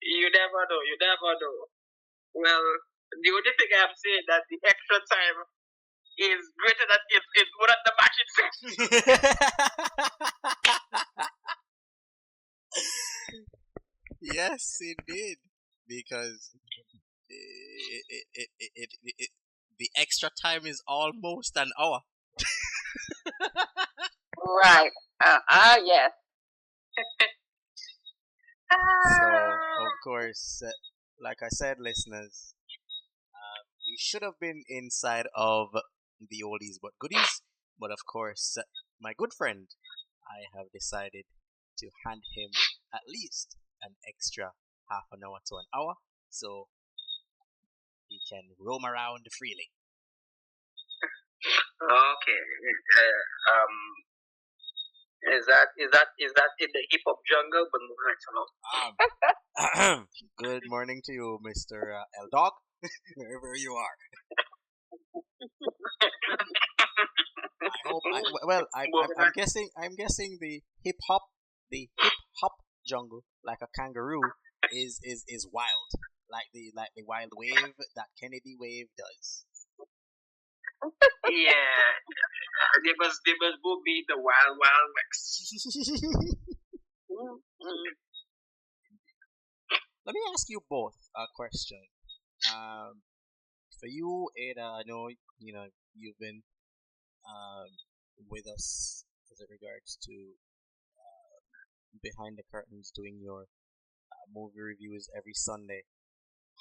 You never know. You never know. Well, the only thing I'm saying that the extra time is greater than is more than the match itself. Yes, indeed. Because the extra time is almost an hour. Right. Yes. So, of course, like I said, listeners, we should have been inside of the oldies but goodies. But of course, my good friend, I have decided to hand him at least an extra half an hour to an hour so he can roam around freely. Okay. Is that in the hip hop jungle? But moving right along. Good morning to you, Mr. L Dog, wherever you are. I hope. I'm guessing the hip hop jungle, like a kangaroo, is wild, like the wild wave that Kennedy Wave does. Yeah, they must both be the wild west. Let me ask you both a question. For you, Ada, I know you've been with us as it regards to behind the curtains doing your movie reviews every Sunday.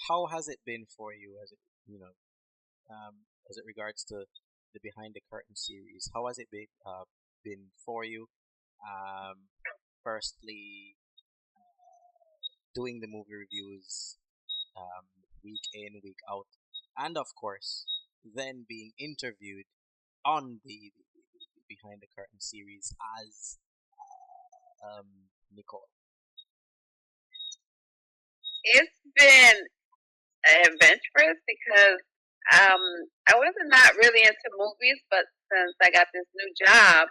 How has it been for you as it regards to the behind the curtain series? How has it been for you? Firstly, doing the movie reviews week in, week out, and of course, then being interviewed on the behind the curtain series as Nicole. It's been adventurous because I wasn't not really into movies, but since I got this new job,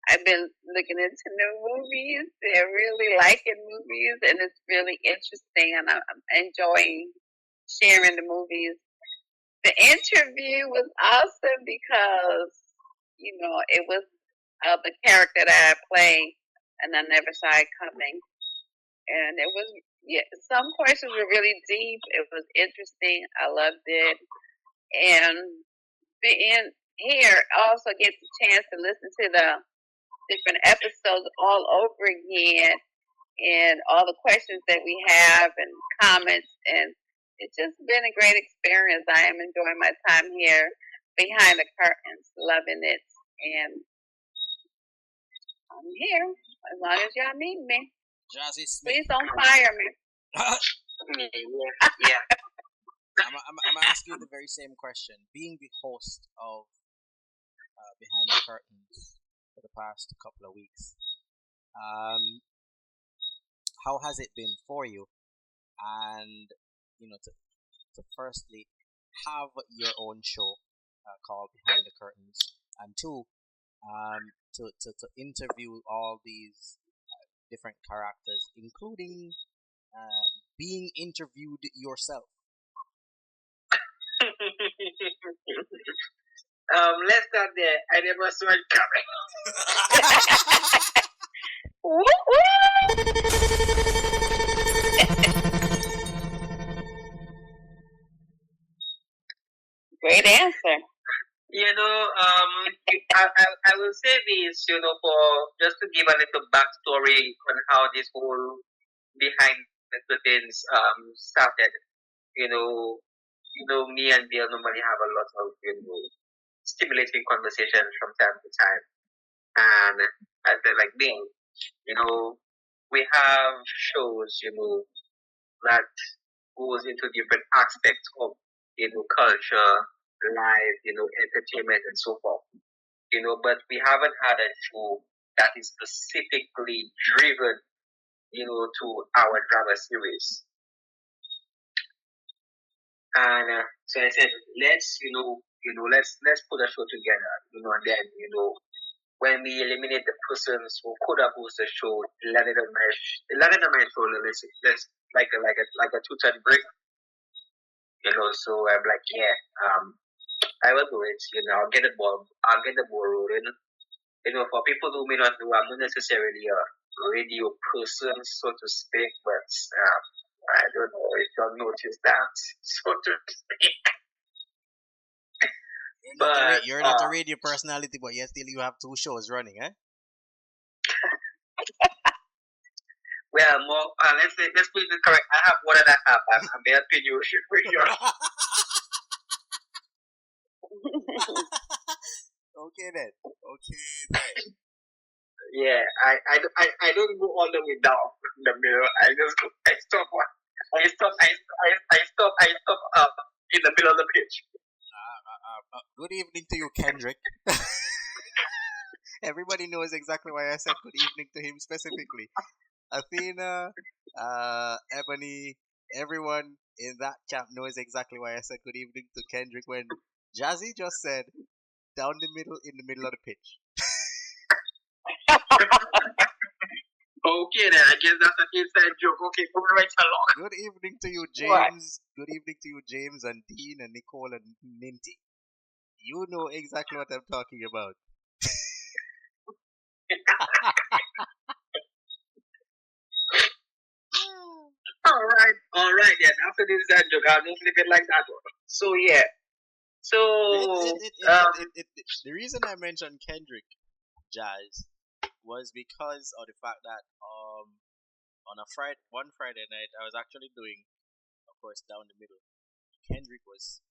I've been looking into new movies and really liking movies, and it's really interesting, and I'm enjoying sharing the movies. The interview was awesome because, it was the character that I played, and I never saw it coming. And it was, some questions were really deep. It was interesting. I loved it. And being here also gets a chance to listen to the different episodes all over again and all the questions that we have and comments, and it's just been a great experience. I am enjoying my time here behind the curtains, loving it, and I'm here. As long as y'all need me. Jazzy Smith. Please don't fire me. Yeah. I'm gonna ask you the very same question. Being the host of Behind the Curtains for the past couple of weeks, how has it been for you? And to firstly have your own show called Behind the Curtains, and two, to interview all these different characters, including being interviewed yourself. Let's start there. I never saw it coming. Great answer. I will say this, for just to give a little backstory on how this whole Behind the Curtains started. Me and Bill normally have a lot of stimulating conversations from time to time, and I feel like Bill, we have shows, that goes into different aspects of culture, life, entertainment, and so forth. But we haven't had a show that is specifically driven, to our drama series. And so I said, let's put a show together, and then, when we eliminate the persons who could have hosted the show, it landed on my shoulder. Let's like a two-ton brick, So I'm like, yeah, I will do it. I'll get the ball rolling. For people who may not know, I'm not necessarily a radio person, so to speak, but I don't know if you'll notice that, so to speak. You're not a radio personality, but yet still you have two shows running, eh? Well, more. Let's put it correct. I have one and a half. I'm helping you. Okay then. Yeah, I don't go all the way down the middle. I stop in the middle of the pitch. Good evening to you, Kendrick. Everybody knows exactly why I said good evening to him specifically. Athena, Ebony, everyone in that chat knows exactly why I said good evening to Kendrick when Jazzy just said down the middle in the middle of the pitch. Okay then, I guess that's an inside joke. Okay, moving right along. Good evening to you, James. What? Good evening to you, James and Dean and Nicole and Minty. You know exactly what I'm talking about. All right. Then after this inside joke, I'll just leave it like that one. So yeah. So the reason I mentioned Kendrick Jazz was because of the fact that on one Friday night I was actually doing, of course, down the middle. Kendrick was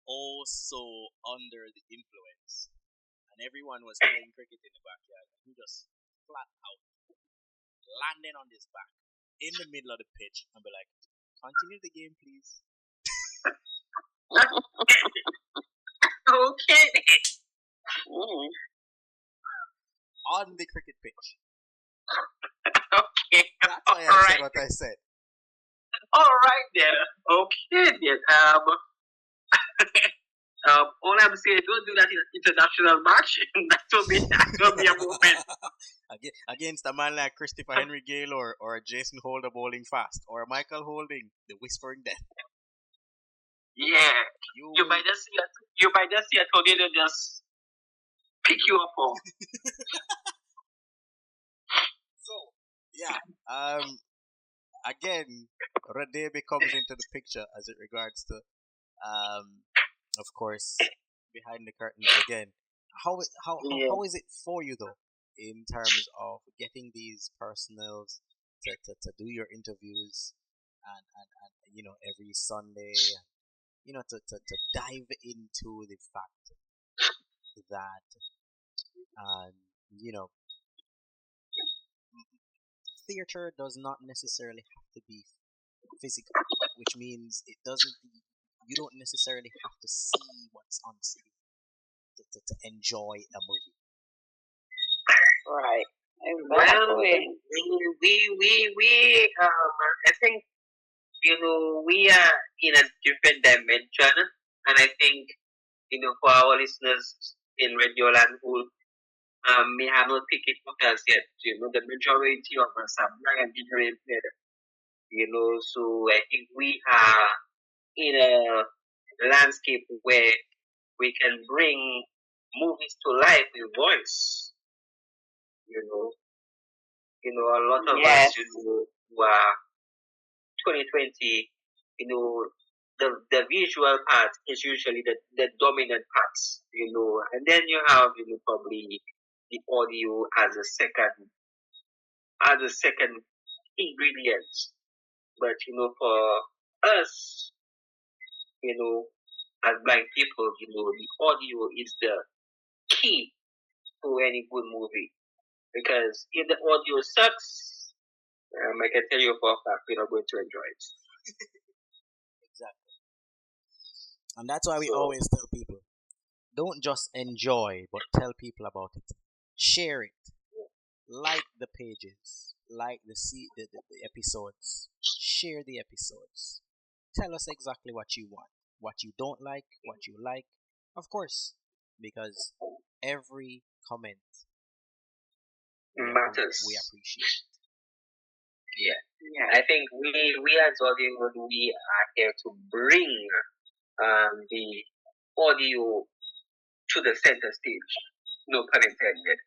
also under the influence, and everyone was playing cricket in the backyard, and he just flat out landing on his back in the middle of the pitch and be like, "Continue the game, please." Okay. On the cricket pitch. Okay. That's why I said what I said. All right then. Okay then. All I'm saying, don't do that in international match. that will be a moment. Against a man like Christopher Henry Gale or Jason Holder bowling fast or Michael Holding, the Whispering Death. Yeah. You might just see a tornado just pick you up on. So yeah. Again, Radebe comes into the picture as it regards to of course, Behind the Curtains again. How is it for you though, in terms of getting these personals to do your interviews and every Sunday, to dive into the fact that theater does not necessarily have to be physical, which means it doesn't. You don't necessarily have to see what's on screen to enjoy a movie. Right. Well, Exactly. I think, we are in a different dimension, and I think, for our listeners in Radio Land who may have not picked it up as yet, the majority of us are blind and visually impaired, so I think we are in a landscape where we can bring movies to life with voice, you know. A lot of Yes. us, who are 2020, the visual part is usually the dominant parts, and then you have, probably the audio as a second ingredient. But, for us, as blind people, the audio is the key to any good movie. Because if the audio sucks, I can tell you for a fact we're not going to enjoy it. Exactly. And that's why we So, always tell people, don't just enjoy, but tell people about it. Share it. Like the pages. Like the episodes. Share the episodes. Tell us exactly what you want. What you don't like. What you like. Of course. Because every comment matters. we appreciate. Yeah. I think we as Hollywood, we are here to bring the audio to the center stage. No pun intended.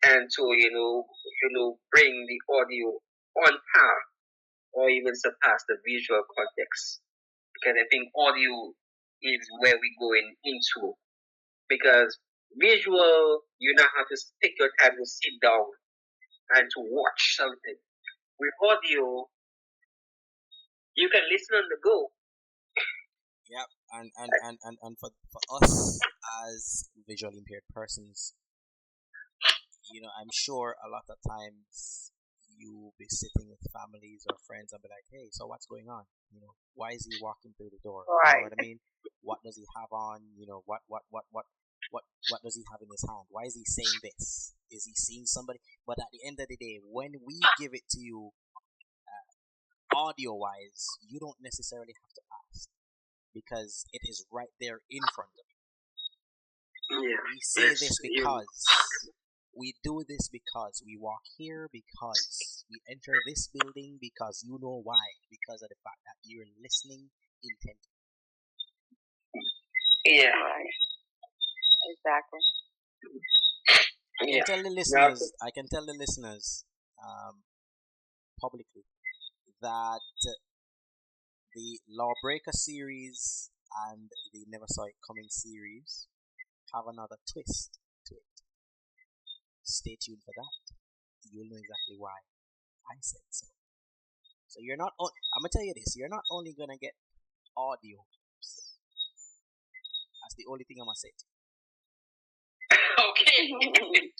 And to bring the audio on par or even surpass the visual context. Because I think audio is where we're going into. Because visual, you now have to take your time to sit down and to watch something. With audio, you can listen on the go. Yep, and for us as visually impaired persons, I'm sure a lot of times you'll be sitting with families or friends and be like, hey, so what's going on? Why is he walking through the door? You Right. know what I mean? What does he have on? What does he have in his hand? Why is he saying this? Is he seeing somebody? But at the end of the day, when we give it to you audio wise, you don't necessarily have to ask because it is right there in front of you. Yeah. We say this because we do this because we walk here, because we enter this building, because you know why, because of the fact that you're listening intently. Yeah. Right. Exactly. I can tell the listeners publicly that the Lawbreaker series and the Never Saw It Coming series have another twist to it. Stay tuned for that. You'll know exactly why I said so. So I'm gonna tell you this, you're not only gonna get audio clips. That's the only thing I'm gonna say to you. Okay.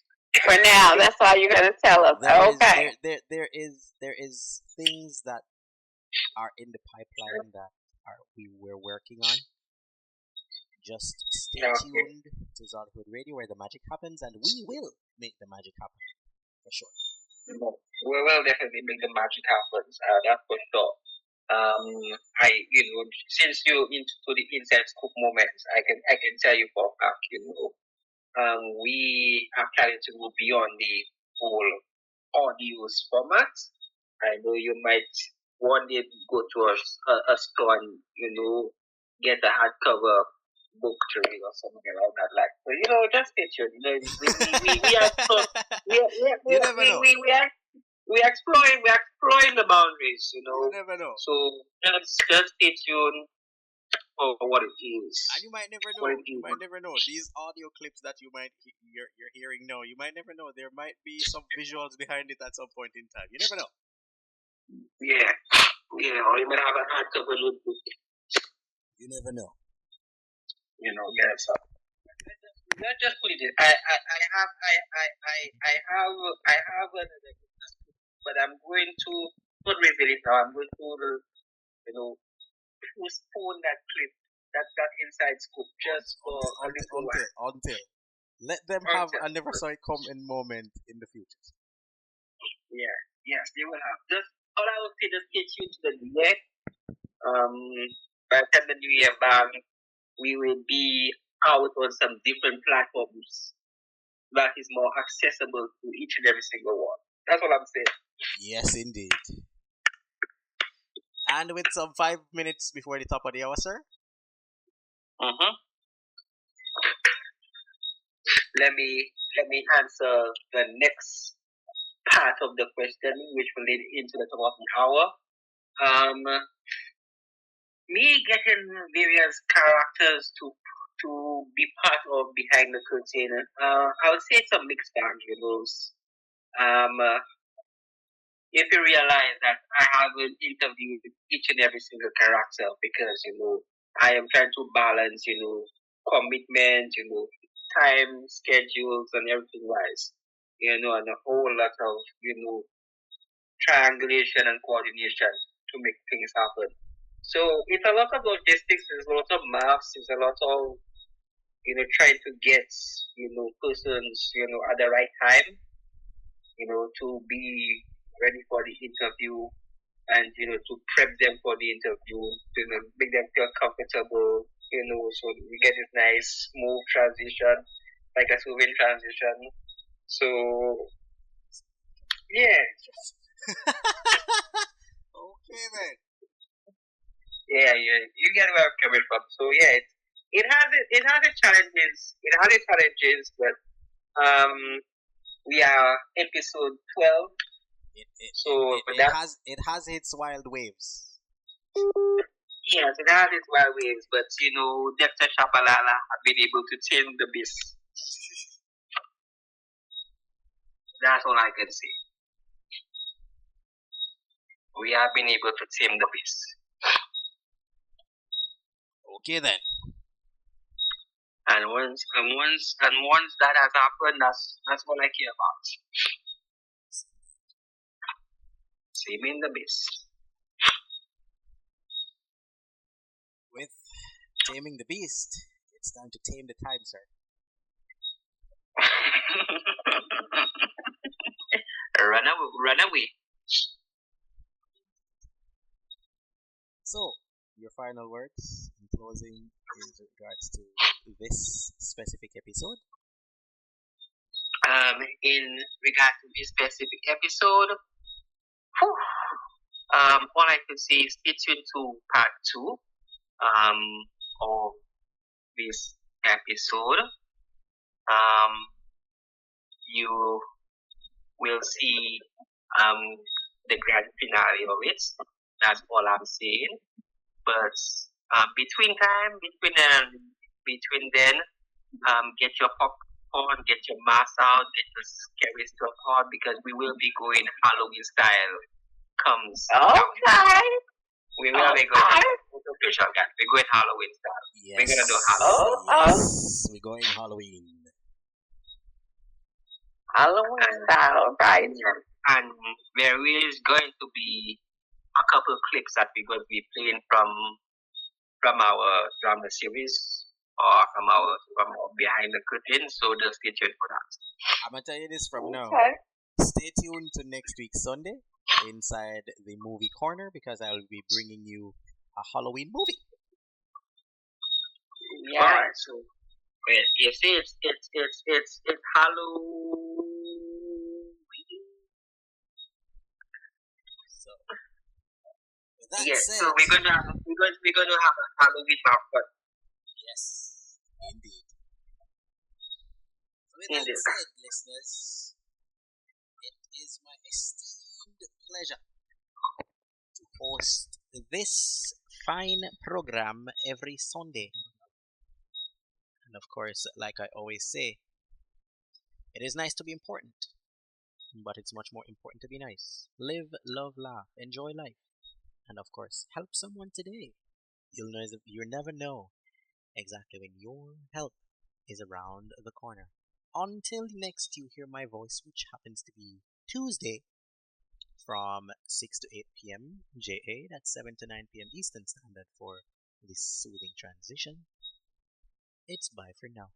For now, that's all you're gonna tell us. Okay. There is things that are in the pipeline that we're working on. Just stay tuned to Zollyhood Radio where the magic happens, and we will make the magic happen for sure. We will definitely make the magic happen. That's for sure. Since you're into the inside scoop moments, I can tell you for a fact, we are planning to go beyond the whole audios format. I know you might one day go to a store and get a hardcover book to read or something like that. Like, so just stay tuned. We're exploring the boundaries. You never know. So just stay tuned for what it is. And you might never know. You might never know. These audio clips that you're hearing now, you might never know. There might be some visuals behind it at some point in time. You never know. Yeah. Or you might have a hardcover book. You never know. Yes. not just put it in. I have another business, but I'm going to not reveal it now. I'm going to postpone that clip, that inside scoop, just for a little while. Until. Let them have a never saw it coming moment in the future. Yeah, yes, they will have. Just all I would say, just stay tuned to the new year. By the time the new year bang, we will be out on some different platforms that is more accessible to each and every single one. That's what I'm saying. Yes, indeed. And with some 5 minutes before the top of the hour, sir. Let me answer the next part of the question, which will lead into the top of the hour. Me getting various characters to be part of behind the curtain. I would say it's a mixed bag, if you realize that I haven't interviewed each and every single character because I am trying to balance commitment, time schedules and everything wise, and a whole lot of triangulation and coordination to make things happen. So it's a lot of logistics, there's a lot of maths, there's a lot of trying to get persons at the right time to be ready for the interview and to prep them for the interview, make them feel comfortable, so we get this nice smooth transition, like a smooth transition. So yeah. Okay then. Yeah, you get where I'm coming from. So yeah, it has its challenges, but we are episode 12. It has its wild waves. Yes, it has its wild waves, but Dr. Shabalala have been able to tame the beast. That's all I can say. We have been able to tame the beast. Okay then. And once that has happened, that's all I care about. Taming the beast. With taming the beast, it's time to tame the time, sir. Run away. So, your final words in closing is regards to this specific episode? In regards to this specific episode, all I can say is stay tuned to part 2 of this episode. You will see the grand finale of it. That's all I'm saying. But between then, get your popcorn, get your mask out, get the scary stuff out, because we will be going Halloween style. Okay. We will be going. We're going Halloween style. Yes. We're gonna do Halloween. Yes, we're going Halloween. Halloween style, right? And there is going to be a couple of clips that we're going to be playing from our drama series or from our behind the curtain. So just stay tuned for that. I'm gonna tell you this from now. Stay tuned to next week Sunday inside the movie corner, because I will be bringing you a Halloween movie. Yeah. Alright, so you see, it's Halloween. So with that said, so we're gonna have a Halloween marathon. Yes, indeed. So with that said, listeners, it is my esteemed pleasure to host this fine program every Sunday. And of course, like I always say, it is nice to be important, but it's much more important to be nice. Live, love, laugh, enjoy life, and of course, help someone today. You never know exactly when your help is around the corner. Until next you hear my voice, which happens to be Tuesday from 6 to 8 p.m. JA, that's 7 to 9 p.m. Eastern Standard for this soothing transition. It's bye for now.